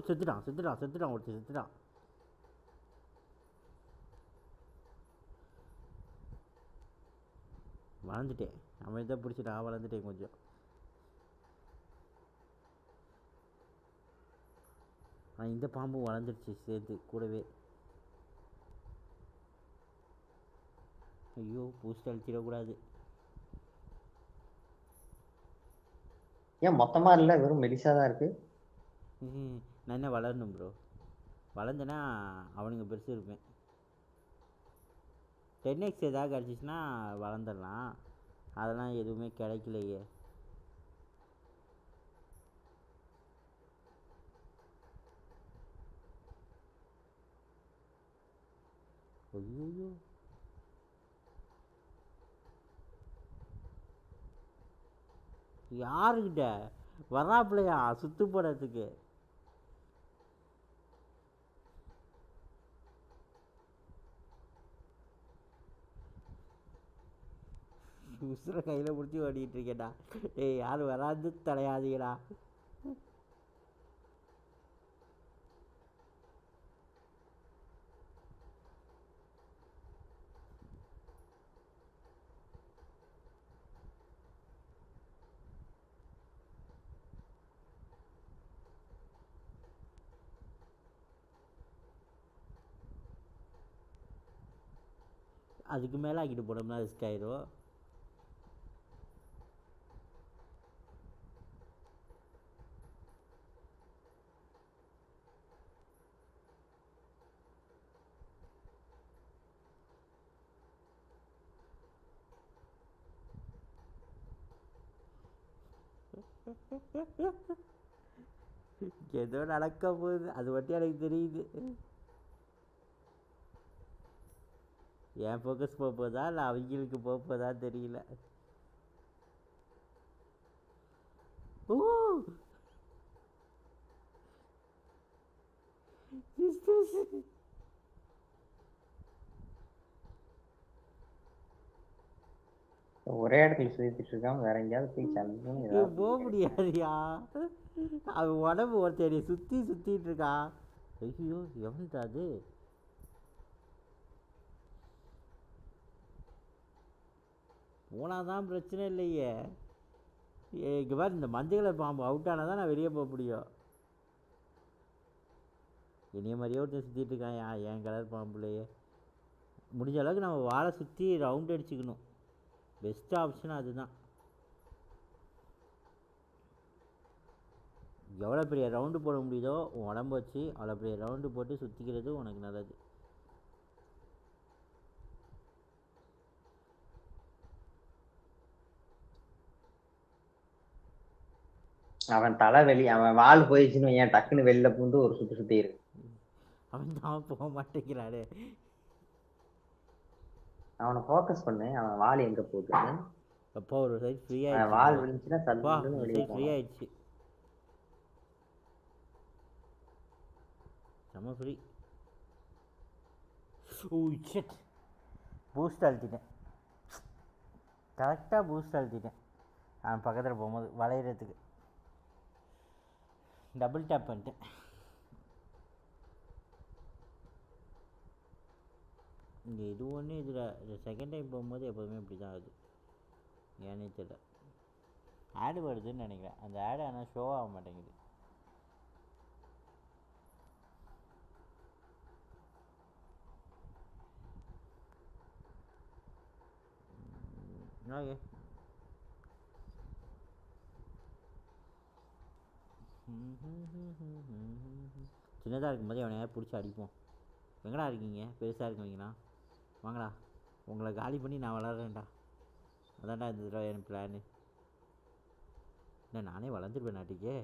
செத்துட்டான் ஒருத்தர் செத்துட்டான். வளர்ந்துட்டேன், அவன் இதை பிடிச்சிட்டு நான் வளர்ந்துட்டேன் கொஞ்சம். இந்த பாம்பும் வளர்ந்துடுச்சு சேர்த்து கூடவே. ஐயோ பூஸ்ட் அழிச்சிடக்கூடாது. ஏன் மொத்தமாக இல்லை, வெறும் மெலிசாக தான் இருக்குது. நான் என்ன வளரணும் ப்ரோ, வளர்ந்தேன்னா அவனுங்க பெருசு இருப்பேன். 10x எதாவது கிடச்சிச்சின்னா வளர்ந்துடலாம், அதெல்லாம் எதுவுமே கிடைக்கலையே. ஐயோ யாருக்கிட்ட வராப்பிலையா சுத்து போடுறதுக்கு? உசுரை கையில் பிடிச்சி ஓடிட்டு இருக்கேடா. ஏய் யாரும் வராது தலையாதீங்கடா. அதுக்கு மேலே ஆக்கிட்டு போனோம்னா ரிஸ்க் ஆயிரும். ஏதோ நடக்க போகுது, அது மட்டும் எனக்கு தெரியுது. என் ஃபோக்கஸ் போக போதா இல்லை அவங்களுக்கு போக போதா தெரியல. ஓ ஒரே இடத்துல சுத்திட்டு இருக்கான், வேற எங்கேயாவது போய் சல்லுன்னு போக முடியாதுயா. அவன் உடம்பு ஒருத்தடி சுத்திட்டு இருக்கான். ஐயோ எவன்டா அது? போனாதான் பிரச்சனை இல்லையே. இங்கே பாரு, இந்த மஞ்சள் கலர் பாம்பு அவுட் ஆனால் தான் நான் வெளியே போக முடியும். என்னைய மாதிரியே ஒருத்தர் சுற்றிட்டு இருக்கான் என் கலர் பாம்புலையே. முடிஞ்ச அளவுக்கு நம்ம வாழை சுற்றி ரவுண்ட் அடிச்சுக்கணும். பெஸ்ட் ஆப்ஷன் அதுதான். எவ்வளோ பெரிய ரவுண்டு போட முடியுதோ உன் உடம்பு வச்சு அவ்வளோ பெரிய ரவுண்டு போட்டு சுற்றிக்கிறது உனக்கு நல்லது. அவன் தலைவலி, அவன் வால் போயிடுச்சுன்னு ஏன் டக்குன்னு வெளில பூந்து ஒரு சுத்தி இருக்கு. அவன் தான் போக மாட்டேங்கிறானே. அவனை ஃபோக்கஸ் பண்ணு, அவன் வால் எங்க போகுது. அப்போ ஒரு சைட் ஃப்ரீ ஆயிடுச்சு. வால் விழுந்துச்சுன்னா சல்லுன்னு வெளியே ஃப்ரீ ஆயிடுச்சு. செம்ம ஃப்ரீ. ஓ ஷிட், பூஸ்ட் அழுத்திட்டேன். கரெக்டாக பூஸ்ட் அழுத்திட்டேன். நான் பக்கத்தில் போகும்போது வளையிறதுக்கு டபுள் டேப் பண்ணிட்டேன். இங்கே இது ஒன்று இதில் செகண்ட் டைம் போகும்போது எப்போதுமே இப்படி தான் ஆகுது. ஏன்னே தெரியல. ஆடு வருதுன்னு நினைக்கிறேன். அந்த ஆடு ஆனால் ஷோ ஆக மாட்டேங்குது. ஓகே. சின்னதாக இருக்கும்போது அவனை பிடிச்சி அடிப்போம். எங்கடா இருக்கீங்க? பெருசாக இருக்குவீங்களா? வாங்கடா, உங்களை காலி பண்ணி நான் வளர்றேன்டா. அதான்டா இந்த தடவை என் பிளானு. இல்லை நானே வளர்ந்துருப்பேன் நாட்டிக்கே.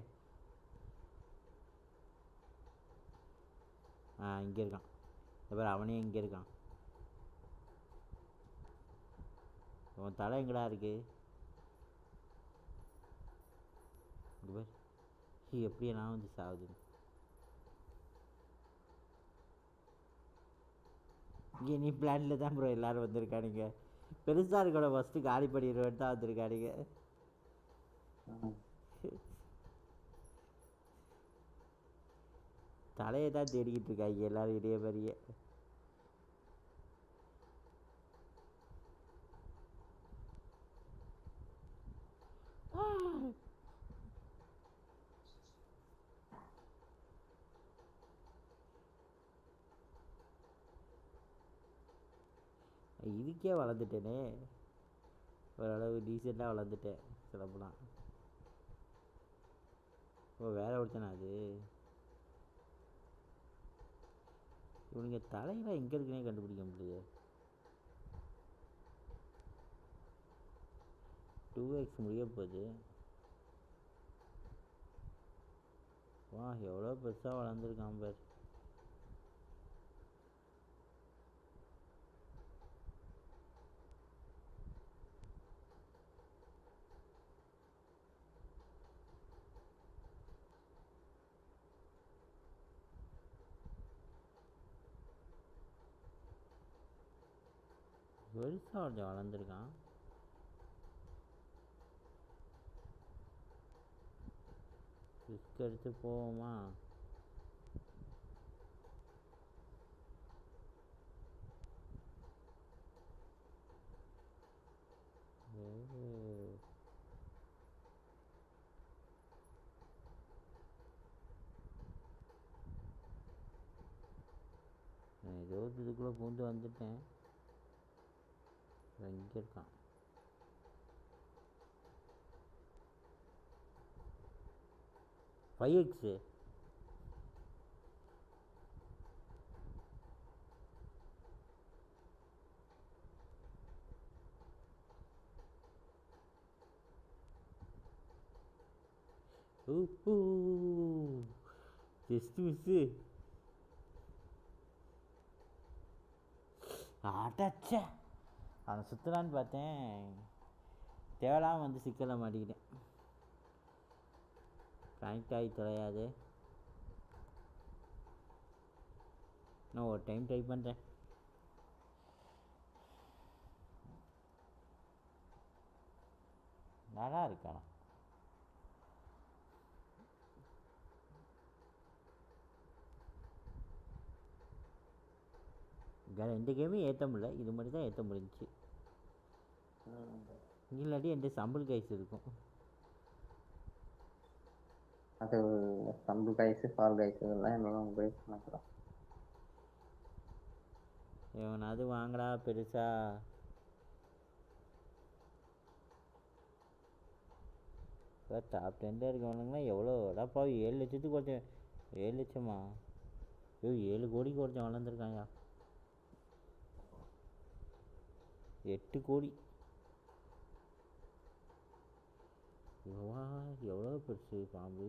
இங்கே இருக்கான். இப்போ அவனே இங்கே இருக்கான். உன் தலை எங்கடா இருக்கு? எப்படி நான் வந்து சாகுது. இங்கே நீ பிளானில் தான் ப்ரோ எல்லோரும் வந்திருக்கானுங்க. பெருசாக இருக்கோட ஃபஸ்ட்டு காலி பண்ணிடுவேன் தான் வந்திருக்கானுங்க. தலையை தான் தேடிக்கிட்டு இருக்காங்க எல்லோரும் இதே மாதிரியே. இதுக்கே வளர்ந்துட்டேனே, ஓரளவு டீசெண்டாக வளர்ந்துட்டேன் சொல்லப்போனால். ஓ வேற ஒருத்தனா அது? இவனுங்க தலையெல்லாம் எங்கே இருக்குன்னே கண்டுபிடிக்க முடியல. 2x முடிய போகுது. வா எவ்வளோ பெருசாக வளர்ந்துருக்கான் பார். பெருசாக ஒருத்தன் வளர்ந்துருக்கான். ரிஸ்க் எடுத்து போவோமா? ஏதோ இதுக்குள்ளே பூந்து வந்துட்டேன். எங்கே இருக்கான்? Five just miss. அடச்சே, அவனை சுற்றலான்னு பார்த்தேன், தேவலாமல் வந்து சிக்கலை மாட்டிக்கிட்டேன். கனெக்ட் ஆகி தொலையாது. நான் ஒரு டைம் ட்ரை பண்ணுறேன். நல்லா இருக்கானா? எந்த கேமையும் ஏற்ற முடியல, இது மட்டும் தான் ஏற்ற முடிஞ்சிச்சு. இல்லாட்டி எந்த சம்பிள் கைஸ் இருக்கும். அது சம்பிள் கைஸ், ஃபால் கைஸ் இதெல்லாம் என்னோட மொபைல் பண்ணிக்கலாம். எவனாவது வாங்கடா பெருசா. டாப் 10 இருக்கவனுங்களாம் எவ்வளோ அடாப்பா, 7 லட்சத்துக்கு ஒருத்தன். 7 லட்சமா? 7 கோடிக்கு ஒருத்தன் வளர்ந்துருக்காயா. 8 கோடி. எவ்வளோ பெருசு பாம்பு.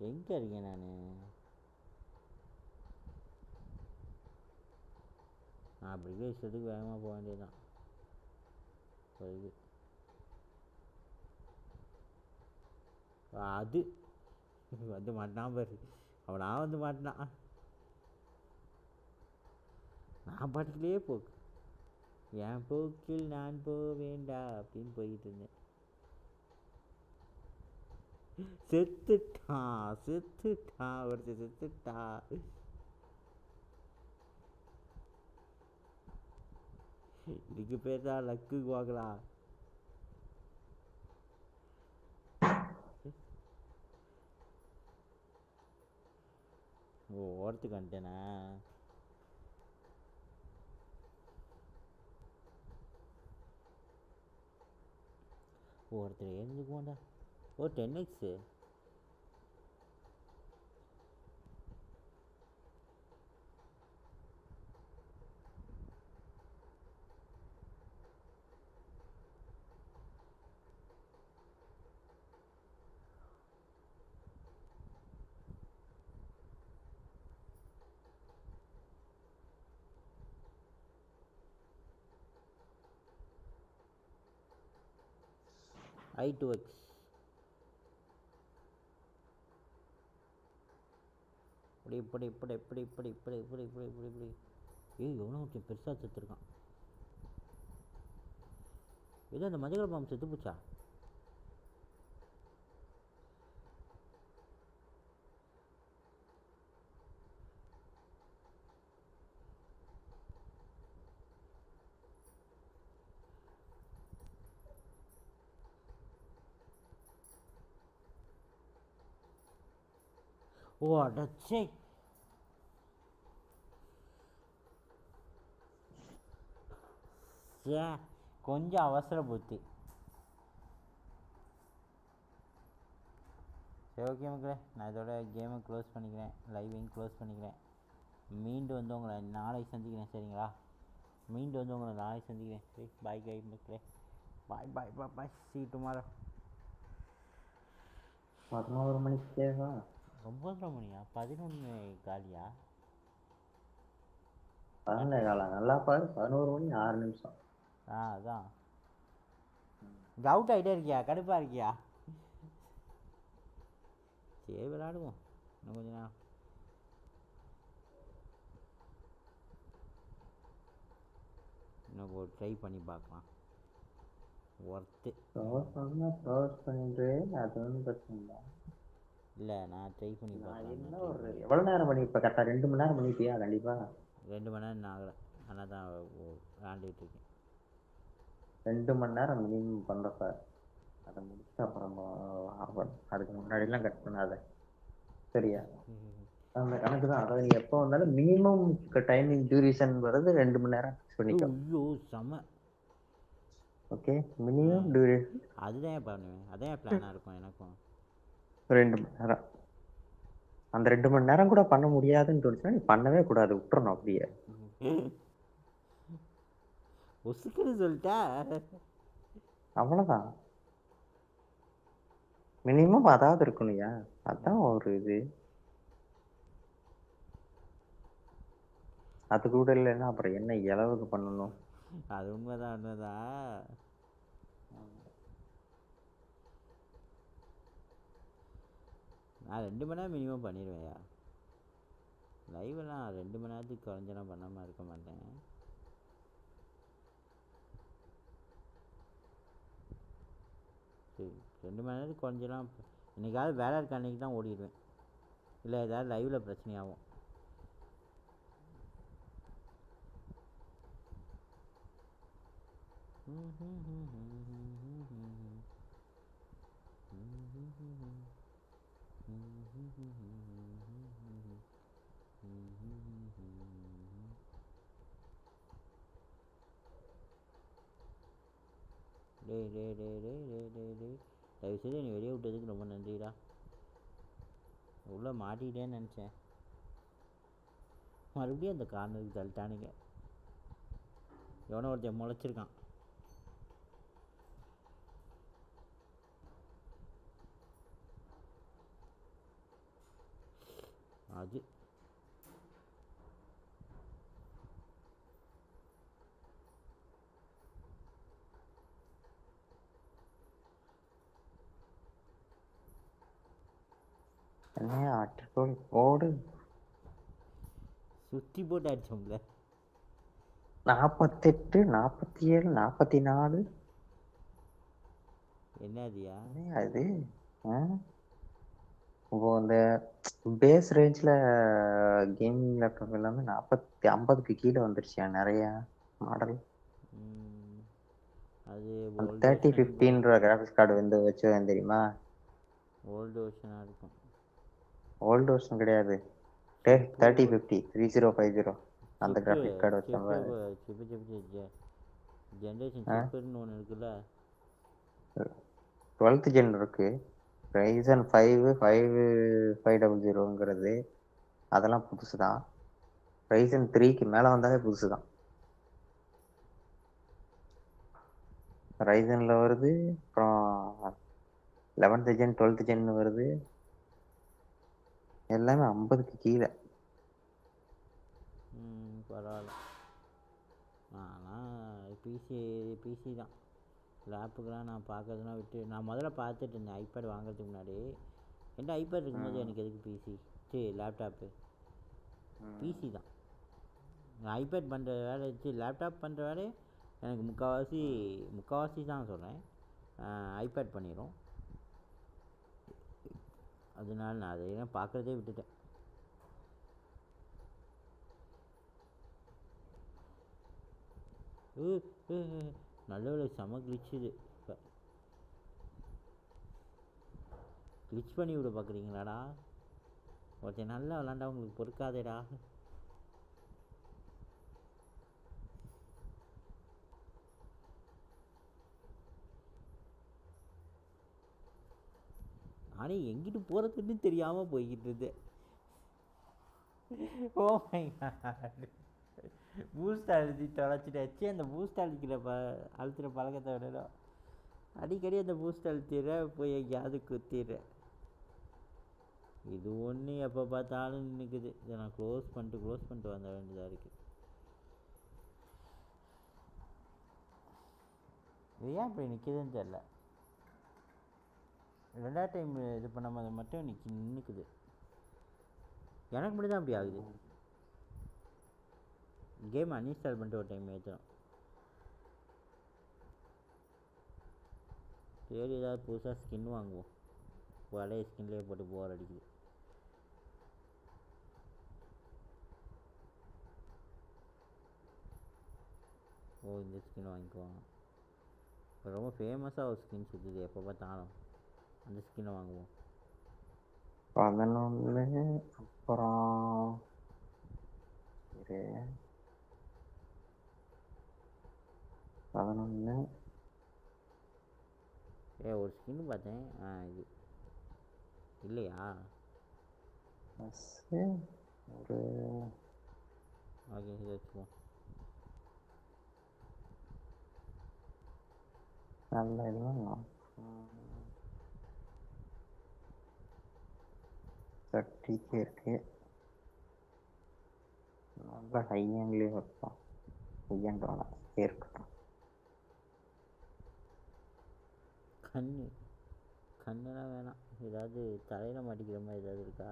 எங்கே இருக்கேன் நான்? அப்படியே இஷ்டத்துக்கு வேகமாக போக வேண்டியதுதான். அது வந்து மாட்டினான் பாரு, அவனா வந்து மாட்டினான். நான் பாட்டுக்கிட்டே போக்கு, என் போக்கில் நான் போக வேண்டா அப்படின்னு போய்கிட்டு இருந்தேன். செத்துட்டான் ஒருத்தர் செத்துட்டா. இதுக்கு பேர் தான் லக்கு வாங்கலாம். ஓரத்துக்கு வந்துட்டேனா? ஒருத்தர் எழுந்துக்குவோண்டா. 10x. I2x. இப்படி எவனோ ஒருத்தன் பெருசாக செத்துருக்கான். ஏதோ அந்த மஞ்சள் பாம்பு செத்து போச்சா? ஓ அடச்சே, கொஞ்சம் அவசர புத்தி. சரி, ஓகே மக்களே, நான் இதோட கேமை க்ளோஸ் பண்ணிக்கிறேன், லைவையும் க்ளோஸ் பண்ணிக்கிறேன். மீண்டும் வந்து உங்களை நாளைக்கு சந்திக்கிறேன், சரிங்களா? மீண்டும் வந்து உங்களை நாளைக்கு சந்திக்கிறேன். சரி, பாய் கை மக்களே, பாய். See you tomorrow. 11 மணிக்கேவா? 9:30 மணியா? 11 காலியா? 11 காலா? நல்லா பாரு, 11 மணி 6 நிமிஷம். அதான் இங்கே அவுட் ஆகிட்டே இருக்கியா? கடுப்பாக இருக்கியா? சரி, விளையாடுவோம் இன்னும் கொஞ்ச நேரம். எனக்கு ஒரு ட்ரை பண்ணி பார்க்கலாம். ஒர்த்து ப்ரௌஸ் பண்ணிட்டு அது ஒன்றும் பிரச்சனை இல்லை. இல்லை, நான் ட்ரை பண்ணி நான் என்ன பார்க்கலாம். ஒரு எவ்வளோ நேரம் பண்ணியிருப்பேன்? கரெக்டாக 2 மணி நேரம் பண்ணிப்பியா? கண்டிப்பாக 2 மணி நேரம் ஆகலை, ஆனால் தான் விளாண்டுட்டு இருக்கேன். 2 மணி நேரம் மினிமம் பண்ணுறப்ப அதை முடிச்சுட்டு அப்புறம் அதுக்கு முன்னாடிலாம் கட் பண்ணாத, சரியா? அந்த கணக்கு தான். அதாவது நீ எப்போ வந்தாலும் மினிமம் டைமிங் டியூரேஷன் வர்றது 2 மணி நேரம் ஃபிக்ஸ் பண்ணிக்கோ. ஐயோ செம. ஓகே, மினிமம் டியூரேஷன் அதுதான் பண்ணுவேன், அதான் பிளானாக இருக்கும் எனக்கும். 2 மணி நேரம். அந்த 2 மணி நேரம் கூட பண்ண முடியாதுன்னு தோணுச்சுன்னா நீ பண்ணவே கூடாது, விட்டுறணும் அப்படியே. ஒசுக்குன்னு சொல்லிட்டா அவ்வளோதான். மினிமம் அதாவது இருக்கணும்யா, அதான் ஒரு இது. அது கூட இல்லைன்னா அப்புறம் என்ன இளவுக்கு பண்ணணும்? அது உண்மைதான் உண்மைதான். நான் 2 மணி நேரம் மினிமம் பண்ணிடுவேன்யா. லைவெல்லாம் 2 மணி நேரத்துக்கு குறைஞ்செல்லாம் பண்ணாமல் இருக்க மாட்டேன். சரி, 2 மணி நேரத்துக்கு குறைஞ்செல்லாம் என்றைக்காவது வேலை இருக்க அன்றைக்கி தான் ஓடிடுவேன். இல்லை ஏதாவது லைவில் பிரச்சனையாகும். டேய் டேய் டேய் டேய் டேய் டேய் டேய் தயவுசெய்து நீ வெளியே விட்டதுக்கு ரொம்ப நன்றிடா. உள்ளே மாட்டிக்கிட்டேன்னு நினச்சேன், மறுபடியும் அந்த கார்னருக்கு தள்ளிட்டானுங்க. எவனோ ஒருத்தன் முளைச்சிருக்கான். அது என்னையா ஆட்டுக்கோள் ஓடு. சுற்றி போட்டு அடிச்சோம்ல. 48, 47, 44. என்னதியா அது இப்போ இந்த பேஸ் ரேஞ்சில் கேமிங் லேப்டாப் எல்லாமே 50க்கு கீழே வந்துருச்சியா நிறையா மாடல். அது 3050 கிராஃபிக்ஸ் கார்டு வந்து வச்சுருவேன் தெரியுமா? ஓல்டு வெர்ஷனாக இருக்கும். ஓல்டு வெர்ஷன் கிடையாது, 3050 3050 அந்த கிராஃபிக் கார்டு வச்சோம். ஜென்ரேஷன் சிப்புன்னு ஒன்று இருக்குல்ல, 12th ஜென் இருக்கு. Ryzen 5 5500ங்கிறது அதெல்லாம் புதுசு தான். Ryzen 3க்கு மேலே வந்தாலே புதுசு தான். ரைசனில் வருது, அப்புறம் 11th ஜென் 12th ஜென் வருது, எல்லாமே 50க்கு கீழே. பரவாயில்ல. ஆனால் பிசி தான். லேப்புக்கெலாம் நான் பார்க்கறதுலாம் விட்டு, நான் முதல்ல பார்த்துட்டு இருந்தேன் ஐபேட் வாங்குறதுக்கு முன்னாடி. என்கிட்ட ஐபேட் இருக்கும்போது எனக்கு எதுக்கு பிசி, சரி லேப்டாப்பு. பிசி தான். நான் ஐபேட் பண்ணுற வேலை வச்சு லேப்டாப் பண்ணுற வேலையை எனக்கு முக்கால்வாசி தான் சொல்கிறேன், ஐபேட் பண்ணிடும். அதனால நான் அதையெல்லாம் பார்க்குறதே விட்டுட்டேன். நல்ல வேலை செம கிளிச்சுது. இப்போ கிளிச் பண்ணி விட பார்க்குறீங்களாடா? ஒருத்தன் நல்லா விளாண்டா உங்களுக்கு பொறுக்காதேடா. ஆனால் எங்கிட்டு போகிறதுன்னு தெரியாமல் போய்கிட்டு இருந்தது. ஓ மை காட், பூஸ்ட் அழுத்தி தொலைச்சிட்டாச்சு. அந்த பூஸ்ட் அழுத்துகிற பழக்கத்தை விடணும். அடிக்கடி அந்த பூஸ்ட் அழுத்திடுற, போய் எங்கேயாவது குத்திடுற. இது ஒன்று எப்போ பார்த்தாலும் நிற்குது. இதை நான் க்ளோஸ் பண்ணிட்டு வந்த வேண்டியதாக இருக்குது. இது ஏன் இப்படி நிற்கிதுன்னு தெரில. 2வது டைம் இது பண்ணாமல் மட்டும் நிற்குது. எனக்கு மட்டும் தான் அப்படி ஆகுது. கேம் அன்இன்ஸ்டால் பண்ணிட்டு ஒரு டைம் ஏற்றணும். சரி ஏதாவது புதுசாக ஸ்கின் வாங்குவோம். பழைய ஸ்கின்லேயே போட்டு போர் அடிக்குது. ஓ இந்த ஸ்கின் வாங்கிக்குவாங்க. இப்போ ரொம்ப ஃபேமஸாக ஒரு ஸ்கின் சுற்றுது எப்போ பார்த்தாலும். அந்த ஸ்கின்னை வாங்குவோம். 11 அப்புறம் 11 ஒரு ஸ்கின் பார்த்தேன். இது இல்லையா? ஒரு ஓகே இதை வச்சுக்குவோம். நல்ல இதுவும் 30K இருக்கு. நல்ல ஹையன்லேயே வைப்போம். ஹையன் வேணாம் இருக்கட்டும். கண்ணெல்லாம் வேணாம். ஏதாவது தலையில் மாட்டிக்கிற மாதிரி ஏதாவது இருக்கா?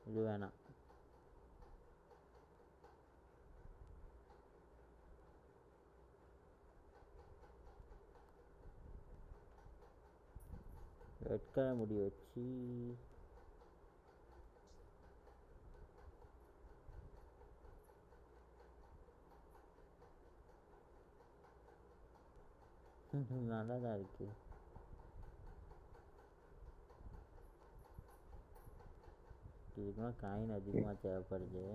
இது வேணாம். ரெட் கலர் முடி வச்சு நல்லா தான் இருக்கு. இதுக்கெல்லாம் காயின் அதிகமாக தேவைப்படுது.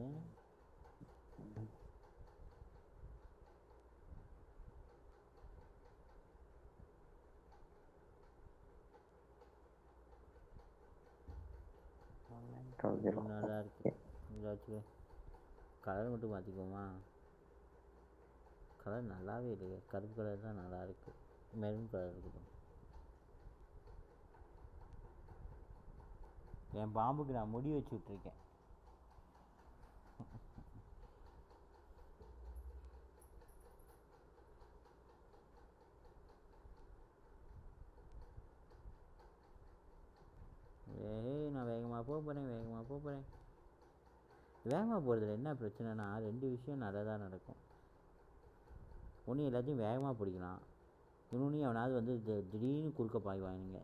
நல்லா இருக்கு. ஏதாச்சும் கலர் மட்டும் மாற்றிக்குவோமா? கலர் நல்லாவே இல்லையே. கருப்பு கலர் தான் நல்லா இருக்கு. மெரூன் கலர் இருக்கட்டும். என் பாம்புக்கு நான் முடி வச்சு விட்ருக்கேன். நான் வேகமாக போகிறேன். வேகமாக போகிறதுல என்ன பிரச்சனைனா 2 விஷயம் நல்லதாக நடக்கும். ஒன்று எல்லாத்தையும் வேகமாக பிடிக்கலாம். இன்னொன்று அவனாவது வந்து திடீர்னு குறுக்க பாய்வானுங்க.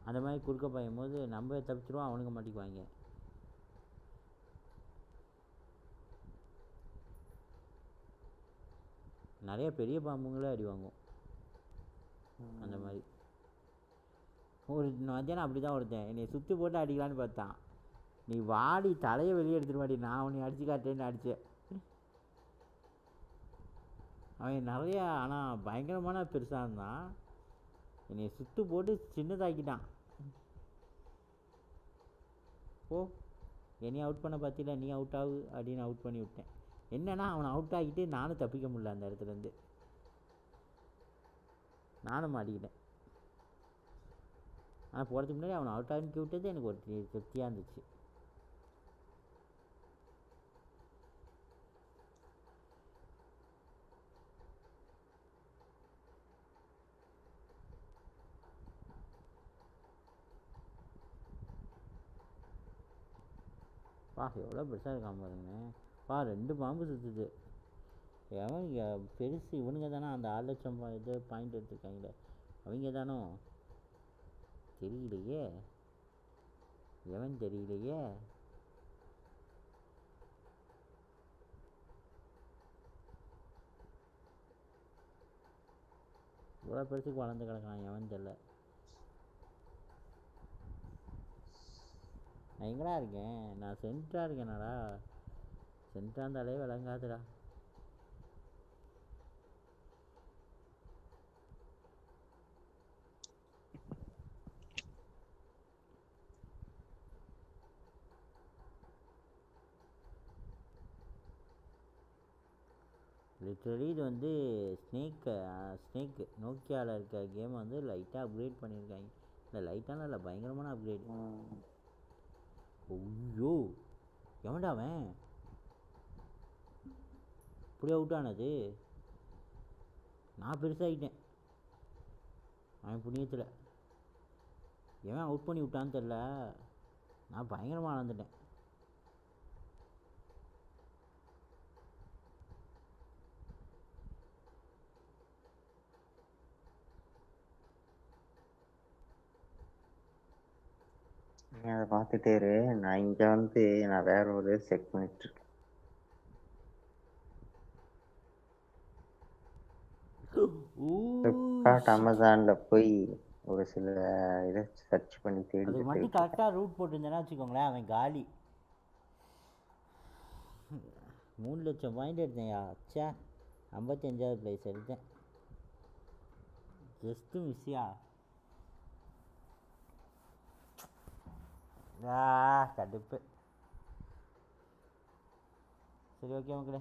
அந்த மாதிரி குறுக்க பாயும் போது நம்ம தப்பிச்சிருவோம், அவனுங்க மாட்டிக்குவாங்க. நிறைய பெரிய பாம்புங்களே அடி வாங்கும் அந்த மாதிரி. ஒரு மத்தியானம் அப்படி தான் ஒருத்தன் என்னை சுற்றி போட்டு அடிக்கலான்னு பார்த்தான். நீ வாடி தலையை வெளியே எடுத்துட்டு வாடி, நான் உன்னை அடிச்சு காட்டேன்னு அடித்தேன். அவன் நிறையா ஆனால் பயங்கரமான பெருசாக இருந்தான். என்னை சுட்டு போட்டு சின்னதாக்கிட்டான். ஓ என்னையும் அவுட் பண்ண பார்த்தில, நீ அவுட் ஆகு அப்படின்னு அவுட் பண்ணி விட்டேன். என்னன்னா அவனை அவுட் ஆகிட்டு நானும் தப்பிக்க முடியல. அந்த இடத்துலேருந்து நானும் மாட்டிக்கிட்டேன். ஆனால் போகிறதுக்கு முன்னாடி அவனை அவுட் ஆகிட்டு விட்டது எனக்கு ஒரு திருப்தியாக இருந்துச்சு. எவ்வளோ பெருசாக இருக்கான் பாருங்க. 2 பாம்பு சுற்றுது. எவன் பெருசு இவனுங்க தானே? அந்த 6 லட்சம் இது பாயிண்ட் எடுத்துருக்காங்களே அவங்க தானோ? தெரியலையே. எவன் தெரியலையே. இவ்வளோ பெருசுக்கு வளர்ந்து கிடக்கான். எவன் தெரியல. நான் எங்கடா இருக்கேன்? நான் சென்டராக இருக்கேனாடா? சென்டராக இருந்தாலே விளங்காதுடா. லிட்ரலி இது வந்து ஸ்னேக்கு நோக்கியாவில் இருக்க கேமை வந்து லைட்டாக அப்கிரேட் பண்ணியிருக்காங்க. இல்லை லைட்டான இல்லை, பயங்கரமான அப்கிரேட். ஐயோ எவன்டா அவன் இப்படி அவுட் ஆனது? நான் பெருசாகிட்டேன் அவன் புண்ணியத்தில். எவன் அவுட் பண்ணி விட்டான்னு தெரில, நான் பயங்கரமாக நடந்துட்டேன். நீ அதை பார்த்துட்டே இரு. நான் இங்கே வந்து நான் வேற ஒரு செக் பண்ணிட்டு இருக்கேன். ஃப்ளிப்கார்ட் அமேசானில் போய் ஒரு சில இதை சர்ச் பண்ணி அது மட்டும் தேடி கரெக்டாக ரூட் போட்டுருந்தேன்னா வச்சுக்கோங்களேன், அவன் காலி. 3 லட்சம் பாயிண்ட் எடுத்தேன்யா. அச்சா 55வது ப்ரைஸ் எடுத்தேன். ஜஸ்ட்டு மிஸ்ஸியா. கடுப்பு. சரி ஓகே மக்களே,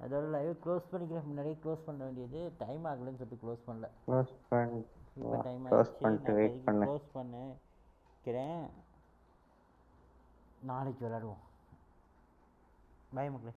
அதோட லைவ் க்ளோஸ் பண்ணிக்கிறேன். முன்னாடியே க்ளோஸ் பண்ண வேண்டியது, டைம் ஆகலைன்னு சொல்லிட்டு க்ளோஸ் பண்ணல. இப்போ டைம் ஆகிடுச்சு. நான் க்ளோஸ் பண்ணிக்கிறேன். நாளைக்கு விளாடுவோம். பாய் மக்களே.